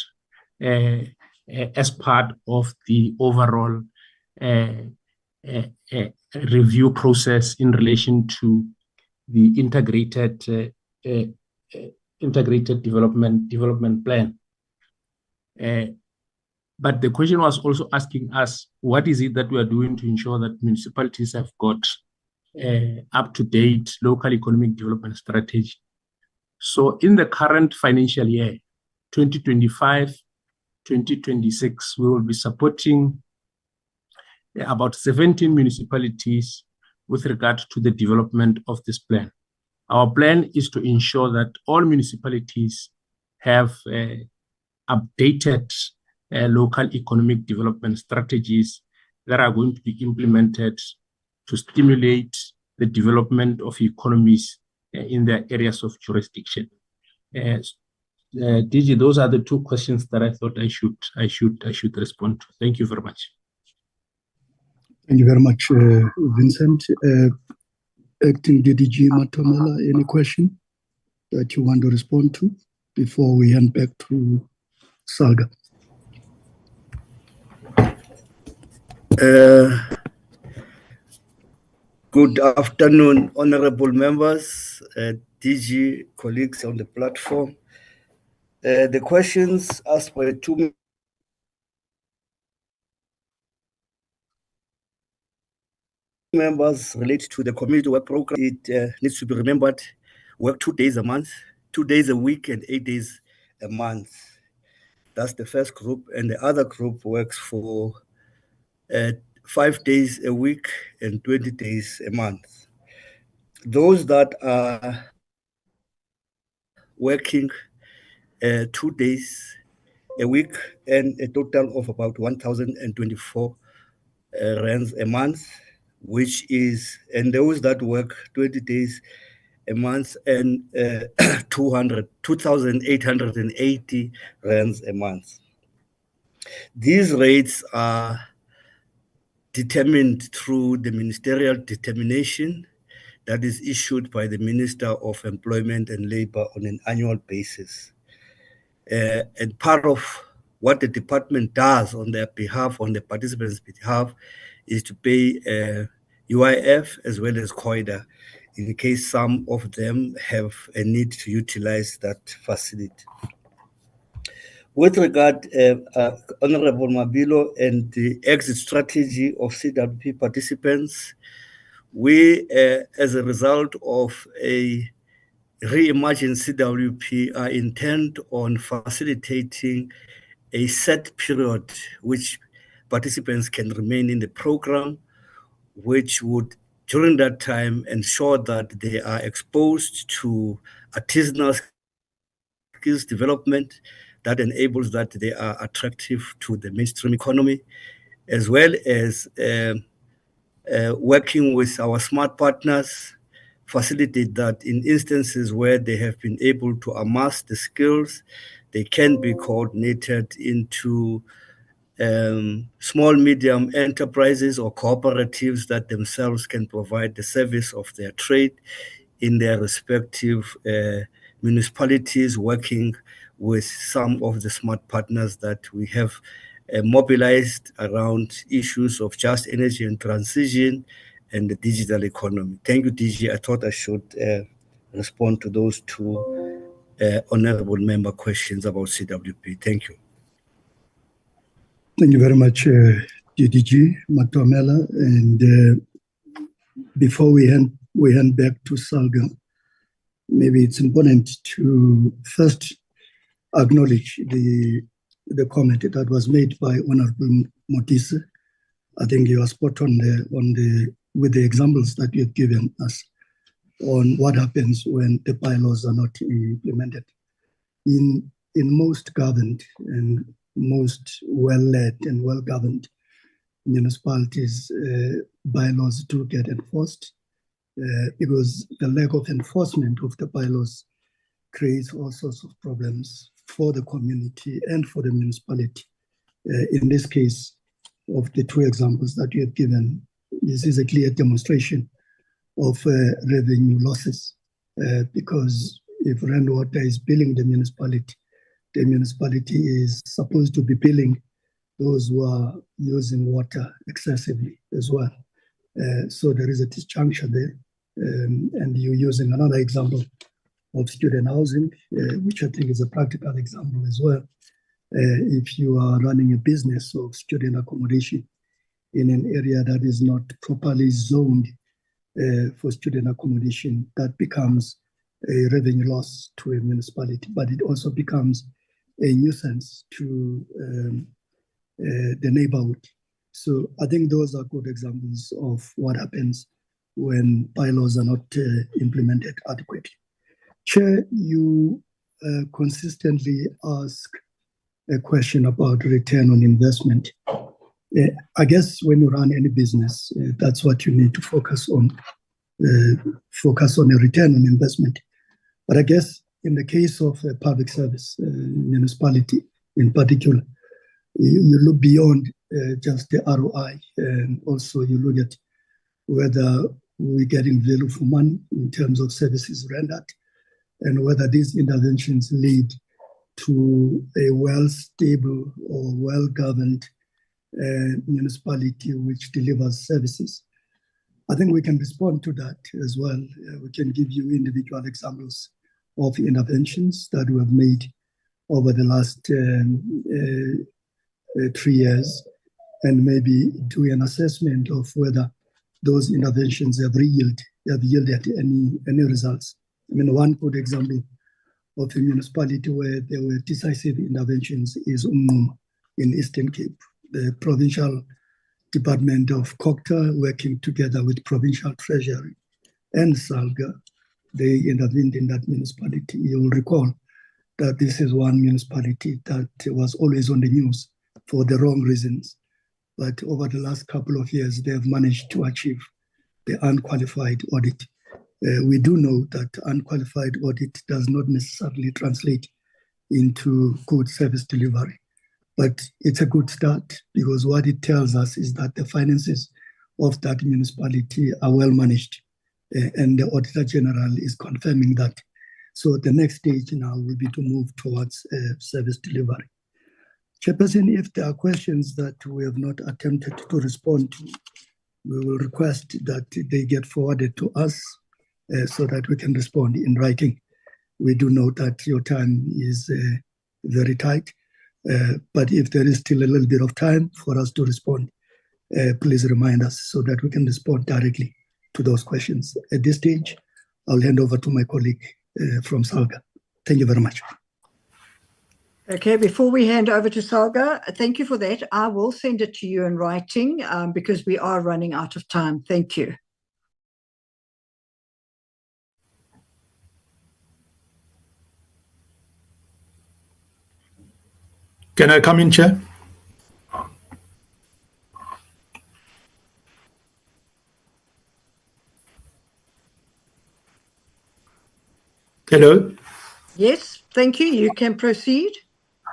as part of the overall review process in relation to the integrated development plan. But the question was also asking us, what is it that we are doing to ensure that municipalities have got up-to-date local economic development strategy? So in the current financial year, 2025-2026, we will be supporting about 17 municipalities with regard to the development of this plan. Our plan is to ensure that all municipalities have updated local economic development strategies that are going to be implemented to stimulate the development of economies in their areas of jurisdiction. DG, those are the two questions that I thought I should respond to. Thank you very much. Thank you very much, Vincent. Acting DDG Matomela, any question that you want to respond to before we hand back to Salga? Good afternoon, honorable members, DG colleagues on the platform. The questions asked by two members relate to the community work program. It needs to be remembered, work 2 days a month, 2 days a week, and 8 days a month. That's the first group, and the other group works for 5 days a week and 20 days a month. Those that are working 2 days a week and a total of about 1,024 rands a month, which is, and those that work 20 days a month, and 2,880 rands a month. These rates are determined through the ministerial determination that is issued by the Minister of Employment and Labor on an annual basis. And part of what the department does on their behalf, on the participants' behalf, is to pay UIF as well as COIDA in case some of them have a need to utilize that facility. With regard, Honorable Mabilo, and the exit strategy of CWP participants, we, as a result of a reimagined CWP, are intent on facilitating a set period which participants can remain in the program, which would, during that time, ensure that they are exposed to artisanal skills development that enables that they are attractive to the mainstream economy, as well as working with our smart partners, facilitate that in instances where they have been able to amass the skills, they can be coordinated into small, medium enterprises or cooperatives that themselves can provide the service of their trade in their respective municipalities, working with some of the smart partners that we have mobilized around issues of just energy and transition and the digital economy. Thank you, DG. I thought I should respond to those two honorable member questions about CWP. Thank you. Thank you very much, DDG Matomela. And before we hand back to Salga, maybe it's important to first acknowledge the comment that was made by Honorable Motise. I think you are spot on with the examples that you have given us on what happens when the bylaws are not implemented. In most governed and most well-led and well-governed municipalities, bylaws do get enforced because the lack of enforcement of the bylaws creates all sorts of problems for the community and for the municipality. In this case, of the two examples that you have given, this is a clear demonstration of revenue losses because if Rainwater is billing the municipality is supposed to be billing those who are using water excessively as well. So there is a disjuncture there. And you're using another example of student housing, which I think is a practical example as well. If you are running a business of student accommodation in an area that is not properly zoned for student accommodation, that becomes a revenue loss to a municipality, but it also becomes a nuisance to the neighborhood. So I think those are good examples of what happens when bylaws are not implemented adequately. Chair, you consistently ask a question about return on investment. I guess when you run any business, that's what you need to focus on a return on investment. But I guess in the case of a public service, municipality in particular, you look beyond just the ROI, and also you look at whether we're getting value for money in terms of services rendered, and whether these interventions lead to a well-stable or well-governed municipality which delivers services. I think we can respond to that as well. We can give you individual examples of interventions that we have made over the last 3 years, and maybe do an assessment of whether those interventions have yielded any results. I mean, one good example of a municipality where there were decisive interventions is Umnquma in Eastern Cape. The provincial Department of COCTA, working together with Provincial Treasury and SALGA, they intervened in that municipality. You will recall that this is one municipality that was always on the news for the wrong reasons. but over the last couple of years, they have managed to achieve the unqualified audit. We do know that unqualified audit does not necessarily translate into good service delivery, but it's a good start because what it tells us is that the finances of that municipality are well managed, and the Auditor General is confirming that. So the next stage now will be to move towards service delivery. Chairperson, if there are questions that we have not attempted to respond to, we will request that they get forwarded to us so that we can respond in writing. We do know that your time is very tight, but if there is still a little bit of time for us to respond, please remind us so that we can respond directly to those questions. At this stage, I'll hand over to my colleague from SALGA. Thank you very much. Okay, before we hand over to Salga, thank you for that. I will send it to you in writing because we are running out of time. Thank you. Can I come in, Chair? Hello? Yes, thank you. You can proceed.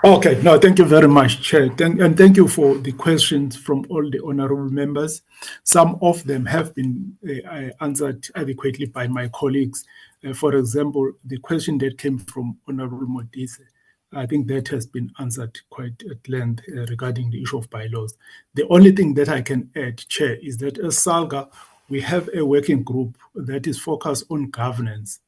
Okay, no, thank you very much, Chair. And thank you for the questions from all the honorable members. Some of them have been answered adequately by my colleagues. For example, the question that came from Honorable Modise, I think that has been answered quite at length regarding the issue of bylaws. The only thing that I can add, Chair, is that as SALGA, we have a working group that is focused on governance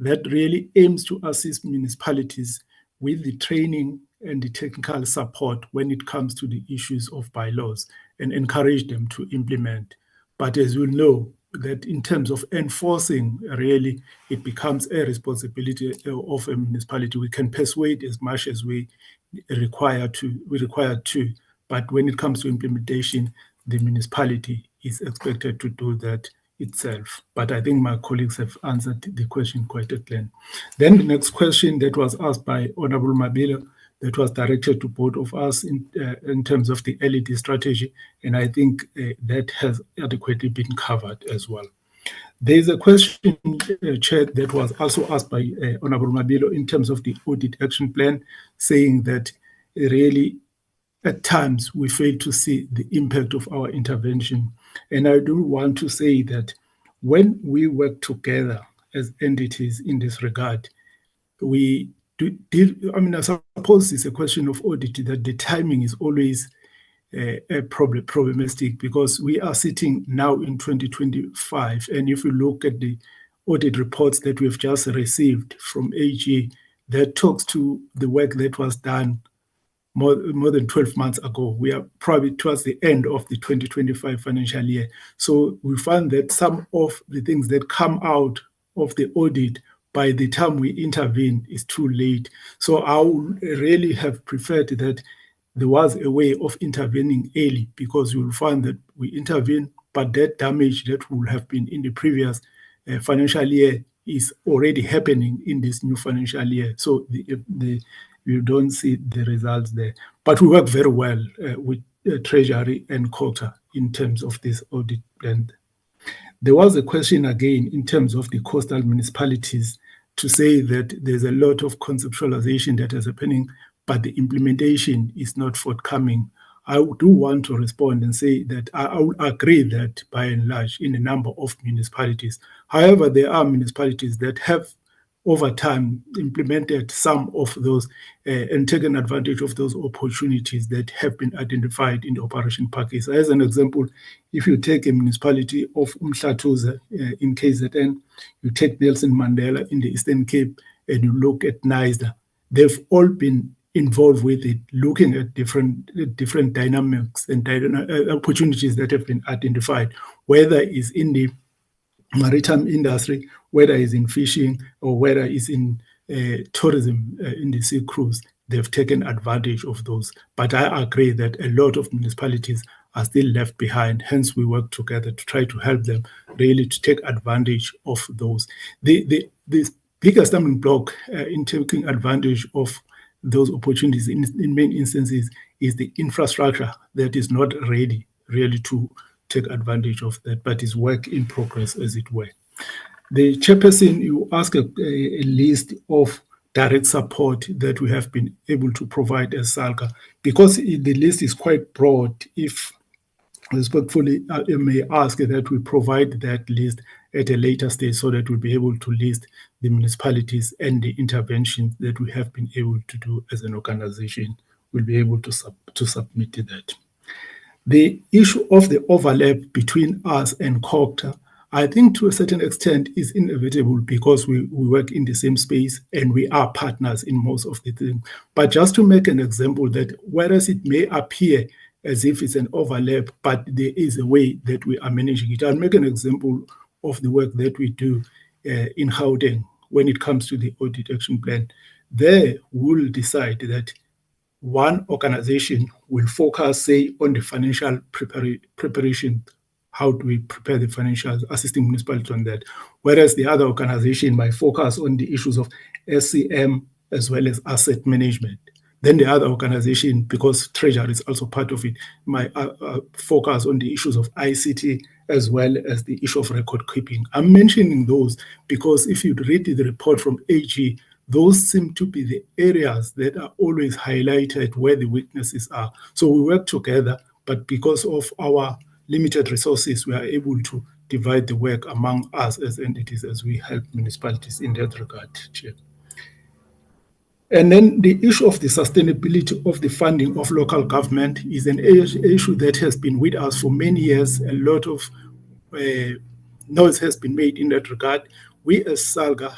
that really aims to assist municipalities with the training and the technical support when it comes to the issues of bylaws and encourage them to implement. But as you know, that in terms of enforcing, really, it becomes a responsibility of a municipality. We can persuade as much as we require to, but when it comes to implementation, the municipality is expected to do that itself. But I think my colleagues have answered the question quite at length. Then the next question that was asked by Honorable Mabilo, that was directed to both of us in terms of the LED strategy, and I think that has adequately been covered as well. There is a question, Chair, that was also asked by Honorable Mabilo in terms of the audit action plan, saying that really at times we fail to see the impact of our intervention. And I do want to say that when we work together as entities in this regard, we do deal, I suppose it's a question of audit that the timing is always problematic because we are sitting now in 2025. And if you look at the audit reports that we've just received from AG, that talks to the work that was done more than 12 months ago. We are probably towards the end of the 2025 financial year. So we find that some of the things that come out of the audit by the time we intervene is too late. So I would really have preferred that there was a way of intervening early because you will find that we intervene, but that damage that would have been in the previous financial year is already happening in this new financial year. So you don't see the results there. But we work very well with Treasury and Quota in terms of this audit plan. There was a question again in terms of the coastal municipalities to say that there's a lot of conceptualization that is happening, but the implementation is not forthcoming. I do want to respond and say that I would agree that by and large in a number of municipalities. However, there are municipalities that have over time implemented some of those and taken advantage of those opportunities that have been identified in the operation package. As an example, if you take a municipality of Umhlatuza in KZN, you take Nelson Mandela in the Eastern Cape, and you look at NISDA, they've all been involved with it, looking at different dynamics and opportunities that have been identified, whether it's in the maritime industry, whether it's in fishing or whether it's in tourism in the sea cruise. They've taken advantage of those. But I agree that a lot of municipalities are still left behind. Hence, we work together to try to help them really to take advantage of those. The biggest stumbling block in taking advantage of those opportunities in many instances is the infrastructure that is not ready really to take advantage of that, but is work in progress, as it were. The chairperson, you ask a list of direct support that we have been able to provide as SALGA. Because the list is quite broad, if respectfully, I may ask that we provide that list at a later stage so that we'll be able to list the municipalities and the interventions that we have been able to do as an organization. We'll be able to submit that. The issue of the overlap between us and COCTA, I think to a certain extent is inevitable because we work in the same space and we are partners in most of the things. But just to make an example that whereas it may appear as if it's an overlap, but there is a way that we are managing it. I'll make an example of the work that we do in Gauteng when it comes to the audit action plan. There we'll decide that one organization will focus, say, on the financial preparation. How do we prepare the financials, assisting municipalities on that? Whereas the other organization might focus on the issues of SCM as well as asset management. Then the other organization, because Treasury is also part of it, might focus on the issues of ICT as well as the issue of record keeping. I'm mentioning those because if you read the report from AG, those seem to be the areas that are always highlighted where the weaknesses are. So we work together, but because of our limited resources, we are able to divide the work among us as entities as we help municipalities in that regard, Chair. And then the issue of the sustainability of the funding of local government is an issue that has been with us for many years. A lot of noise has been made in that regard. We as SALGA,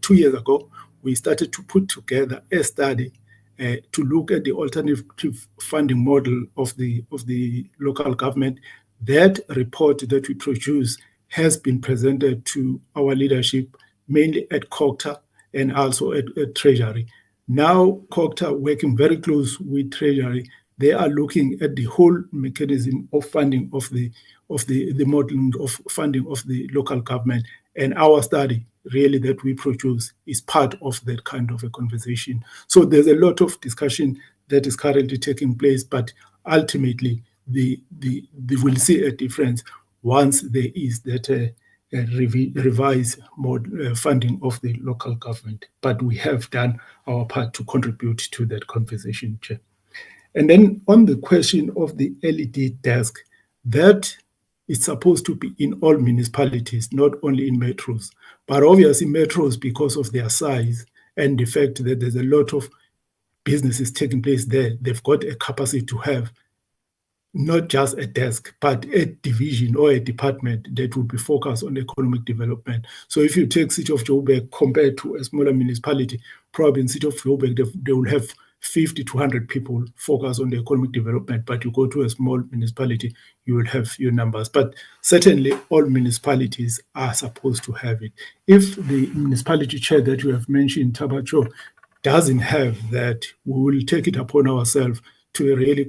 2 years ago, we started to put together a study to look at the alternative funding model of the local government. That report that we produce has been presented to our leadership, mainly at COCTA and also at Treasury. Now, COCTA, working very close with Treasury, they are looking at the whole mechanism of funding of the modeling of funding of the local government. And our study, really, that we produce is part of that kind of a conversation. So there's a lot of discussion that is currently taking place, but ultimately, we'll see a difference once there is that revised funding of the local government. But we have done our part to contribute to that conversation, Chair. And then on the question of the LED desk, that is supposed to be in all municipalities, not only in metros. But obviously metros, because of their size and the fact that there's a lot of businesses taking place there, they've got a capacity to have not just a desk, but a division or a department that will be focused on economic development. So if you take City of Joburg compared to a smaller municipality, probably in City of Joburg, they will have 50 to 100 people focused on the economic development, but you go to a small municipality, you will have few numbers. But certainly all municipalities are supposed to have it. If the municipality chair that you have mentioned, Tabacho, doesn't have that, we will take it upon ourselves to really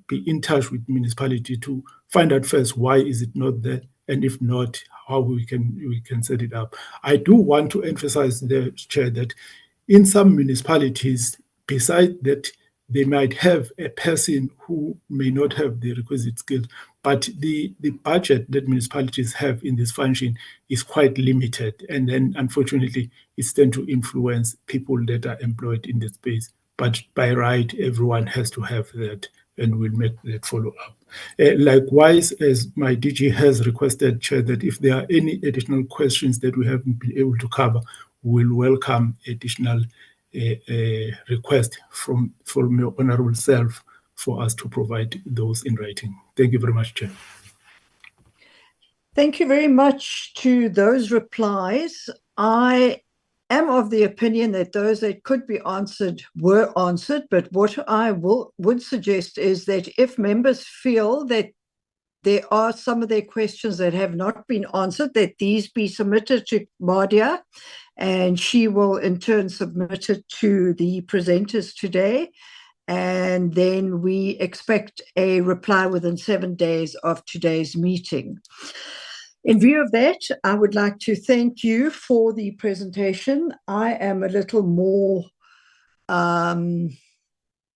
be in touch with municipality to find out first why is it not there, and if not, how we can set it up. I do want to emphasize the chair that in some municipalities, besides that, they might have a person who may not have the requisite skills, but the budget that municipalities have in this function is quite limited, and then unfortunately, it's tend to influence people that are employed in the space. But by right, everyone has to have that, and we'll make that follow up. Likewise, as my DG has requested, Chair, that if there are any additional questions that we haven't been able to cover, we'll welcome additional request from your honorable self for us to provide those in writing. Thank you very much, Chair. Thank you very much to those replies. I am of the opinion that those that could be answered were answered, but what I would suggest is that if members feel that there are some of their questions that have not been answered, that these be submitted to Mardia, and she will in turn submit it to the presenters today. And then we expect a reply within 7 days of today's meeting. In view of that, I would like to thank you for the presentation. I am a little more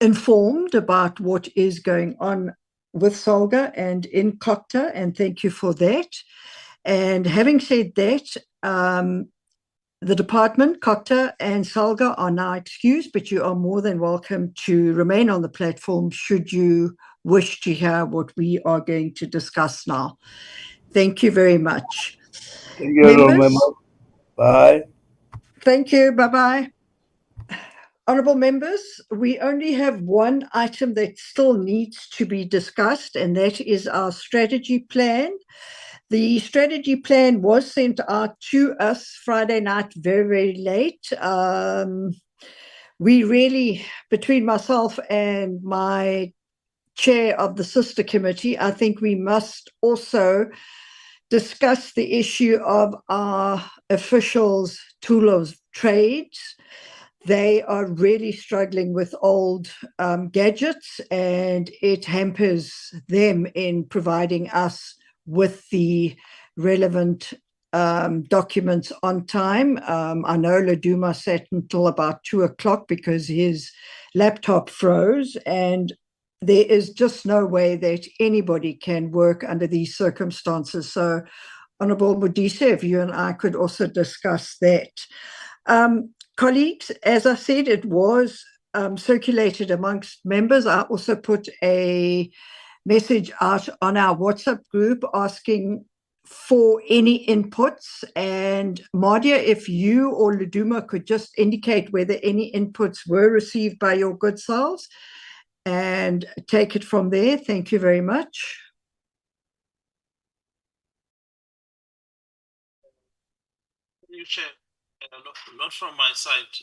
informed about what is going on with SALGA and in COCTA, and thank you for that. And having said that, the department, COCTA and SALGA are now excused, but you are more than welcome to remain on the platform should you wish to hear what we are going to discuss now. Thank you very much. Thank you, members. Bye. Thank you. Bye-bye. Honourable members, we only have one item that still needs to be discussed, and that is our strategy plan. The strategy plan was sent out to us Friday night very, very late. We really, between myself and my chair of the sister committee, I think we must also discuss the issue of our officials' tool of trades. They are really struggling with old gadgets, and it hampers them in providing us with the relevant documents on time. I know Laduma sat until about 2:00 because his laptop froze, and there is just no way that anybody can work under these circumstances. So, Honourable Modise, if you and I could also discuss that. Colleagues, as I said, it was circulated amongst members. I also put a message out on our WhatsApp group asking for any inputs. And Mardia, if you or Laduma could just indicate whether any inputs were received by your good selves and take it from there. Thank you very much. You Chair, not from my side.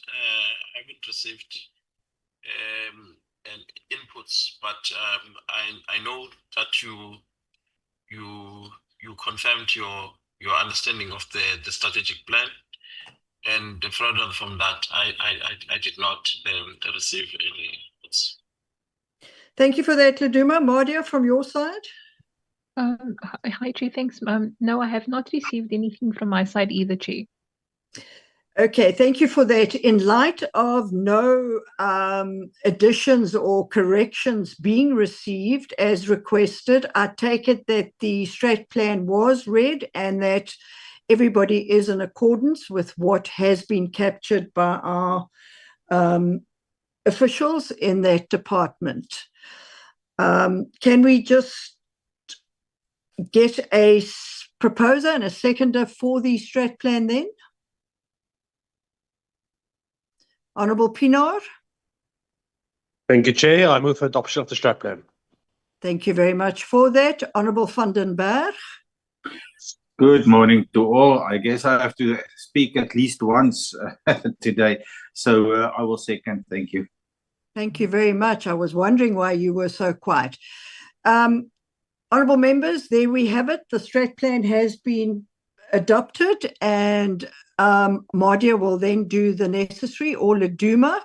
I haven't received inputs, but I know that you confirmed your understanding of the strategic plan, and further from that, I did not receive any inputs. Thank you for that, Laduma. Mardia, from your side? Hi, Chair. Thanks. No, I have not received anything from my side either, Chair. Okay, thank you for that. In light of no additions or corrections being received as requested, I take it that the strat plan was read and that everybody is in accordance with what has been captured by our officials in that department. Can we just get a proposer and a seconder for the strat plan then? Honourable Pienaar. Thank you, Chair. I move for adoption of the strat plan. Thank you very much for that. Honourable van den Berg. Good morning to all. I guess I have to speak at least once today, so I will second. Thank you. Thank you very much. I was wondering why you were so quiet. Honourable members, there we have it. The strat plan has been adopted, and Mardia will then do the necessary, or Laduma.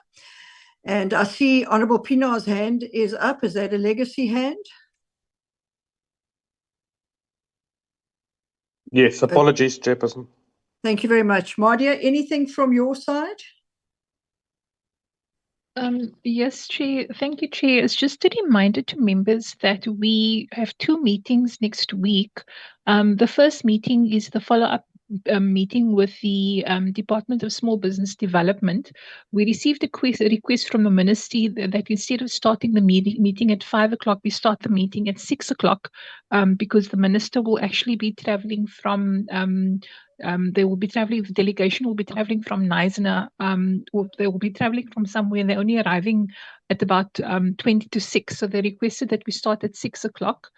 And I see Honourable Pienaar's hand is up. Is that a legacy hand? Yes, apologies, Chairperson. Thank you very much. Mardia, anything from your side? Yes, Chair. Thank you, Chair. It's just a reminder to members that we have 2 meetings next week. The first meeting is the follow-up meeting with the Department of Small Business Development. We received a request from the Ministry that instead of starting the meeting at 5:00, we start the meeting at 6:00 because the Minister will actually be traveling from they will be traveling, the delegation will be traveling from Knysna, or they will be traveling from somewhere, and they're only arriving at about 20 to 6. So they requested that we start at 6:00.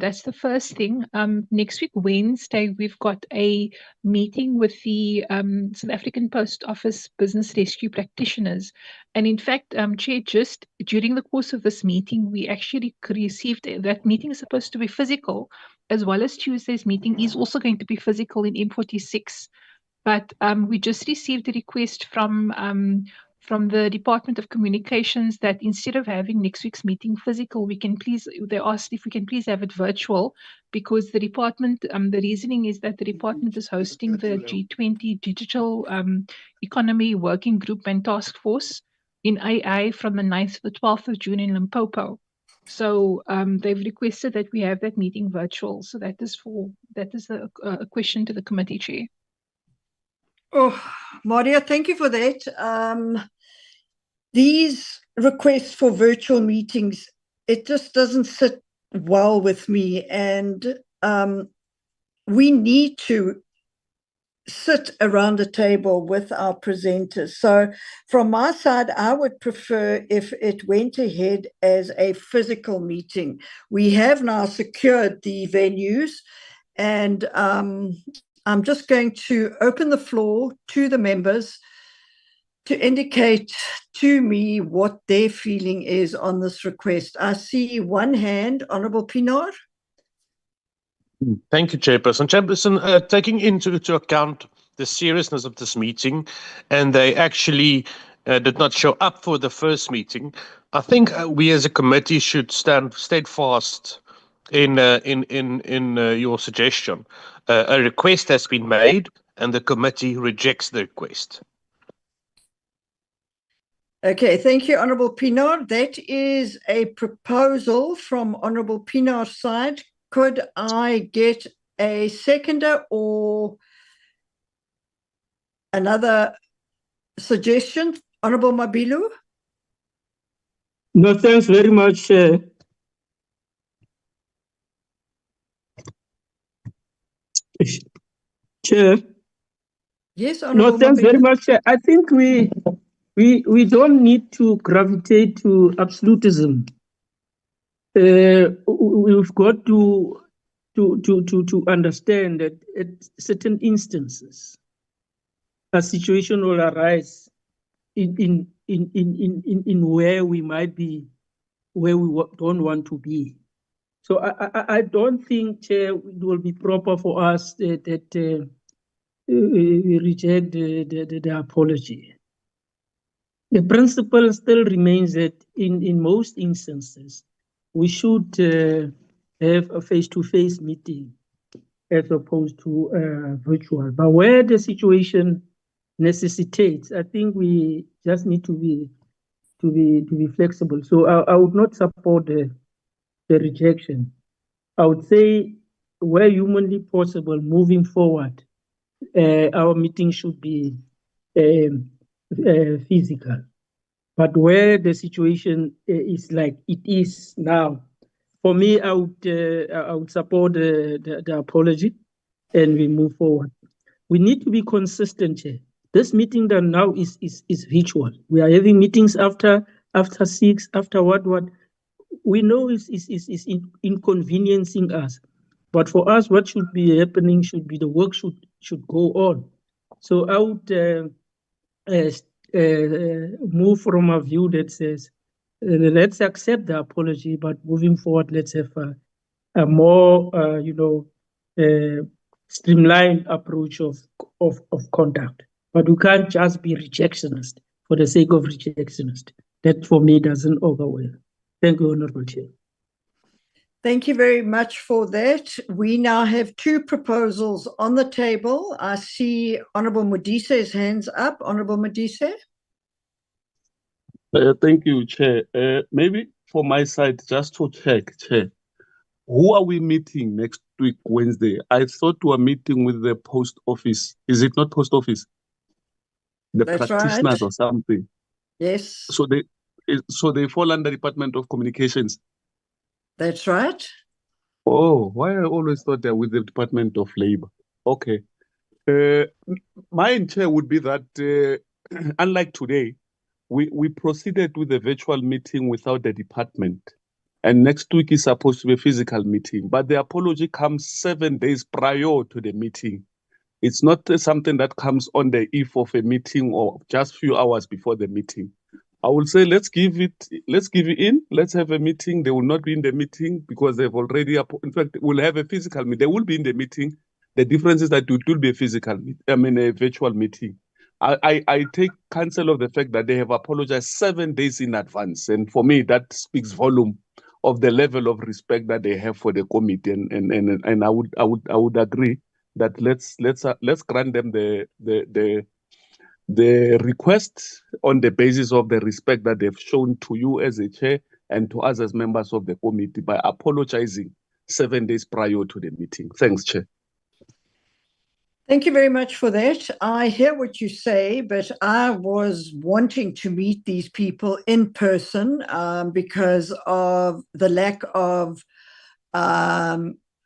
That's the first thing. Next week, Wednesday, we've got a meeting with the South African Post Office Business Rescue Practitioners. And in fact, Chair, just during the course of this meeting, we actually received, that meeting is supposed to be physical, as well as Tuesday's meeting is also going to be physical in M46. But we just received a request from the Department of Communications that instead of having next week's meeting physical, they asked if we can please have it virtual, because the department, the reasoning is that the department is hosting the G20 Digital Economy Working Group and Task Force in AI from the 9th to the 12th of June in Limpopo. So they've requested that we have that meeting virtual. So that is a question to the committee chair. Oh, Maria, thank you for that. These requests for virtual meetings, it just doesn't sit well with me. And we need to sit around the table with our presenters. So from my side, I would prefer if it went ahead as a physical meeting. We have now secured the venues, and I'm just going to open the floor to the members to indicate to me what their feeling is on this request. I see one hand, Honourable Pienaar. Thank you, Chairperson. Chairperson, taking into account the seriousness of this meeting, and they actually did not show up for the first meeting, I think we as a committee should stand steadfast in your suggestion. A request has been made, and the committee rejects the request. Okay, thank you, Honourable Pienaar. That is a proposal from Honourable Pienaar's side. Could I get a seconder or another suggestion? Honourable Mabilu? No, thanks very much. Chair. Yes, Honourable No, thanks Mabilu. very much. I think we don't need to gravitate to absolutism. We've got to understand that at certain instances, a situation will arise in where we might be, where we don't want to be. So I don't think, Chair, it will be proper for us that we reject the apology. The principle still remains that in most instances, we should have a face-to-face meeting as opposed to virtual. But where the situation necessitates, I think we just need to be flexible. So I would not support the rejection. I would say where humanly possible, moving forward, our meeting should be physical. But where the situation is like it is now, for me, I would support the apology, and we move forward. We need to be consistent here. This meeting that now is virtual. We are having meetings after 6, after what. We know is inconveniencing us, but for us, what should be happening should be the work should go on. So I would move from a view that says, let's accept the apology, but moving forward, let's have a more, streamlined approach of conduct. But we can't just be rejectionist for the sake of rejectionist. That, for me, doesn't augur well. Thank you, Honourable Chair. Thank you very much for that. We now have two proposals on the table. I see Honourable Modise's hands up. Honourable Modise. Thank you, Chair. Maybe for my side, just to check, Chair, who are we meeting next week, Wednesday? I thought we were meeting with the post office. Is it not post office? The That's practitioners right. or something. Yes. So they fall under Department of Communications. That's right. Oh, why I always thought they're with the Department of Labor. Okay. My chair would be that unlike today, we proceeded with a virtual meeting without the department. And next week is supposed to be a physical meeting. But the apology comes 7 days prior to the meeting. It's not something that comes on the eve of a meeting or just few hours before the meeting. I will say let's give it in. Let's have a meeting. They will not be in the meeting because they've already. In fact, we'll have a physical meeting. They will be in the meeting. The difference is that it will be a virtual meeting. I take counsel of the fact that they have apologized 7 days in advance, and for me that speaks volume of the level of respect that they have for the committee. And I would agree that let's grant them the the request on the basis of the respect that they've shown to you as a chair and to us as members of the committee by apologizing 7 days prior to the meeting. Thanks, Chair. Thank you very much for that. I hear what you say, but I was wanting to meet these people in person because of the lack of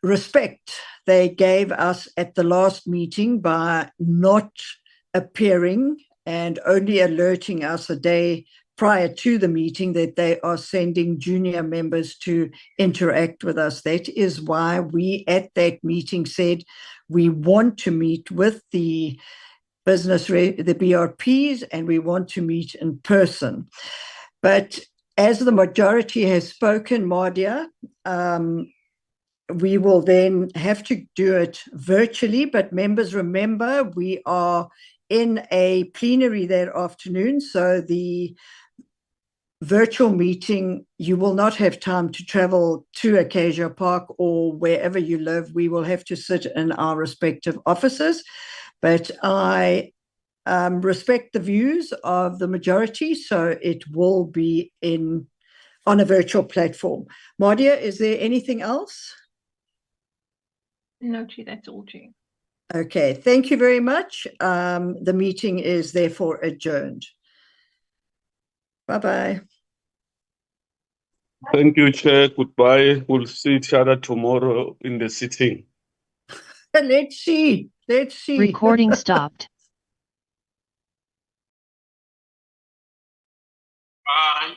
respect they gave us at the last meeting by not appearing and only alerting us a day prior to the meeting that they are sending junior members to interact with us. That is why we at that meeting said we want to meet with the the BRPs, and we want to meet in person. But as the majority has spoken, Mardia, we will then have to do it virtually. But members, remember, we are in a plenary that afternoon, so the virtual meeting, you will not have time to travel to Acacia Park or wherever you live. We will have to sit in our respective offices. But I respect the views of the majority, so it will be on a virtual platform. Mardia, is there anything else? No, Chair, that's all, Chair. Okay, thank you very much. The meeting is therefore adjourned. Bye-bye. Thank you, Chair. Goodbye. We'll see each other tomorrow in the sitting. Let's see. Let's see. Recording stopped. Bye.